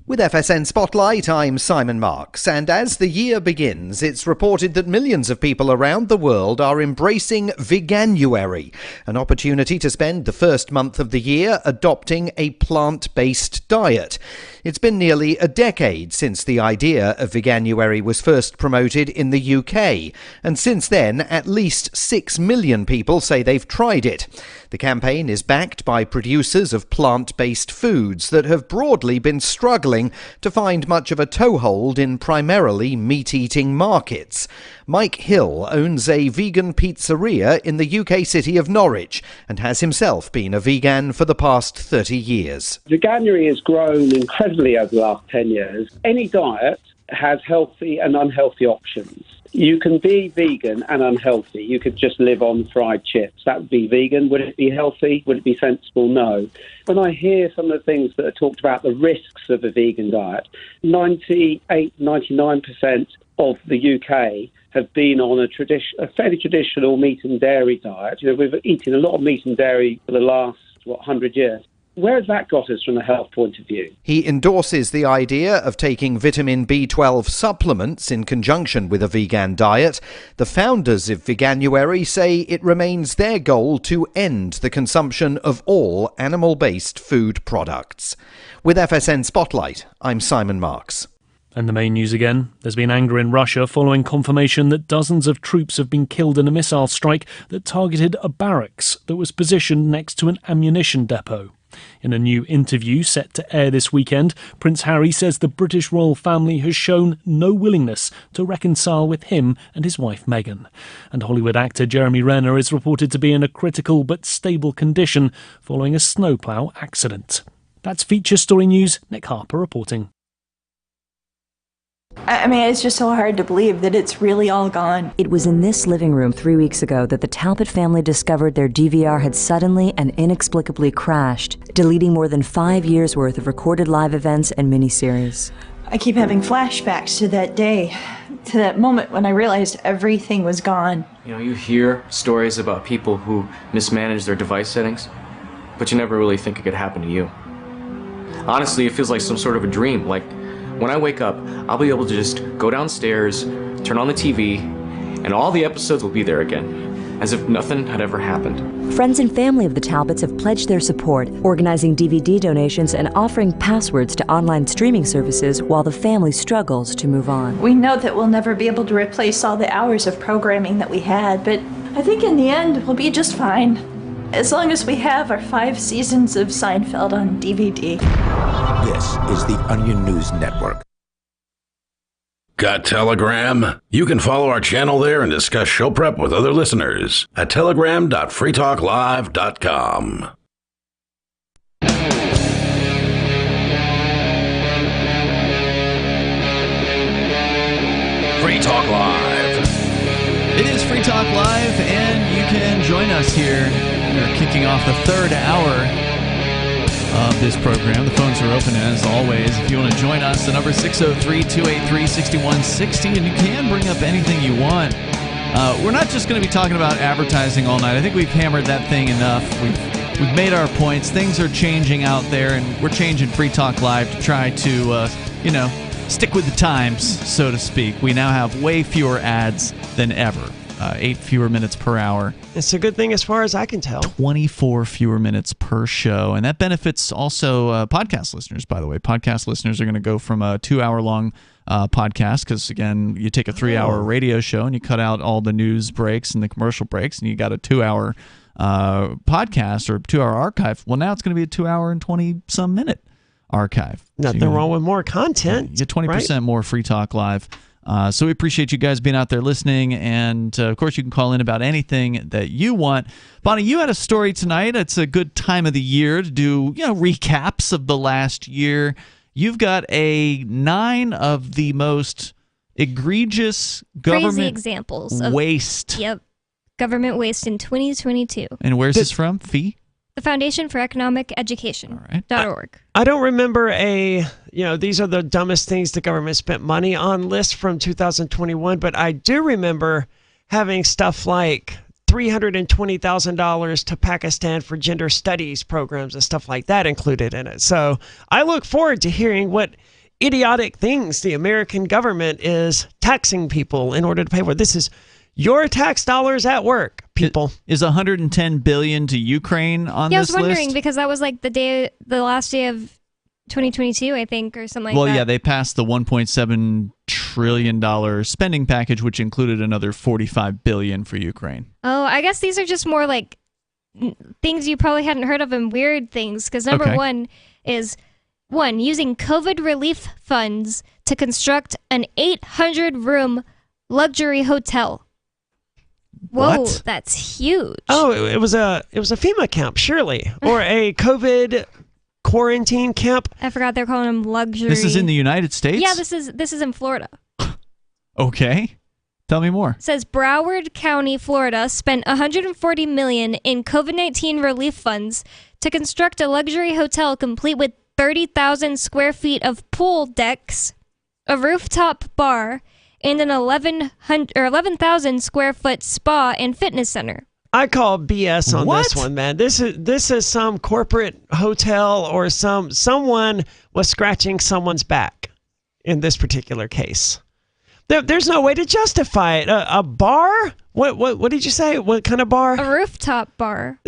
With FSN Spotlight, I'm Simon Marks, and as the year begins, it's reported that millions of people around the world are embracing Veganuary, an opportunity to spend the first month of the year adopting a plant-based diet. It's been nearly a decade since the idea of Veganuary was first promoted in the UK, and since then, at least 6 million people say they've tried it. The campaign is backed by producers of plant-based foods that have broadly been struggling to find much of a toehold in primarily meat-eating markets. Mike Hill owns a vegan pizzeria in the UK city of Norwich and has himself been a vegan for the past 30 years. Veganuary has grown incredibly over the last 10 years. Any diet has healthy and unhealthy options. You can be vegan and unhealthy. You could just live on fried chips. That would be vegan. Would it be healthy? Would it be sensible? No. When I hear some of the things that are talked about, the risks of a vegan diet, 99% of the UK have been on a fairly traditional meat and dairy diet. You know, we've eaten a lot of meat and dairy for the last, 100 years. Where has that got us from a health point of view? He endorses the idea of taking vitamin B12 supplements in conjunction with a vegan diet. The founders of Veganuary say it remains their goal to end the consumption of all animal-based food products. With FSN Spotlight, I'm Simon Marks. And the main news again. There's been anger in Russia following confirmation that dozens of troops have been killed in a missile strike that targeted a barracks that was positioned next to an ammunition depot. In a new interview set to air this weekend, Prince Harry says the British royal family has shown no willingness to reconcile with him and his wife Meghan. And Hollywood actor Jeremy Renner is reported to be in a critical but stable condition following a snowplow accident. That's Feature Story News. Nick Harper reporting. I mean, it's just so hard to believe that it's really all gone. It was in this living room 3 weeks ago that the Talbot family discovered their DVR had suddenly and inexplicably crashed, deleting more than 5 years' worth of recorded live events and miniseries. I keep having flashbacks to that day, to that moment when I realized everything was gone. You know, you hear stories about people who mismanage their device settings, but you never really think it could happen to you. Honestly, it feels like some sort of a dream, like when I wake up, I'll be able to just go downstairs, turn on the TV, and all the episodes will be there again, as if nothing had ever happened. Friends and family of the Talbots have pledged their support, organizing DVD donations and offering passwords to online streaming services while the family struggles to move on. We know that we'll never be able to replace all the hours of programming that we had, but I think in the end we'll be just fine, as long as we have our 5 seasons of Seinfeld on DVD. This is the Onion News Network. Got Telegram? You can follow our channel there and discuss show prep with other listeners at telegram.freetalklive.com. Free Talk Live. It is Free Talk Live, and you can join us here. We're kicking off the third hour of this program. The phones are open as always. If you want to join us, the number is 603-283-6160, and you can bring up anything you want. We're not just going to be talking about advertising all night. I think we've hammered that thing enough. We've made our points. Things are changing out there, and we're changing Free Talk Live to try to, stick with the times, so to speak. We now have way fewer ads than ever. 8 fewer minutes per hour. It's a good thing as far as I can tell. 24 fewer minutes per show. And that benefits also podcast listeners, by the way. Podcast listeners are going to go from a 2-hour-long podcast because, again, you take a 3-hour radio show and you cut out all the news breaks and the commercial breaks, and you got a 2-hour podcast or 2-hour archive. Well, now it's going to be a 2-hour and 20-some minute archive. Nothing wrong with more content. You get 20% more Free Talk Live. So we appreciate you guys being out there listening, and of course you can call in about anything that you want. Bonnie, you had a story tonight. It's a good time of the year to do recaps of the last year. You've got 9 of the most egregious government crazy examples of waste. Yep, government waste in 2022. And where's this from? FEE? The Foundation for Economic Education. .org. I don't remember these are the dumbest things the government spent money on list from 2021, but I do remember having stuff like $320,000 to Pakistan for gender studies programs and stuff like that included in it. So I look forward to hearing what idiotic things the American government is taxing people in order to pay for. This is your tax dollars at work, people. Is $110 billion to Ukraine on Yeah, I this was wondering list? because that was like the last day of 2022, I think, or something like Well, that. yeah, they passed the $1.7 trillion spending package, which included another $45 billion for Ukraine. Oh, I guess these are just more like things you probably hadn't heard of and weird things. Because number one is using COVID relief funds to construct an 800-room luxury hotel. Whoa, What? that's huge. Oh, it was a FEMA camp, surely, or a COVID quarantine camp. I forgot they're calling them luxury. This is in the United States? Yeah, this is in Florida. Okay. Tell me more. It says Broward County, Florida, spent $140 million in COVID-19 relief funds to construct a luxury hotel complete with 30,000 square feet of pool decks, a rooftop bar, and an 11,000 square foot spa and fitness center. I call BS on this one, man. This is some corporate hotel or someone was scratching someone's back in this particular case. There's no way to justify it. A bar? What did you say? What kind of bar? A rooftop bar.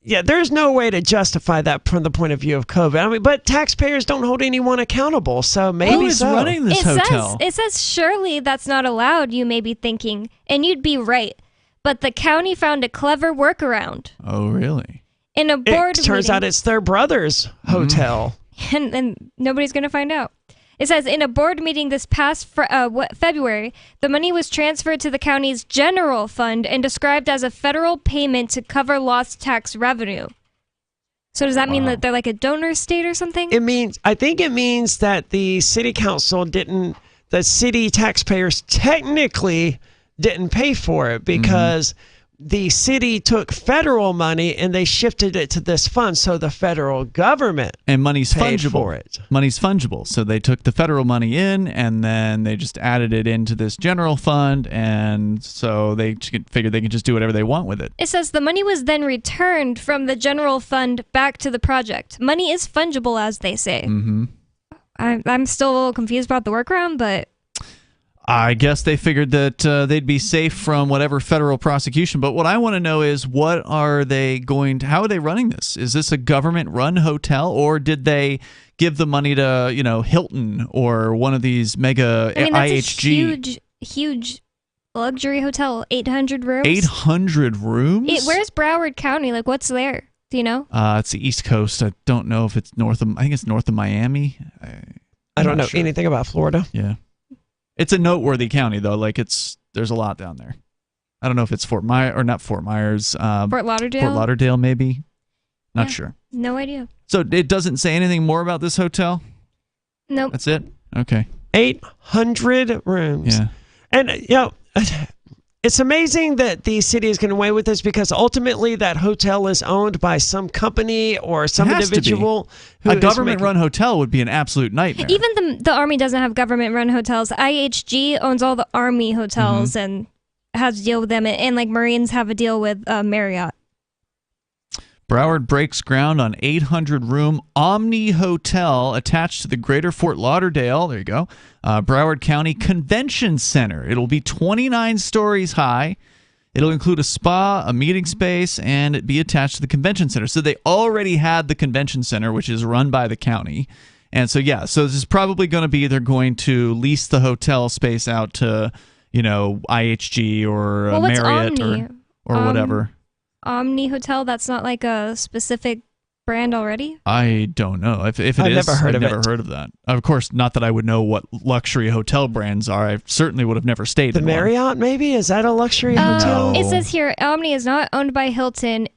Yeah, there's no way to justify that from the point of view of COVID. I mean, but taxpayers don't hold anyone accountable, so maybe Who is running this hotel? It says surely that's not allowed, you may be thinking, and you'd be right. But the county found a clever workaround. Oh, really? In a board It turns out it's their brother's hotel. And nobody's going to find out. It says, in a board meeting this past February, the money was transferred to the county's general fund and described as a federal payment to cover lost tax revenue. So does that mean that they're like a donor state or something? I think it means that the city council the city taxpayers technically didn't pay for it because the city took federal money and they shifted it to this fund, so the federal government and money's paid fungible. for it. Money's fungible, so they took the federal money in and then they just added it into this general fund, and so they figured they could just do whatever they want with it. It says the money was then returned from the general fund back to the project. Money is fungible, as they say. Mm-hmm. I'm still a little confused about the workaround, but I guess they figured that they'd be safe from whatever federal prosecution. But what I want to know is, how are they running this? Is this a government-run hotel, or did they give the money to, Hilton or one of these mega that's IHG? A huge luxury hotel, 800 rooms. 800 rooms? Where's Broward County? Like, what's there? Do you know? It's the East Coast. I don't know if it's I think it's north of Miami. I don't know anything about Florida. Yeah. It's a noteworthy county, though. Like, there's a lot down there. I don't know if it's Fort Myers. Fort Lauderdale? Fort Lauderdale, maybe. Not sure. No idea. So it doesn't say anything more about this hotel? Nope. That's it? Okay. 800 rooms. Yeah. And, it's amazing that the city is getting away with this because ultimately that hotel is owned by some company or some individual. A government-run hotel would be an absolute nightmare. Even the Army doesn't have government-run hotels. IHG owns all the Army hotels and has to deal with them. And like Marines have a deal with Marriott. Broward breaks ground on 800-room Omni Hotel attached to the Greater Fort Lauderdale, there you go, Broward County Convention Center. It'll be 29 stories high. It'll include a spa, a meeting space, and it be attached to the convention center. So they already had the convention center, which is run by the county. And so, so this is probably going to be they're going to lease the hotel space out to, IHG or Marriott or whatever. Omni Hotel, that's not like a specific brand already? I don't know. If it is, I've never heard of that. Of course, not that I would know what luxury hotel brands are. I certainly would have never stayed in one. The Marriott, maybe? Is that a luxury hotel? It says here, Omni is not owned by Hilton.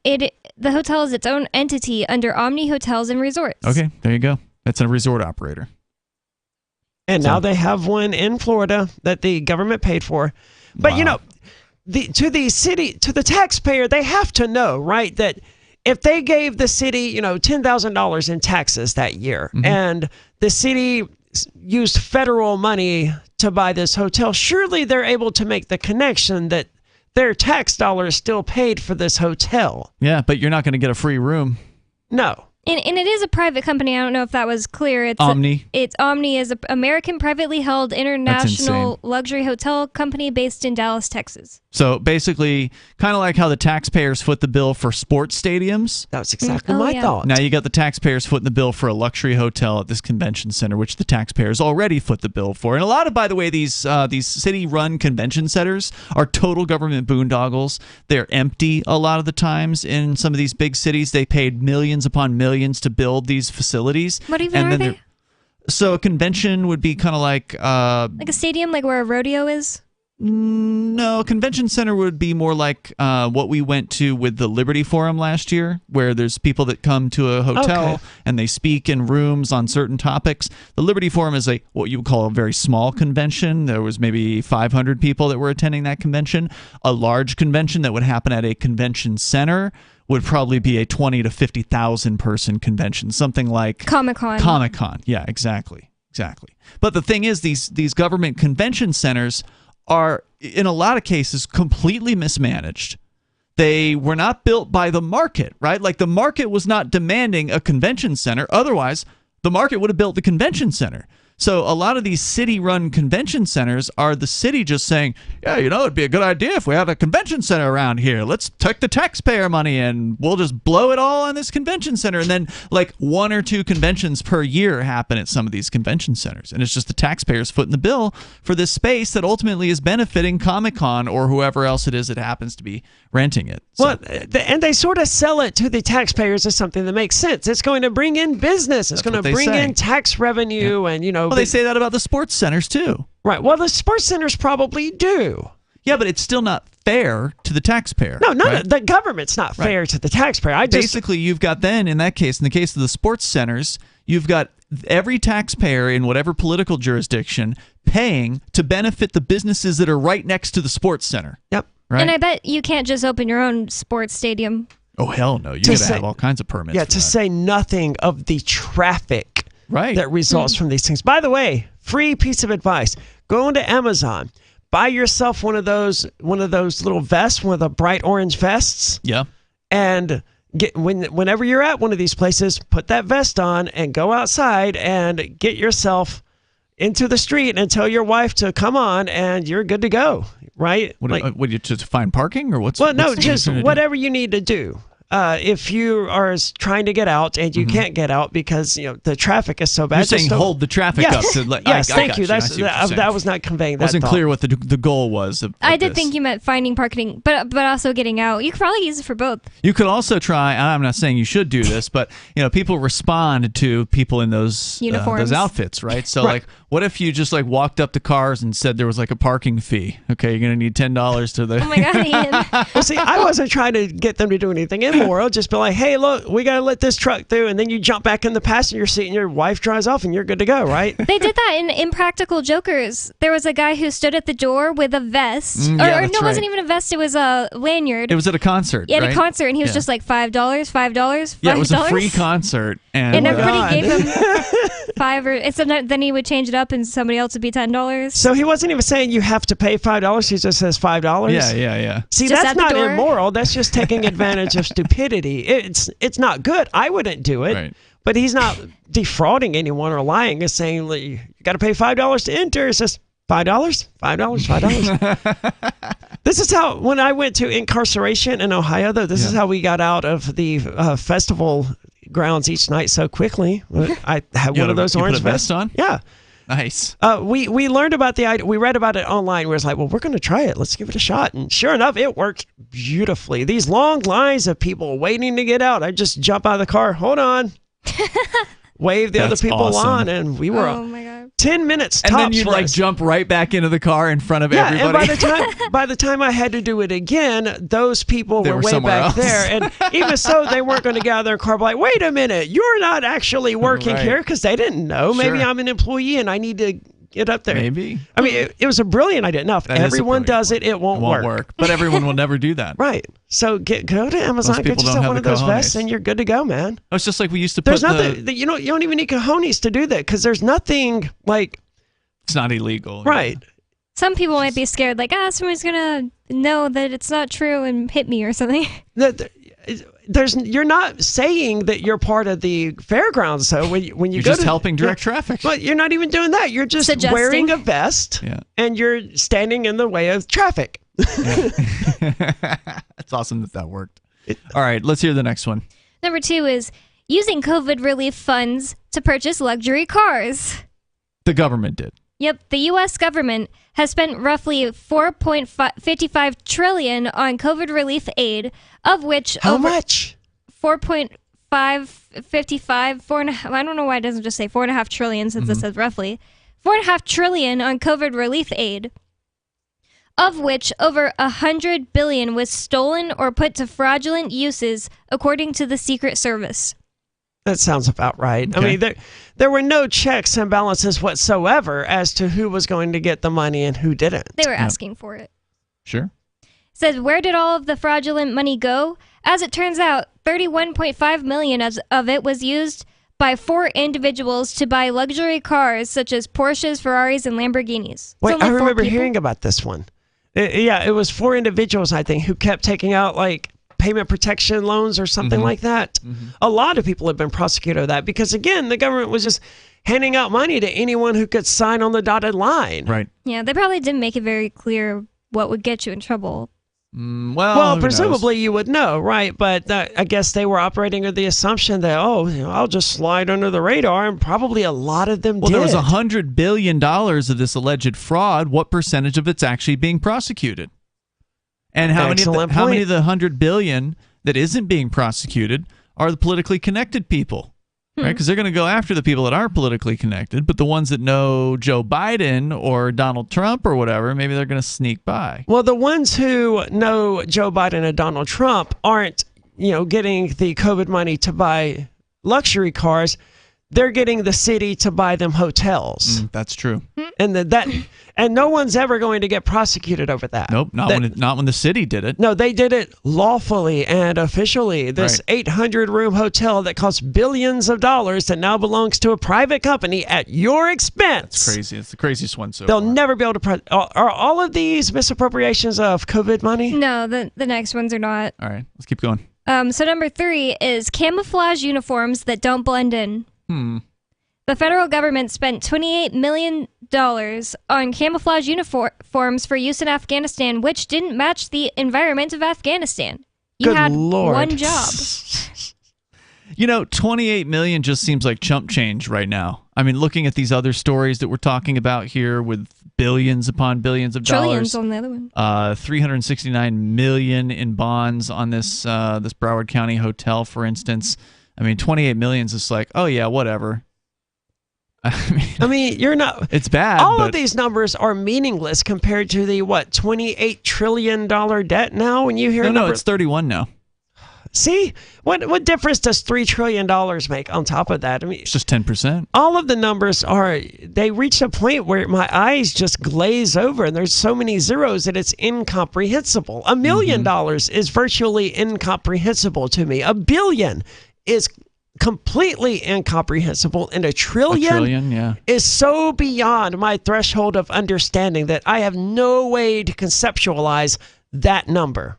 The hotel is its own entity under Omni Hotels and Resorts. Okay, there you go. That's a resort operator. And now they have one in Florida that the government paid for. But, to the taxpayer, they have to know, right, that if they gave the city, $10,000 in taxes that year, and the city used federal money to buy this hotel, surely they're able to make the connection that their tax dollars still paid for this hotel. Yeah, but you're not going to get a free room. No. And it is a private company. I don't know if that was clear. It's Omni. Omni is an American privately held international luxury hotel company based in Dallas, Texas. So basically, kind of like how the taxpayers foot the bill for sports stadiums. That's exactly my thought. Now you got the taxpayers footing the bill for a luxury hotel at this convention center, which the taxpayers already foot the bill for. And a lot of, by the way, these city-run convention centers are total government boondoggles. They're empty a lot of the times in some of these big cities. They paid millions upon millions to build these facilities. What even are they? So a convention would be kind of like a stadium, like where a rodeo is? No, a convention center would be more like what we went to with the Liberty Forum last year, where there's people that come to a hotel and they speak in rooms on certain topics. The Liberty Forum is what you would call a very small convention. There was maybe 500 people that were attending that convention. A large convention that would happen at a convention center would probably be a 20 to 50,000 person convention, something like Comic-Con. Comic-Con, yeah, exactly. But the thing is, these government convention centers are, in a lot of cases, completely mismanaged. They were not built by the market, right? Like, the market was not demanding a convention center. Otherwise, the market would have built the convention center. So a lot of these city-run convention centers are the city just saying, yeah, it'd be a good idea if we had a convention center around here. Let's take the taxpayer money and we'll just blow it all on this convention center. And then like 1 or 2 conventions per year happen at some of these convention centers. And it's just the taxpayers footing the bill for this space that ultimately is benefiting Comic-Con or whoever else it is that happens to be renting it. So. Well, and they sort of sell it to the taxpayers as something that makes sense. It's going to bring in business. It's going to bring in tax revenue and, Well, they say that about the sports centers, too. Right. Well, the sports centers probably do. Yeah, but it's still not fair to the taxpayer. No, the government's not fair to the taxpayer. Basically, you've got then, in that case, in the case of the sports centers, you've got every taxpayer in whatever political jurisdiction paying to benefit the businesses that are right next to the sports center. Yep. Right? And I bet you can't just open your own sports stadium. Oh, hell no. You got to have all kinds of permits. Yeah, to say nothing of the traffic that results from these things. By the way, free piece of advice. Go into Amazon. Buy yourself one of those little vests, one of the bright orange vests. Yeah. And whenever you're at one of these places, put that vest on and go outside and get yourself into the street and tell your wife to come on, and you're good to go. Right? Would you just find parking or what's? Well, no, just whatever you need to do. If you are trying to get out and you can't get out because the traffic is so bad, you're saying hold the traffic up. Yes, thank you. That was not conveying that. Wasn't clear what the goal was. I did think you meant finding parking, but also getting out. You could probably use it for both. You could also try. I'm not saying you should do this, but people respond to people in those uniforms, those outfits, right? So like, what if you just walked up to cars and said there was a parking fee? Okay, you're gonna need $10 to the. Oh my God, Ian. Well, see, I wasn't trying to get them to do anything immoral. Just be like, hey, look, we gotta let this truck through, and then you jump back in the passenger seat, and your wife drives off, and you're good to go, right? They did that in Impractical Jokers. There was a guy who stood at the door with a vest, it wasn't even a vest; it was a lanyard. It was at a concert. Yeah, at a concert, and he was just like $5. Yeah, it was a free concert, and everybody gave him $5, then he would change it up, and somebody else would be $10. So he wasn't even saying you have to pay $5. He just says $5. Yeah. See, just that's not immoral. That's just taking advantage of stupidity. It's not good. I wouldn't do it. Right. But he's not defrauding anyone or lying. He's saying you got to pay $5 to enter. It's just $5. This is how, when I went to incarceration in Ohio, though, this is how we got out of the festival grounds each night so quickly. I had one of those orange vests on. Yeah. Nice. We learned about we read about it online. We was like, well, we're going to try it. Let's give it a shot. And sure enough, it worked beautifully. These long lines of people waiting to get out. I just jump out of the car. Hold on. Wave the other people on, and we were 10 minutes tops. And then you'd jump right back into the car in front of everybody. And by the time I had to do it again, those people were way back there. And even so, they weren't going to get out of their car like, wait a minute, you're not actually working here, because they didn't know. Maybe I'm an employee and I need to get up there. Maybe. I mean, it was a brilliant idea. Now, if everyone does it, it won't work. But everyone will never do that. Right. So go to Amazon, get yourself one of those vests, and you're good to go, man. It's just like we used to put There's nothing, you don't even need cojones to do that, because there's nothing like... It's not illegal. Right. Some people might be scared, like, someone's going to know that it's not true and hit me or something. you're not saying that you're part of the fairgrounds. So when you you're go just helping direct traffic. But you're not even doing that. You're just wearing a vest, and you're standing in the way of traffic. It's awesome that worked. All right, let's hear the next one. Number 2 is using COVID relief funds to purchase luxury cars. The government did. Yep, the U.S. government has spent roughly $4.55 trillion on COVID relief aid, of which how much? 4.555. I don't know why it doesn't just say 4.5 trillion since it says roughly 4.5 trillion on COVID relief aid, of which over 100 billion was stolen or put to fraudulent uses, according to the Secret Service. That sounds about right. Okay. I mean, there were no checks and balances whatsoever as to who was going to get the money and who didn't. They were asking for it. Sure. It says, where did all of the fraudulent money go? As it turns out, 31.5 million of it was used by 4 individuals to buy luxury cars such as Porsches, Ferraris, and Lamborghinis. Wait, I remember hearing about this one. It was 4 individuals, I think, who kept taking out like payment protection loans or something like that. A lot of people have been prosecuted of that because, again, the government was just handing out money to anyone who could sign on the dotted line. Right. Yeah, they probably didn't make it very clear what would get you in trouble. Well, presumably you would know, right? But I guess they were operating with the assumption that, I'll just slide under the radar, and probably a lot of them did. Well, there was $100 billion of this alleged fraud. What percentage of it's actually being prosecuted? And how many of the 100 billion that isn't being prosecuted are the politically connected people? Right? Because they're going to go after the people that aren't politically connected, but the ones that know Joe Biden or Donald Trump or whatever, maybe they're going to sneak by. Well, the ones who know Joe Biden and Donald Trump aren't, getting the COVID money to buy luxury cars. They're getting the city to buy them hotels. That's true. And and no one's ever going to get prosecuted over that. Nope, not when the city did it. No, they did it lawfully and officially. This 800-room hotel that costs billions of dollars that now belongs to a private company at your expense. That's crazy. It's the craziest one so They'll far. never be able to... Are all of these misappropriations of COVID money? No, the next ones are not. All right, let's keep going. So number 3 is camouflage uniforms that don't blend in. The federal government spent $28 million on camouflage uniforms for use in Afghanistan, which didn't match the environment of Afghanistan. You had one job. $28 million just seems like chump change right now. I mean, looking at these other stories that we're talking about here with billions upon billions of Trillions dollars. on the other one. $369 million in bonds on this Broward County hotel, for instance. I mean, 28 million is just like, oh yeah, whatever. I mean, you're not. It's bad. All of these numbers are meaningless compared to the $28 trillion debt now. When you hear no, it's 31 now. See, what difference does $3 trillion make on top of that? I mean, it's just 10%. All of the numbers they reach a point where my eyes just glaze over, and there's so many zeros that it's incomprehensible. $1 million is virtually incomprehensible to me. $1 billion is completely incomprehensible, and $1 trillion is so beyond my threshold of understanding that I have no way to conceptualize that number.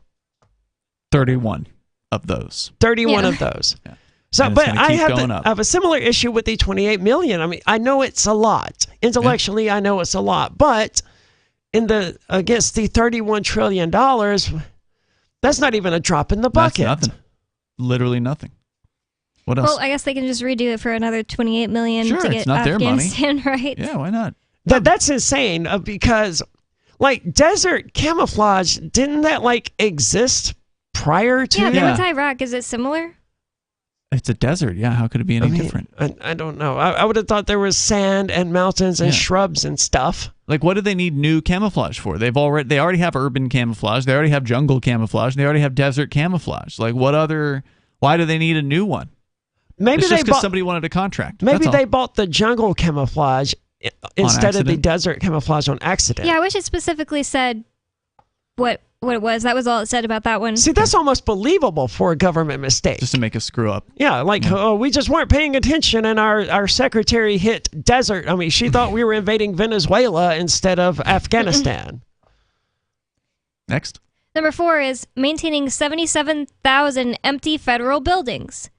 31 of those. 31 of those. Yeah. So, but I have a similar issue with the 28 million. I mean, I know it's a lot. Intellectually, I know it's a lot, but against the $31 trillion, that's not even a drop in the bucket. That's nothing. Literally nothing. What else? Well, I guess they can just redo it for another 28 million to get Afghanistan right. Yeah, why not? That's insane because, like, desert camouflage, didn't that exist prior to? Yeah, they went to Iraq. Is it similar? It's a desert. Yeah, how could it be any different? I don't know. I would have thought there was sand and mountains and shrubs and stuff. Like, what do they need new camouflage for? They already have urban camouflage. They already have jungle camouflage. They already have desert camouflage. Like, why do they need a new one? Maybe it's just because somebody wanted a contract. Maybe they bought the jungle camouflage instead of the desert camouflage on accident. Yeah, I wish it specifically said what it was. That was all it said about that one. See, that's almost believable for a government mistake. Just to make us screw up. Yeah, we just weren't paying attention and our secretary hit desert. I mean, she thought we were invading Venezuela instead of Afghanistan. Next. Number 4 is maintaining 77,000 empty federal buildings.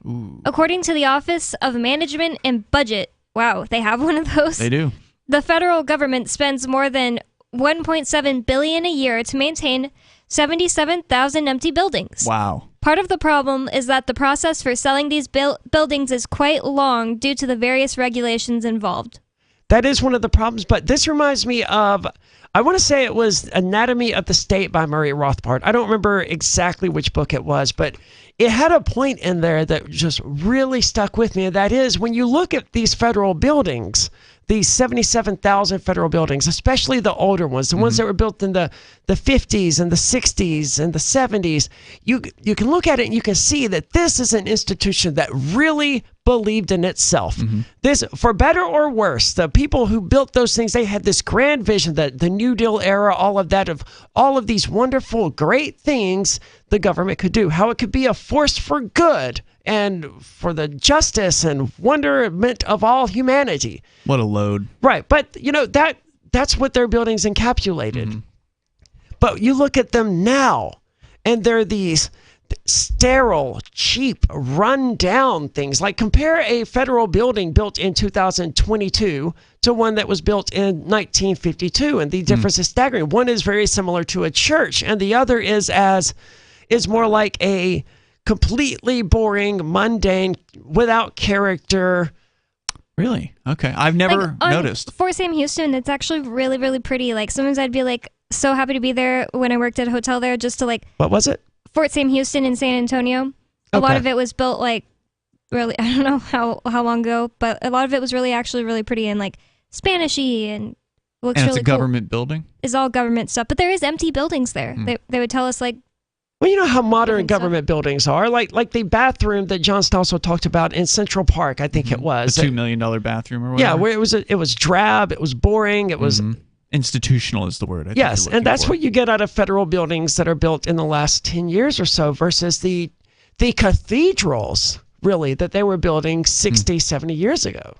Ooh. According to the Office of Management and Budget, wow, they have one of those. They do. The federal government spends more than $1.7 billion a year to maintain 77,000 empty buildings. Wow. Part of the problem is that the process for selling these buildings is quite long due to the various regulations involved. That is one of the problems, but this reminds me of, I want to say it was Anatomy of the State by Murray Rothbard. I don't remember exactly which book it was, but it had a point in there that just really stuck with me. And that is, when you look at these federal buildings, these 77,000 federal buildings, especially the older ones, the ones that were built in the 50s and the 60s and the 70s, you can look at it and you can see that this is an institution that really believed in itself. This, for better or worse, the people who built those things, they had this grand vision, that the New Deal era, all of that, of all of these wonderful, great things the government could do, how it could be a force for good and for the justice and wonderment of all humanity. What a load. Right, but that's what their buildings encapsulated. But you look at them now, and they're these sterile, cheap, run-down things. Like, compare a federal building built in 2022 to one that was built in 1952, and the difference is staggering. One is very similar to a church, and the other is more like a completely boring, mundane, without character. Really? Okay. I've never noticed. Fort Sam Houston, it's actually really, really pretty. Like, sometimes I'd be like so happy to be there when I worked at a hotel there, just to like. What was it? Fort Sam Houston in San Antonio. A lot of it was built like really, I don't know how long ago, but a lot of it was really actually really pretty and like Spanish-y and looks and really it's a government building? It's all government stuff, but there is empty buildings there. They would tell us like. Well, you know how modern government buildings are, like the bathroom that John Stossel talked about in Central Park, I think it was. The $2 million bathroom or whatever? Yeah, where it was drab, it was boring, it was... Institutional is the word. I yes, and that's what you get out of federal buildings that are built in the last 10 years or so versus the cathedrals, really, that they were building 60, 70 years ago.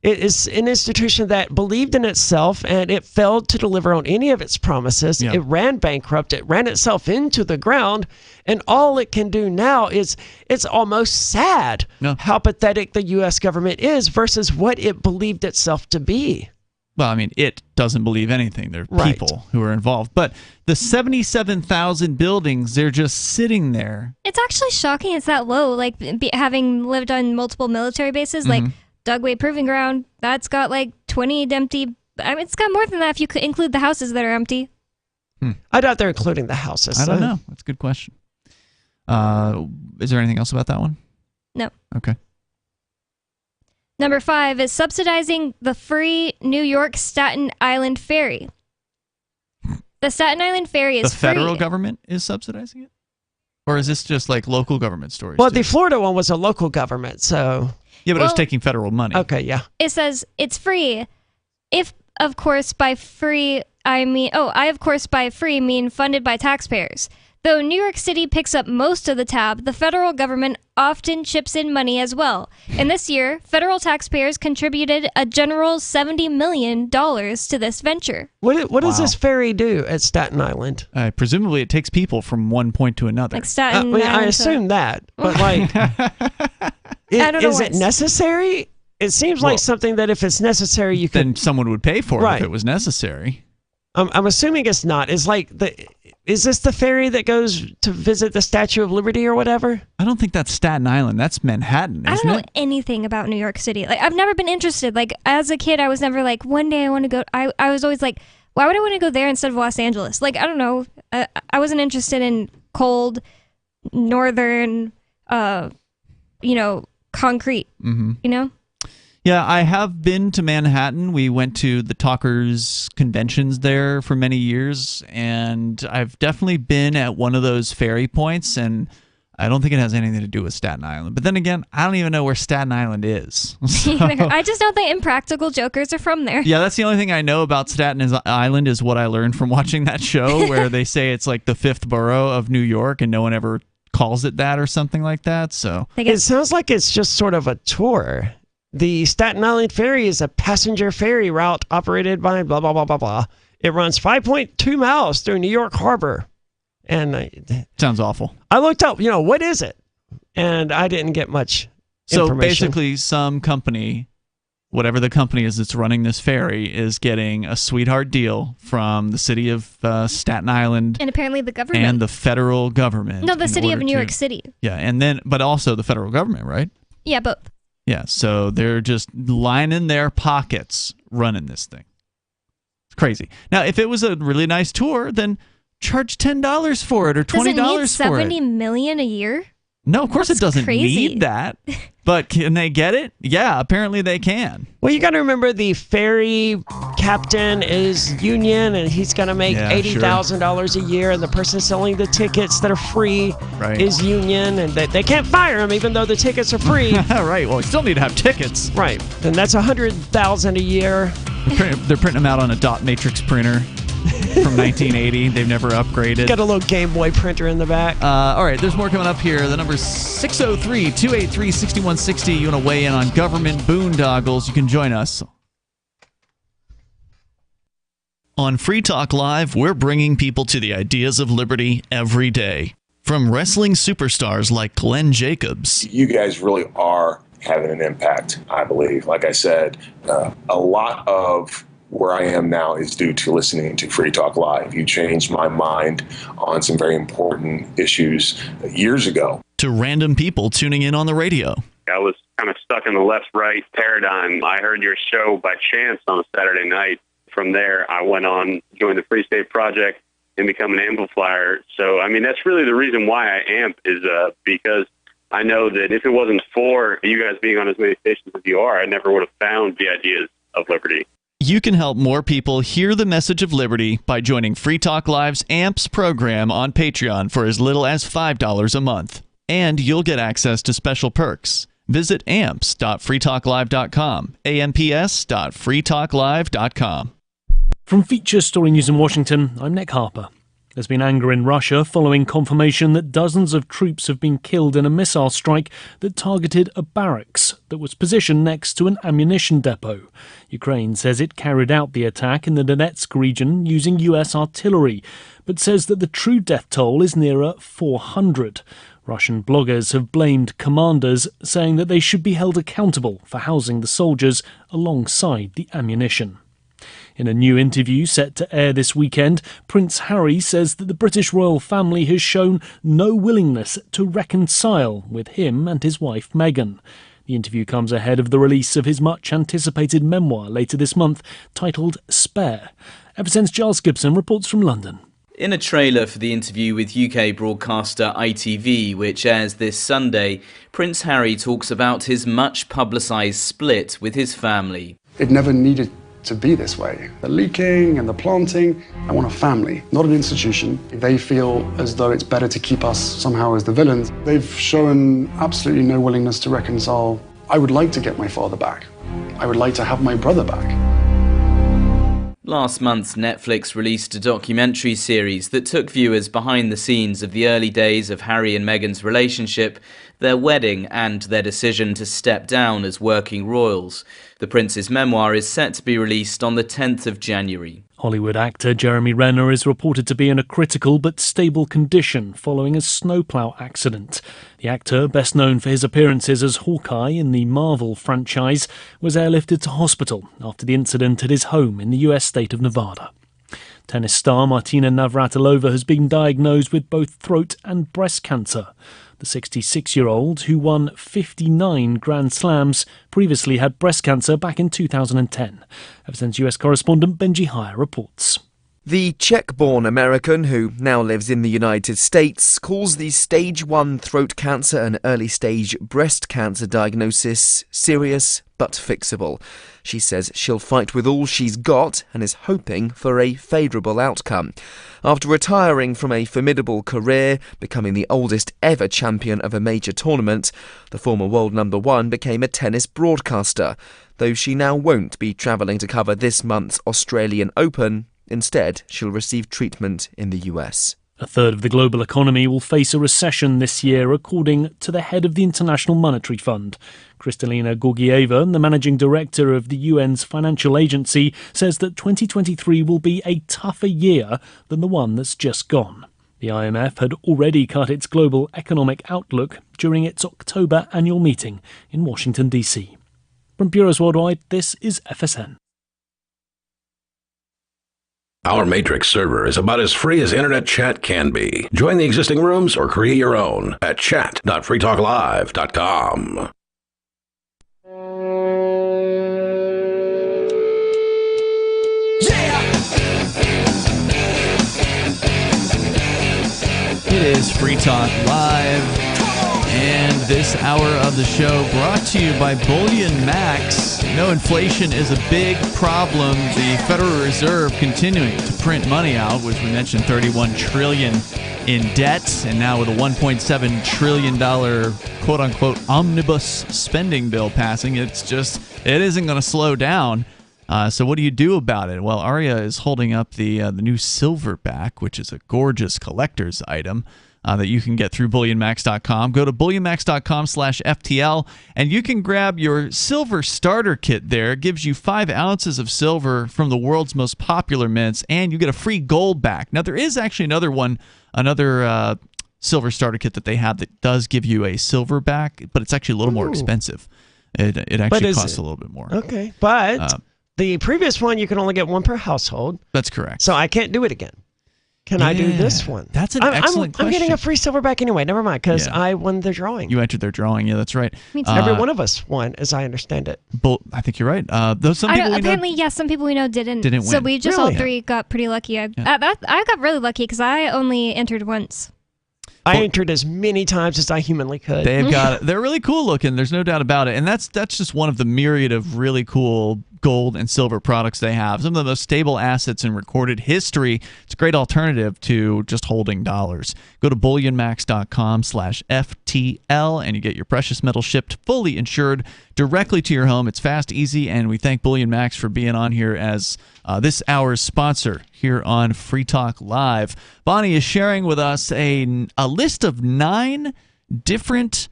It is an institution that believed in itself, and it failed to deliver on any of its promises. It ran bankrupt. It ran itself into the ground, and all it can do now is, it's almost sad how pathetic the U.S. government is versus what it believed itself to be. Well, I mean, it doesn't believe anything. There are people who are involved. But the 77,000 buildings, they're just sitting there. It's actually shocking it's that low. Like, having lived on multiple military bases, like Dugway Proving Ground, that's got like 20 empty. I mean, it's got more than that if you could include the houses that are empty. I doubt they're including the houses. I don't know. That's a good question. Is there anything else about that one? No. Okay. Number 5 is subsidizing the free New York Staten Island ferry. The Staten Island ferry is free. The federal government is subsidizing it? Or is this just like local government stories? Well, the Florida one was a local government, so... Yeah, but it was taking federal money. Okay, yeah. It says it's free. If, of course, by free, I mean... Oh, I, of course, by free mean funded by taxpayers. Though New York City picks up most of the tab, the federal government often chips in money as well. And this year, federal taxpayers contributed a general $70 million to this venture. What does this ferry do at Staten Island? Presumably it takes people from one point to another. Like Staten Island. I assume that, but like, is it necessary? It seems like something that if it's necessary, you could... Then someone would pay for it if it was necessary. I'm assuming it's not. It's like is this the ferry that goes to visit the Statue of Liberty or whatever? I don't think that's Staten Island. That's Manhattan, isn't it? I don't know anything about New York City. Like, I've never been interested. Like, as a kid, I was never like, one day I want to go. I was always like, why would I want to go there instead of Los Angeles? Like, I don't know. I wasn't interested in cold, northern, concrete, you know? Yeah, I have been to Manhattan. We went to the Talkers conventions there for many years, and I've definitely been at one of those ferry points, and I don't think it has anything to do with Staten Island. But then again, I don't even know where Staten Island is. So, I just know the Impractical Jokers are from there. Yeah, that's the only thing I know about Staten Island is what I learned from watching that show where they say it's like the 5th borough of New York, and no one ever calls it that or something like that. So it sounds like it's just sort of a tour. The Staten Island Ferry is a passenger ferry route operated by blah, blah, blah, blah, blah. It runs 5.2 miles through New York Harbor. And sounds awful. I looked up, what is it? And I didn't get much information. So basically, some company, whatever the company is that's running this ferry, is getting a sweetheart deal from the city of Staten Island. And apparently the government. And the federal government. No, the city of New York City. Yeah, but also the federal government, right? Yeah, both. Yeah, so they're just lining their pockets running this thing. It's crazy. Now, if it was a really nice tour, then charge $10 for it or $20 for it. Does it need $70 million a year? No, of course That's it doesn't crazy. need that. But can they get it? Yeah, apparently they can. Well, you got to remember the ferry captain is union, and he's going to make $80,000 a year, and the person selling the tickets that are free is union, and they can't fire him even though the tickets are free. Right. Well, we still need to have tickets. Right. And that's $100,000 a year. They're printing them out on a dot matrix printer. From 1980. They've never upgraded. Got a little Game Boy printer in the back. All right, there's more coming up here. The number's 603-283-6160. You want to weigh in on government boondoggles, you can join us. On Free Talk Live, we're bringing people to the ideas of liberty every day. From wrestling superstars like Glenn Jacobs. You guys really are having an impact, I believe. Like I said, a lot of where I am now is due to listening to Free Talk Live. You changed my mind on some very important issues years ago. To random people tuning in on the radio. I was kind of stuck in the left-right paradigm. I heard your show by chance on a Saturday night. From there, I went on, joined the Free State Project, and become an amplifier. So, I mean, that's really the reason why I amp is because I know that if it wasn't for you guys being on as many stations as you are, I never would have found the ideas of liberty. You can help more people hear the message of liberty by joining Free Talk Live's AMPS program on Patreon for as little as $5 a month. And you'll get access to special perks. Visit amps.freetalklive.com, amps.freetalklive.com. From Feature Story News in Washington, I'm Nick Harper. There's been anger in Russia following confirmation that dozens of troops have been killed in a missile strike that targeted a barracks that was positioned next to an ammunition depot. Ukraine says it carried out the attack in the Donetsk region using US artillery, but says that the true death toll is nearer 400. Russian bloggers have blamed commanders, saying that they should be held accountable for housing the soldiers alongside the ammunition. In a new interview set to air this weekend, Prince Harry says that the British royal family has shown no willingness to reconcile with him and his wife Meghan. The interview comes ahead of the release of his much-anticipated memoir later this month, titled Spare. FSN's Giles Gibson reports from London. In a trailer for the interview with UK broadcaster ITV, which airs this Sunday, Prince Harry talks about his much-publicised split with his family. It never needed to be this way. The leaking and the planting, I want a family, not an institution. They feel as though it's better to keep us somehow as the villains. They've shown absolutely no willingness to reconcile. I would like to get my father back. I would like to have my brother back. Last month, Netflix released a documentary series that took viewers behind the scenes of the early days of Harry and Meghan's relationship, their wedding, and their decision to step down as working royals. The Prince's memoir is set to be released on the 10th of January. Hollywood actor Jeremy Renner is reported to be in a critical but stable condition following a snowplow accident. The actor, best known for his appearances as Hawkeye in the Marvel franchise, was airlifted to hospital after the incident at his home in the US state of Nevada. Tennis star Martina Navratilova has been diagnosed with both throat and breast cancer. The 66-year-old, who won 59 Grand Slams, previously had breast cancer back in 2010. FSN's US correspondent Benji Hire reports. The Czech-born American, who now lives in the United States, calls the stage 1 throat cancer and early-stage breast cancer diagnosis serious but fixable. She says she'll fight with all she's got and is hoping for a favourable outcome. After retiring from a formidable career, becoming the oldest ever champion of a major tournament, the former world number 1 became a tennis broadcaster, though she now won't be travelling to cover this month's Australian Open. Instead, she'll receive treatment in the US. A third of the global economy will face a recession this year, according to the head of the International Monetary Fund. Kristalina Georgieva, the managing director of the UN's financial agency, says that 2023 will be a tougher year than the one that's just gone. The IMF had already cut its global economic outlook during its October annual meeting in Washington, D.C. From Bureaus Worldwide, this is FSN. Our Matrix server is about as free as internet chat can be. Join the existing rooms or create your own at chat.freetalklive.com. It is Free Talk Live, and this hour of the show brought to you by Bullion Max. No, inflation is a big problem. The Federal Reserve continuing to print money out, which we mentioned $31 trillion in debt, and now with a $1.7 trillion quote-unquote omnibus spending bill passing, it isn't going to slow down. So what do you do about it? Well, Aria is holding up the new Silverback, which is a gorgeous collector's item that you can get through BullionMax.com. Go to BullionMax.com/FTL, and you can grab your silver starter kit there. It gives you 5 ounces of silver from the world's most popular mints, and you get a free gold back. Now, there is actually another silver starter kit that they have that does give you a silver back, but it's actually a little more expensive. It actually costs a little bit more. Okay, but the previous one, you can only get one per household. That's correct. So I can't do it again. Can I do this one? That's an excellent question. I'm getting a free silverback anyway. Never mind, because I won the drawing. You entered their drawing. Yeah, that's right. Every one of us won, as I understand it. I think you're right. Some people we know didn't win. So we just all three got pretty lucky. I got really lucky because I only entered once. I entered as many times as I humanly could. They've got they're really cool looking. There's no doubt about it. And that's just one of the myriad of really cool gold and silver products they have. Some of the most stable assets in recorded history. It's a great alternative to just holding dollars. Go to bullionmax.com/FTL and you get your precious metal shipped fully insured directly to your home. It's fast, easy, and we thank Bullion Max for being on here as this hour's sponsor here on Free Talk Live. Bonnie is sharing with us a list of 9 different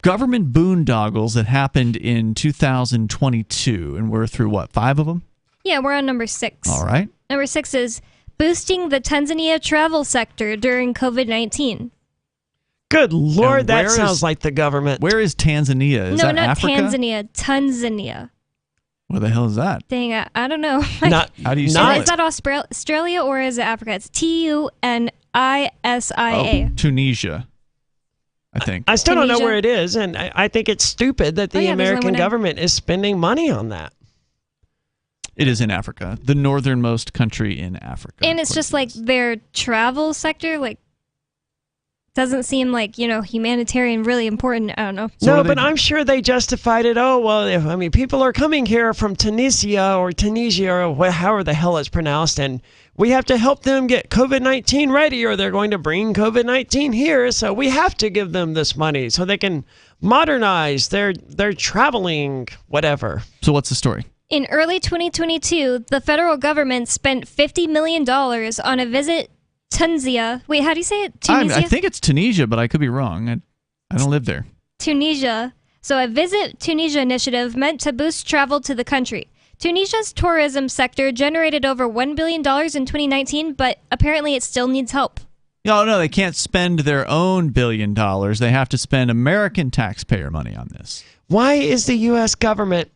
government boondoggles that happened in 2022, and we're through 5 of them? Yeah, we're on number 6. All right. Number 6 is boosting the Tanzania travel sector during COVID-19. Good Lord, that sounds like the government. Where is Tanzania? Is that Africa? Tanzania, Tanzania. Where the hell is that? Dang, I don't know. How do you say it? Is that Australia or is it Africa? It's Tunisia. Oh, Tunisia. I think. I still don't know where it is, and I think it's stupid that the American government is spending money on that. It is in Africa, the northernmost country in Africa. And it's just like their travel sector, doesn't seem like, humanitarian, really important. I don't know. No, but I'm sure they justified it. Oh, well, people are coming here from Tunisia or however the hell it's pronounced, and we have to help them get COVID-19 ready or they're going to bring COVID-19 here, so we have to give them this money so they can modernize their traveling, whatever. So what's the story? In early 2022, the federal government spent $50 million on a visit Tunisia. Wait, how do you say it? Tunisia? I think it's Tunisia, but I could be wrong. I don't live there. Tunisia. So a Visit Tunisia initiative meant to boost travel to the country. Tunisia's tourism sector generated over $1 billion in 2019, but apparently it still needs help. No, they can't spend their own $1 billion. They have to spend American taxpayer money on this. Why is the U.S. government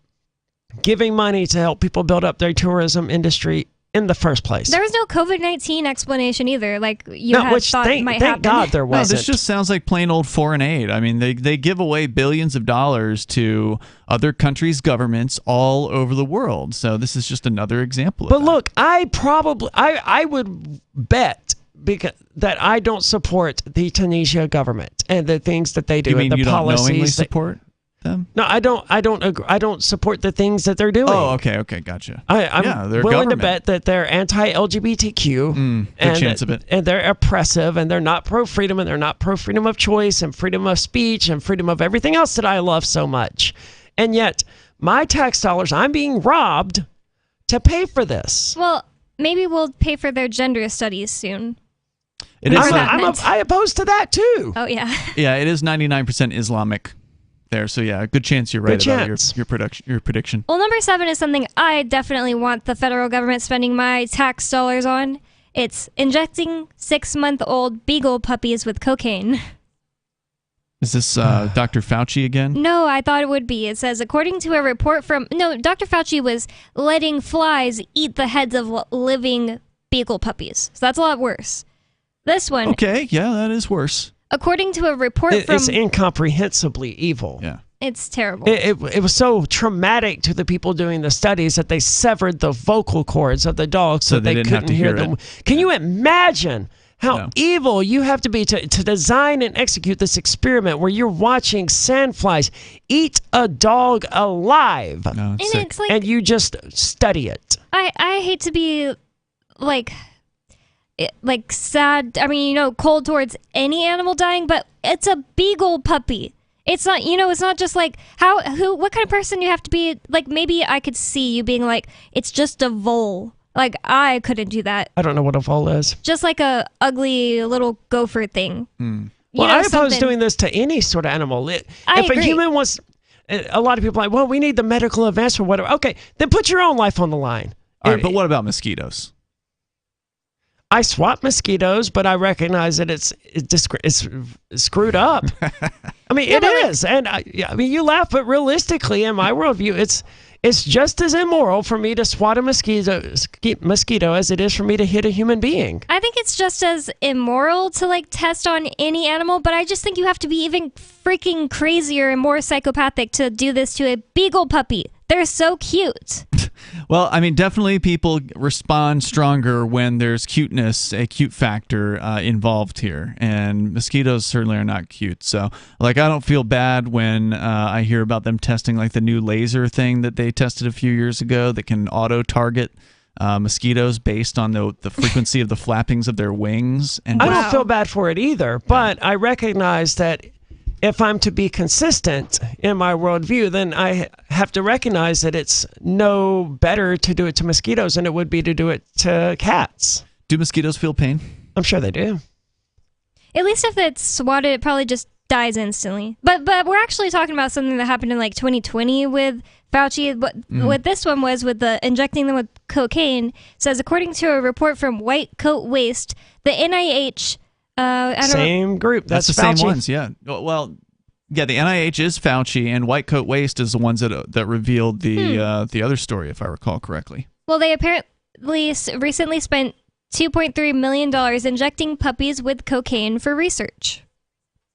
giving money to help people build up their tourism industry in the first place? There was no COVID-19 explanation either, like you had thought might happen. Thank God there wasn't. No, this just sounds like plain old foreign aid. I mean, they give away billions of dollars to other countries' governments all over the world. So this is just another example of that. But look, I would bet that I don't support the Tunisia government and the things that they do. You mean and the you policies don't knowingly support them? No, I don't agree. I don't support the things that they're doing. Oh, okay, gotcha. I'm willing to bet that they're anti-LGBTQ. Good chance of it. And they're oppressive, and they're not pro-freedom, and they're not pro-freedom of choice, and freedom of speech, and freedom of everything else that I love so much. And yet, my tax dollars, I'm being robbed to pay for this. Well, maybe we'll pay for their gender studies soon. I oppose to that, too. Oh, yeah. Yeah, it is 99% Islamic there, so yeah, good chance you're right about your prediction. Well, number 7 is something I definitely want the federal government spending my tax dollars on. It's injecting 6-month-old beagle puppies with cocaine. Is this Dr. Fauci again? No, I thought it would be. It says, according to a report from... No, Dr. Fauci was letting flies eat the heads of living beagle puppies. So that's a lot worse. This one... Okay, yeah, that is worse. According to a report from... It's incomprehensibly evil. Yeah. It's terrible. It was so traumatic to the people doing the studies that they severed the vocal cords of the dogs so they couldn't hear them. Can you imagine how evil you have to be to design and execute this experiment where you're watching sandflies eat a dog alive? No, it's sick. It's like, and you just study it. I hate to be like sad. I mean, cold towards any animal dying, but it's a beagle puppy. It's not, it's not just like what kind of person you have to be. Like, maybe I could see you being like, it's just a vole. Like, I couldn't do that. I don't know what a vole is. Just like a ugly little gopher thing. Well, I oppose doing this to any sort of animal. If agree. A human wants, a lot of people are like, well, we need the medical advance or whatever. Okay, then put your own life on the line. All right, but what about mosquitoes? I swat mosquitoes, but I recognize that it's screwed up. I mean, it is. And I mean, you laugh, but realistically, in my worldview, it's just as immoral for me to swat a mosquito as it is for me to hit a human being. I think it's just as immoral to test on any animal, but I just think you have to be even freaking crazier and more psychopathic to do this to a beagle puppy. They're so cute. Well, I mean, definitely people respond stronger when there's cuteness, a cute factor involved here. And mosquitoes certainly are not cute. So, I don't feel bad when I hear about them testing the new laser thing that they tested a few years ago that can auto-target mosquitoes based on the frequency of the flappings of their wings. And I don't feel bad for it either, but I recognize that if I'm to be consistent in my worldview, then I have to recognize that it's no better to do it to mosquitoes than it would be to do it to cats. Do mosquitoes feel pain? I'm sure they do. At least if it's swatted, it probably just dies instantly. But we're actually talking about something that happened in 2020 with Fauci. What this one was with the injecting them with cocaine, says according to a report from White Coat Waste, the NIH... same group. That's the Fauci. same ones, yeah. Well, yeah, the NIH is Fauci, and White Coat Waste is the ones that revealed the other story, if I recall correctly. Well, they apparently recently spent $2.3 million injecting puppies with cocaine for research.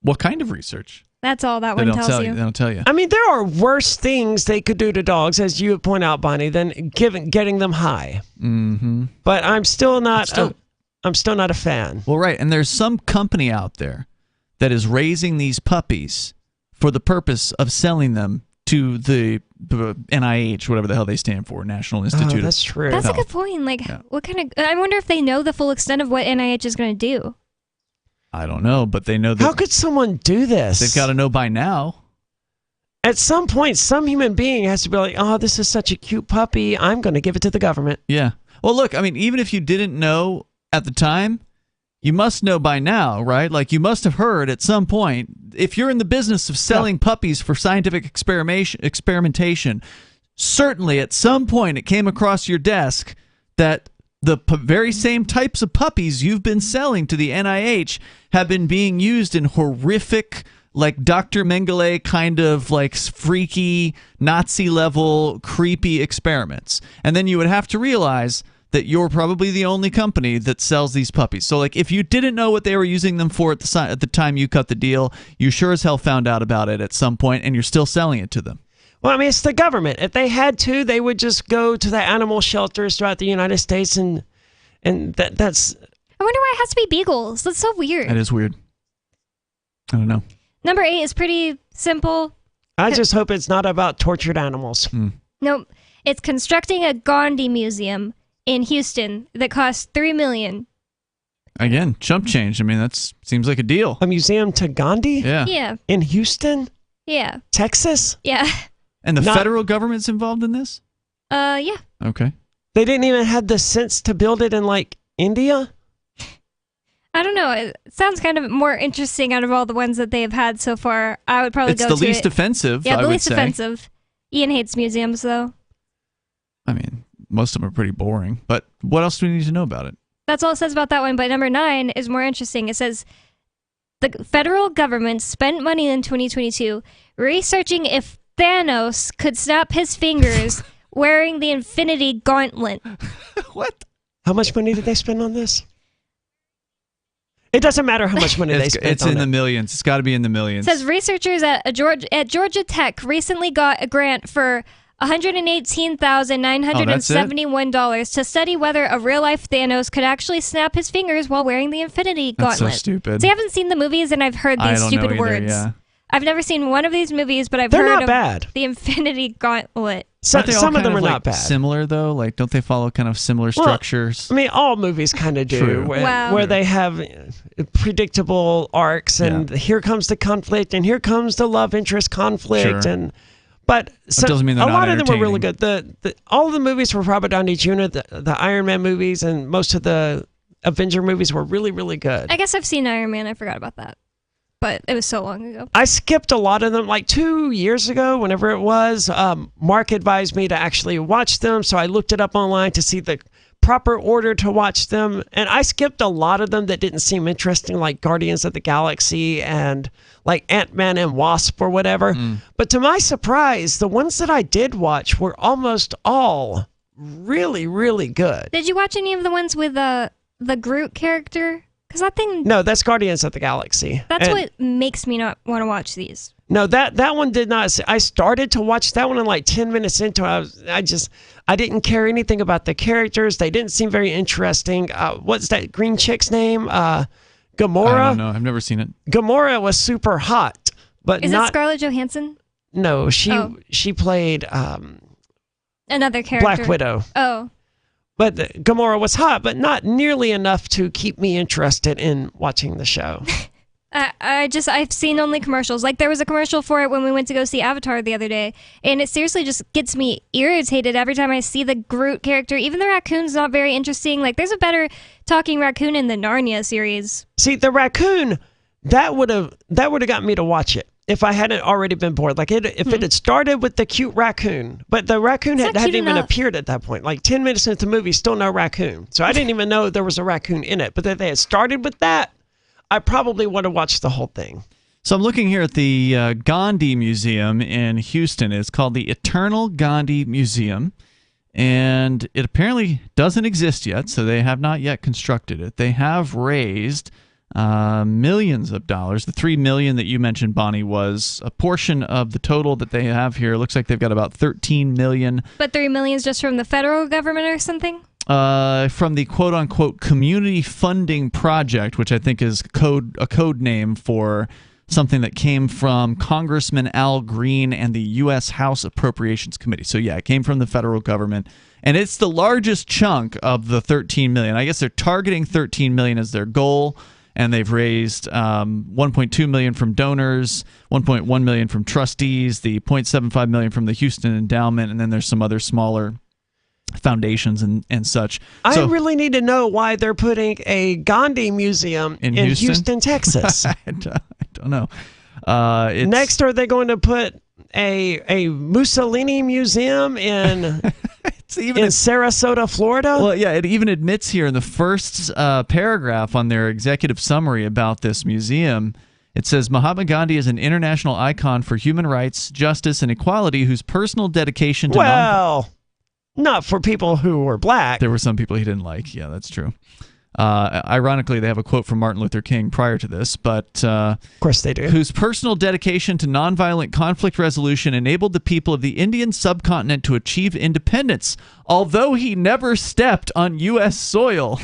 What kind of research? That's all that one tells you. They don't tell you. I mean, there are worse things they could do to dogs, as you point out, Bonnie, than getting them high. Mm-hmm. But I'm still not... I'm still not a fan. Well, right, and there's some company out there that is raising these puppies for the purpose of selling them to the NIH, whatever the hell they stand for, National Institute. That's true. That's a good point. What kind of? I wonder if they know the full extent of what NIH is going to do. I don't know, but they know that. How could someone do this? They've got to know by now. At some point, some human being has to be like, "Oh, this is such a cute puppy. I'm going to give it to the government." Yeah. Well, look, I mean, even if you didn't know at the time, you must know by now, right? You must have heard at some point. If you're in the business of selling puppies for scientific experimentation, certainly at some point it came across your desk that the very same types of puppies you've been selling to the NIH have been being used in horrific, Dr. Mengele kind of freaky, Nazi-level, creepy experiments. And then you would have to realize that you're probably the only company that sells these puppies. So, if you didn't know what they were using them for at the time you cut the deal, you sure as hell found out about it at some point, and you're still selling it to them. Well, I mean, it's the government. If they had to, they would just go to the animal shelters throughout the United States, and that's... I wonder why it has to be beagles. That's so weird. That is weird. I don't know. Number 8 is pretty simple. I just hope it's not about tortured animals. Nope. It's constructing a Gandhi museum in Houston that costs $3 million. Again, chump change. I mean, that seems like a deal. A museum to Gandhi? Yeah. Yeah. In Houston? Yeah. Texas? Yeah. And the federal government's involved in this? Yeah. Okay. They didn't even have the sense to build it in India? I don't know. It sounds kind of more interesting out of all the ones that they've had so far. I would probably go to it. It's the least offensive, Yeah, I the would least say. offensive. Ian hates museums, though. I mean, most of them are pretty boring. But what else do we need to know about it? That's all it says about that one. But number 9 is more interesting. It says the federal government spent money in 2022 researching if Thanos could snap his fingers wearing the Infinity Gauntlet. What? How much money did they spend on this? It doesn't matter how much money they spent on it. It's in the millions. It's got to be in the millions. It says researchers at Georgia Tech recently got a grant for $118,971 to study whether a real-life Thanos could actually snap his fingers while wearing the Infinity Gauntlet. That's so stupid. See, I haven't seen the movies, and I've heard these stupid words. Yeah. I've never seen one of these movies, but They're heard not of bad. the Infinity Gauntlet. Some of them are not bad. Similar though, like don't they follow kind of similar structures? I mean, all movies kind of do, where they have predictable arcs, and here comes the conflict, and here comes the love interest conflict, but that doesn't mean a lot of them were really good. All of the movies for Robert Downey Jr., the Iron Man movies, and most of the Avenger movies were really, really good. I guess I've seen Iron Man. I forgot about that. But it was so long ago. I skipped a lot of them, like 2 years ago, whenever it was. Mark advised me to actually watch them, so I looked it up online to see the proper order to watch them. And I skipped a lot of them that didn't seem interesting, like Guardians of the Galaxy and like Ant-Man and Wasp or whatever. But to my surprise, the ones that I did watch were almost all really, really good. Did you watch any of the ones with the Groot character? Because that thing... No, that's Guardians of the Galaxy. That's what makes me not want to watch these. No, that one did not. I started to watch that one, and like 10 minutes into it, I didn't care anything about the characters. They didn't seem very interesting. What's that green chick's name? Gamora? I don't know. I've never seen it. Gamora was super hot, but Is not... it Scarlett Johansson? No, she played... another character. Black Widow. Oh. But Gamora was hot, but not nearly enough to keep me interested in watching the show. I've seen only commercials. Like there was a commercial for it when we went to go see Avatar the other day, and it seriously just gets me irritated every time I see the Groot character. Even the raccoon's not very interesting. Like there's a better talking raccoon in the Narnia series. See, the raccoon, that would have gotten me to watch it if I hadn't already been bored. Like if it had started with the cute raccoon, but the raccoon hadn't even appeared at that point. Like 10 minutes into the movie, still no raccoon. So I didn't even know there was a raccoon in it. But if they had started with that, I probably would have watched the whole thing. So I'm looking here at the Gandhi Museum in Houston. It's called the Eternal Gandhi Museum. And it apparently doesn't exist yet, so they have not yet constructed it. They have raised... millions of dollars. The $3 million that you mentioned, Bonnie, was a portion of the total that they have here. It looks like they've got about $13 million. But $3 million is just from the federal government or something? From the quote-unquote community funding project, which I think is a code name for something that came from Congressman Al Green and the U.S. House Appropriations Committee. So yeah, it came from the federal government. And it's the largest chunk of the $13 million. I guess they're targeting $13 million as their goal. And they've raised $1.2 million from donors, $1.1 million from trustees, the $0.75 million from the Houston Endowment, and then there's some other smaller foundations and such. I really need to know why they're putting a Gandhi museum in Houston, Texas. I don't know. Next, are they going to put a Mussolini museum in... in Sarasota, Florida? Well, yeah, it even admits here in the first paragraph on their executive summary about this museum, it says, Mahatma Gandhi is an international icon for human rights, justice, and equality whose personal dedication to not for people who were black. There were some people he didn't like. Yeah, that's true. Ironically, they have a quote from Martin Luther King prior to this, but of course they do. Whose personal dedication to nonviolent conflict resolution enabled the people of the Indian subcontinent to achieve independence, although he never stepped on U.S. soil.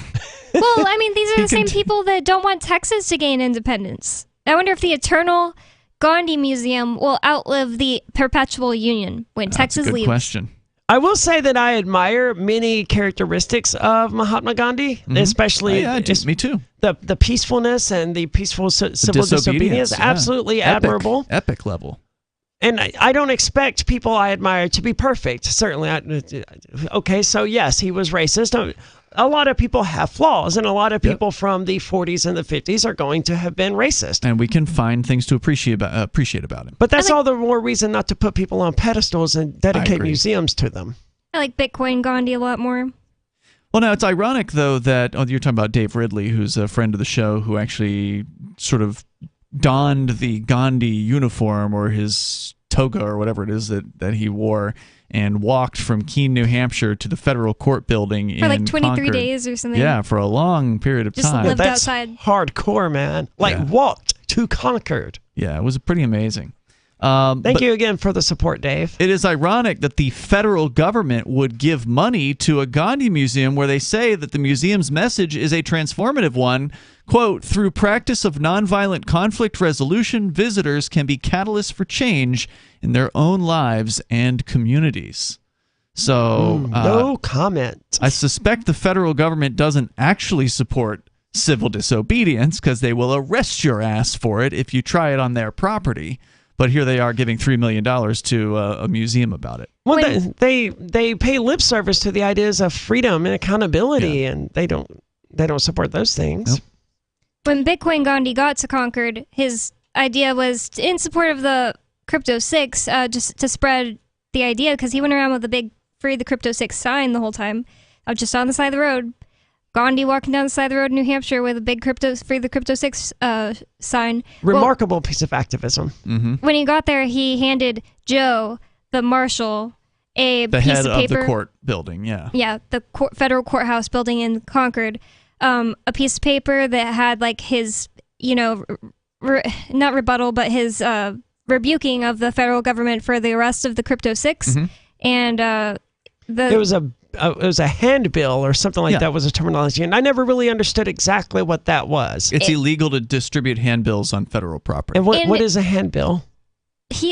Well, I mean, these are the same people that don't want Texas to gain independence. I wonder if the Eternal Gandhi Museum will outlive the Perpetual Union when Texas leaves. Good question. I will say that I admire many characteristics of Mahatma Gandhi, especially me too. The peacefulness and the peaceful civil disobedience. Absolutely admirable. Epic level. And I don't expect people I admire to be perfect, certainly. Okay, so yes, he was racist. A lot of people have flaws, and a lot of people from the 40s and the 50s are going to have been racist. And we can find things to appreciate about him. But that's all the more reason not to put people on pedestals and dedicate museums to them. I like Bitcoin Gandhi a lot more. Well, now it's ironic, though, that you're talking about Dave Ridley, who's a friend of the show, who actually sort of donned the Gandhi uniform or his toga or whatever it is that he wore and walked from Keene, New Hampshire to the federal court building for like 23 Concord. days or something. Yeah, for a long period of Just time. lived That's outside. hardcore, man. Walked to Concord. Yeah, it was pretty amazing. Thank you again for the support, Dave. It is ironic that the federal government would give money to a Gandhi museum where they say that the museum's message is a transformative one. Quote, through practice of nonviolent conflict resolution, visitors can be catalysts for change in their own lives and communities. So, no comment. I suspect the federal government doesn't actually support civil disobedience because they will arrest your ass for it if you try it on their property. But here they are giving $3 million to a museum about it. Well, they pay lip service to the ideas of freedom and accountability, and they don't support those things. Nope. When Bitcoin Gandhi got to Concord, his idea was in support of the Crypto 6, just to spread the idea, because he went around with a big Free the Crypto 6 sign the whole time, just on the side of the road. Gandhi walking down the side of the road in New Hampshire with a big Free the Crypto 6 sign. Remarkable piece of activism. Mm-hmm. When he got there, he handed Joe, the marshal, a the piece head of paper. The court building, yeah. Yeah, the federal courthouse building in Concord. A piece of paper that had like his, not rebuttal, but his rebuking of the federal government for the arrest of the Crypto 6. Mm-hmm. And it was a handbill or something like that was a terminology, and I never really understood exactly what that was. It's illegal to distribute handbills on federal property. And what is a handbill?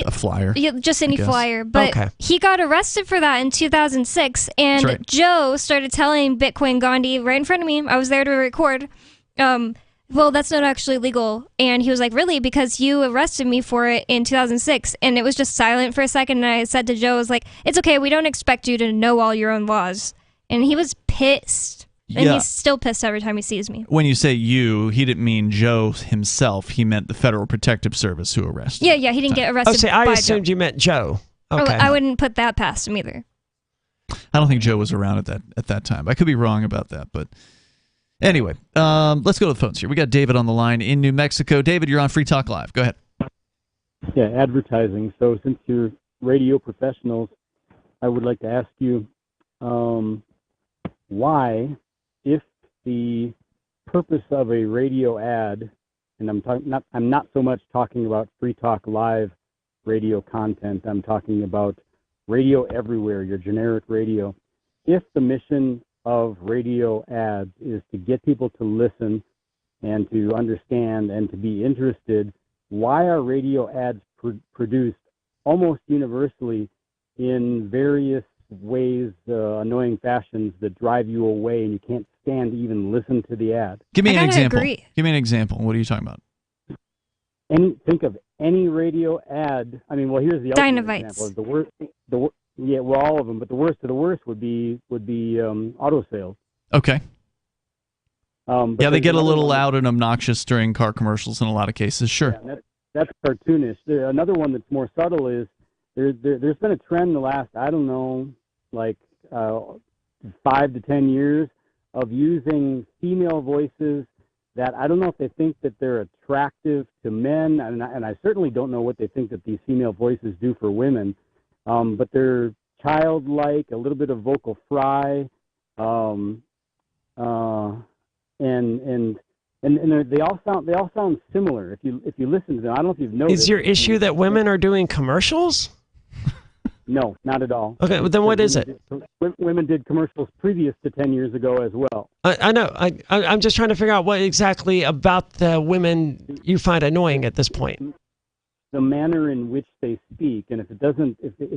A flyer. Just any flyer. But he got arrested for that in 2006, and right. Joe started telling Bitcoin Gandhi right in front of me, I was there to record, well, that's not actually legal. And he was like, really? Because you arrested me for it in 2006. And it was just silent for a second. And I said to Joe, I was like, it's okay. We don't expect you to know all your own laws. And he was pissed. And he's still pissed every time he sees me. When you say you, he didn't mean Joe himself. He meant the Federal Protective Service who arrested him. Yeah, he didn't get arrested I assumed Joe. you meant Joe. Okay. I wouldn't put that past him either. I don't think Joe was around at that time. I could be wrong about that, but... Anyway, let's go to the phones here. We got David on the line in New Mexico. David, you're on Free Talk Live. Go ahead. Yeah, advertising. So since you're radio professionals, I would like to ask you why, if the purpose of a radio ad, and I'm not so much talking about Free Talk Live radio content, I'm talking about radio everywhere, your generic radio. If the mission of radio ads is to get people to listen and to understand and to be interested, why are radio ads produced almost universally in various ways, annoying fashions that drive you away and you can't stand to even listen to the ad? Give me an example. Give me an example. What are you talking about? Think of any radio ad. I mean, well, here's the ultimate example. The worst. Yeah, well, all of them, but the worst of the worst would be auto sales. Okay. They get a little loud and obnoxious during car commercials in a lot of cases. Sure. Yeah, that's cartoonish. Another one that's more subtle is there's been a trend the last, I don't know, like 5 to 10 years of using female voices that I don't know if they think that they're attractive to men, and I certainly don't know what they think that these female voices do for women. But they're childlike, a little bit of vocal fry, and they all sound similar. If you listen to them, I don't know if you've noticed. Is your issue that women are doing commercials? No, not at all. Okay, well, then what is it? Women did commercials previous to 10 years ago as well. I know. I'm just trying to figure out what exactly about the women you find annoying at this point. The manner in which they speak, and if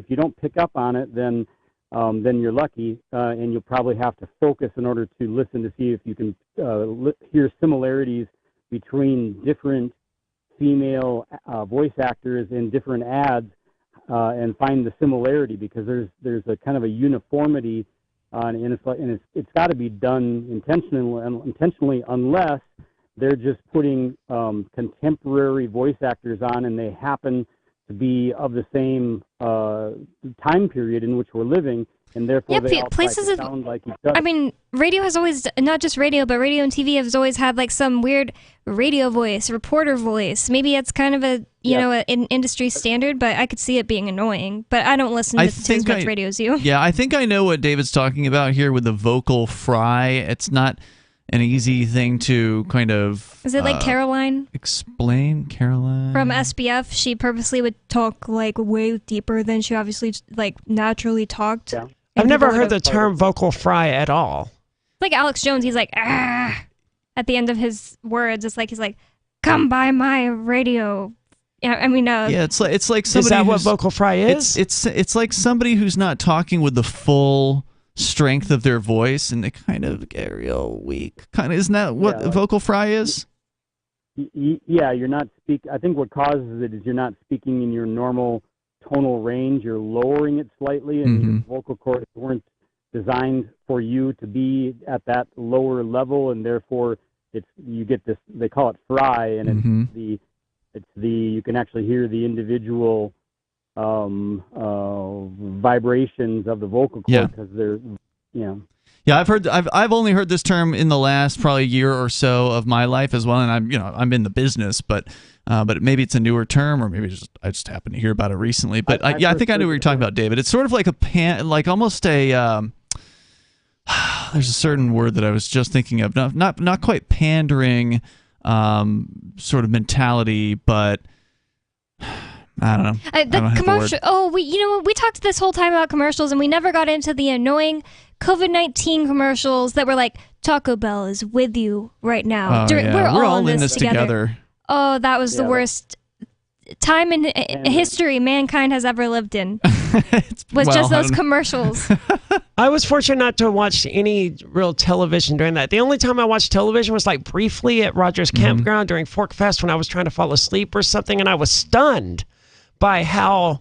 you don't pick up on it, then you're lucky, and you'll probably have to focus in order to listen to see if you can hear similarities between different female voice actors in different ads, and find the similarity, because there's a kind of a uniformity, and it's got to be done intentionally, unless they're just putting contemporary voice actors on, and they happen to be of the same time period in which we're living, and therefore they all places try to sound like each other. I mean, radio has always, not just radio, but radio and TV has always had like some weird radio voice, reporter voice. Maybe it's kind of a, you know, an industry standard, but I could see it being annoying. But I don't listen to as much radio as you. Yeah, I think I know what David's talking about here with the vocal fry. It's not an easy thing to kind of... Is it like Caroline? Explain, Caroline? From SBF, she purposely would talk like way deeper than she obviously like naturally talked. Yeah. I've never heard the term vocal fry at all. Like Alex Jones, he's like, ah, at the end of his words. It's like, he's like, come by my radio. Yeah, I mean, yeah, it's like somebody. Is that what vocal fry is? It's like somebody who's not talking with the full strength of their voice, and they kind of get real weak. Kind of, isn't that what vocal fry is? Yeah, you're not I think what causes it is you're not speaking in your normal tonal range. You're lowering it slightly, and your vocal cords weren't designed for you to be at that lower level, and therefore you get this. They call it fry, and it's the you can actually hear the individual vibrations of the vocal cord because they're, you know. Yeah, I've only heard this term in the last probably year or so of my life as well, and I'm in the business, but maybe it's a newer term, or maybe I just happened to hear about it recently. But I think I knew what you're talking about, David. It's sort of like almost a there's a certain word that I was just thinking of, not quite pandering sort of mentality, but I don't know. The commercial. We talked this whole time about commercials, and we never got into the annoying COVID-19 commercials that were like, Taco Bell is with you right now. We're all in this together. Oh, that was the worst time in history mankind has ever lived in. Just those commercials. I was fortunate not to watch any real television during that. The only time I watched television was like briefly at Rogers Campground during Fork Fest when I was trying to fall asleep or something, and I was stunned by how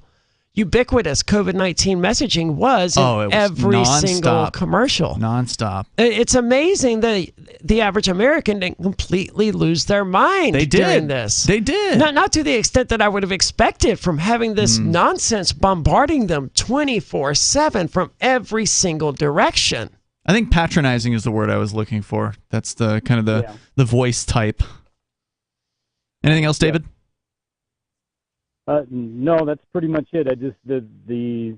ubiquitous COVID-19 messaging was in every single commercial. Nonstop. It's amazing that the average American didn't completely lose their mind during this. They did. Not to the extent that I would have expected from having this nonsense bombarding them 24/7 from every single direction. I think patronizing is the word I was looking for. That's the kind of the voice type. Anything else, David? No, that's pretty much it. I just the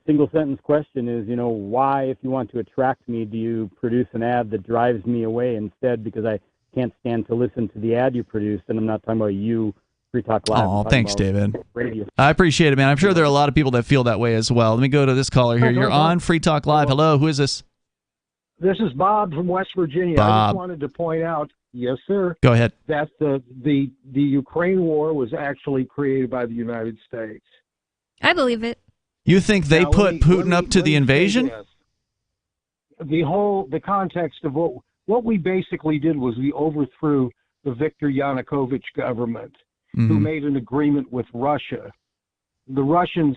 single sentence question is, why, if you want to attract me, do you produce an ad that drives me away instead? Because I can't stand to listen to the ad you produced, and I'm not talking about you, Free Talk Live. Oh, thanks, David. Radio. I appreciate it, man. I'm sure there are a lot of people that feel that way as well. Let me go to this caller here. You're on Free Talk Live. Hello, who is this? This is Bob from West Virginia. Bob. I just wanted to point out, yes, sir. Go ahead. That the Ukraine war was actually created by the United States. I believe it. You think they put Putin up to the invasion? The context of what we basically did was we overthrew the Viktor Yanukovych government, who made an agreement with Russia. The Russians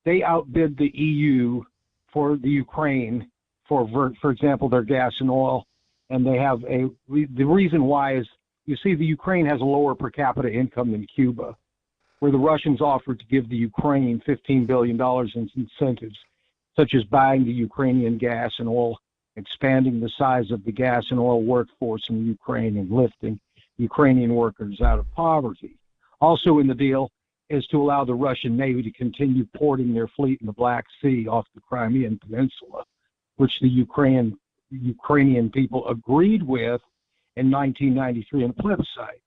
they outbid the EU for the Ukraine for example, their gas and oil. And they have the reason why is, you see, the Ukraine has a lower per capita income than Cuba, where the Russians offered to give the Ukraine $15 billion in incentives, such as buying the Ukrainian gas and oil, expanding the size of the gas and oil workforce in Ukraine, and lifting Ukrainian workers out of poverty. Also in the deal is to allow the Russian Navy to continue porting their fleet in the Black Sea off the Crimean Peninsula, which the Ukrainian people agreed with in 1993 in a plebiscite.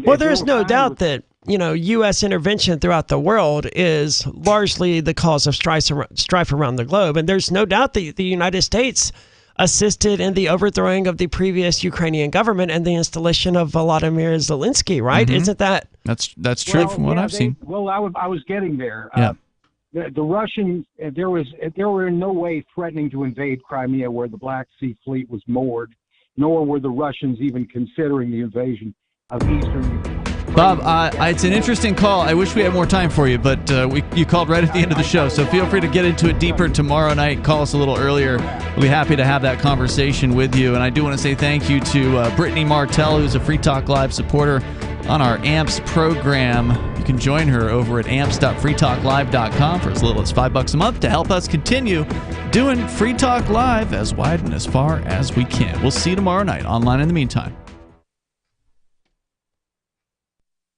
Well, there's no doubt that, U.S. intervention throughout the world is largely the cause of strife around the globe. And there's no doubt that the United States assisted in the overthrowing of the previous Ukrainian government and the installation of Volodymyr Zelensky, right? Isn't that? That's true from what I've seen. Well, I was getting there. Yeah. The Russians, they were in no way threatening to invade Crimea, where the Black Sea Fleet was moored, nor were the Russians even considering the invasion of eastern Ukraine. Bob, it's an interesting call. I wish we had more time for you, but you called right at the end of the show, so feel free to get into it deeper tomorrow night. Call us a little earlier. We'll be happy to have that conversation with you. And I do want to say thank you to Brittany Martell, who's a Free Talk Live supporter, on our AMPS program. You can join her over at amps.freetalklive.com for as little as $5 a month to help us continue doing Free Talk Live as wide and as far as we can. We'll see you tomorrow night online in the meantime.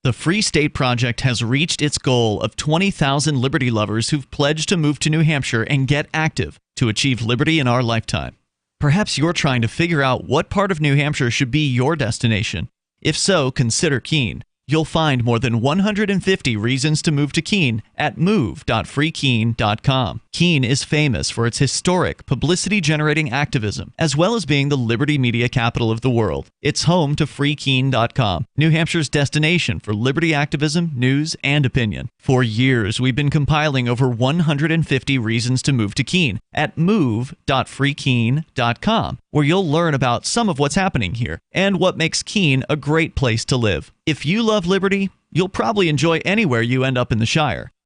The Free State Project has reached its goal of 20,000 liberty lovers who've pledged to move to New Hampshire and get active to achieve liberty in our lifetime. Perhaps you're trying to figure out what part of New Hampshire should be your destination. If so, consider Keene. You'll find more than 150 reasons to move to Keene at move.freekeene.com. Keene is famous for its historic, publicity-generating activism, as well as being the liberty media capital of the world. It's home to freekeene.com, New Hampshire's destination for liberty activism, news, and opinion. For years, we've been compiling over 150 reasons to move to Keene at move.freekeene.com, where you'll learn about some of what's happening here and what makes Keene a great place to live. If you love liberty, you'll probably enjoy anywhere you end up in the Shire.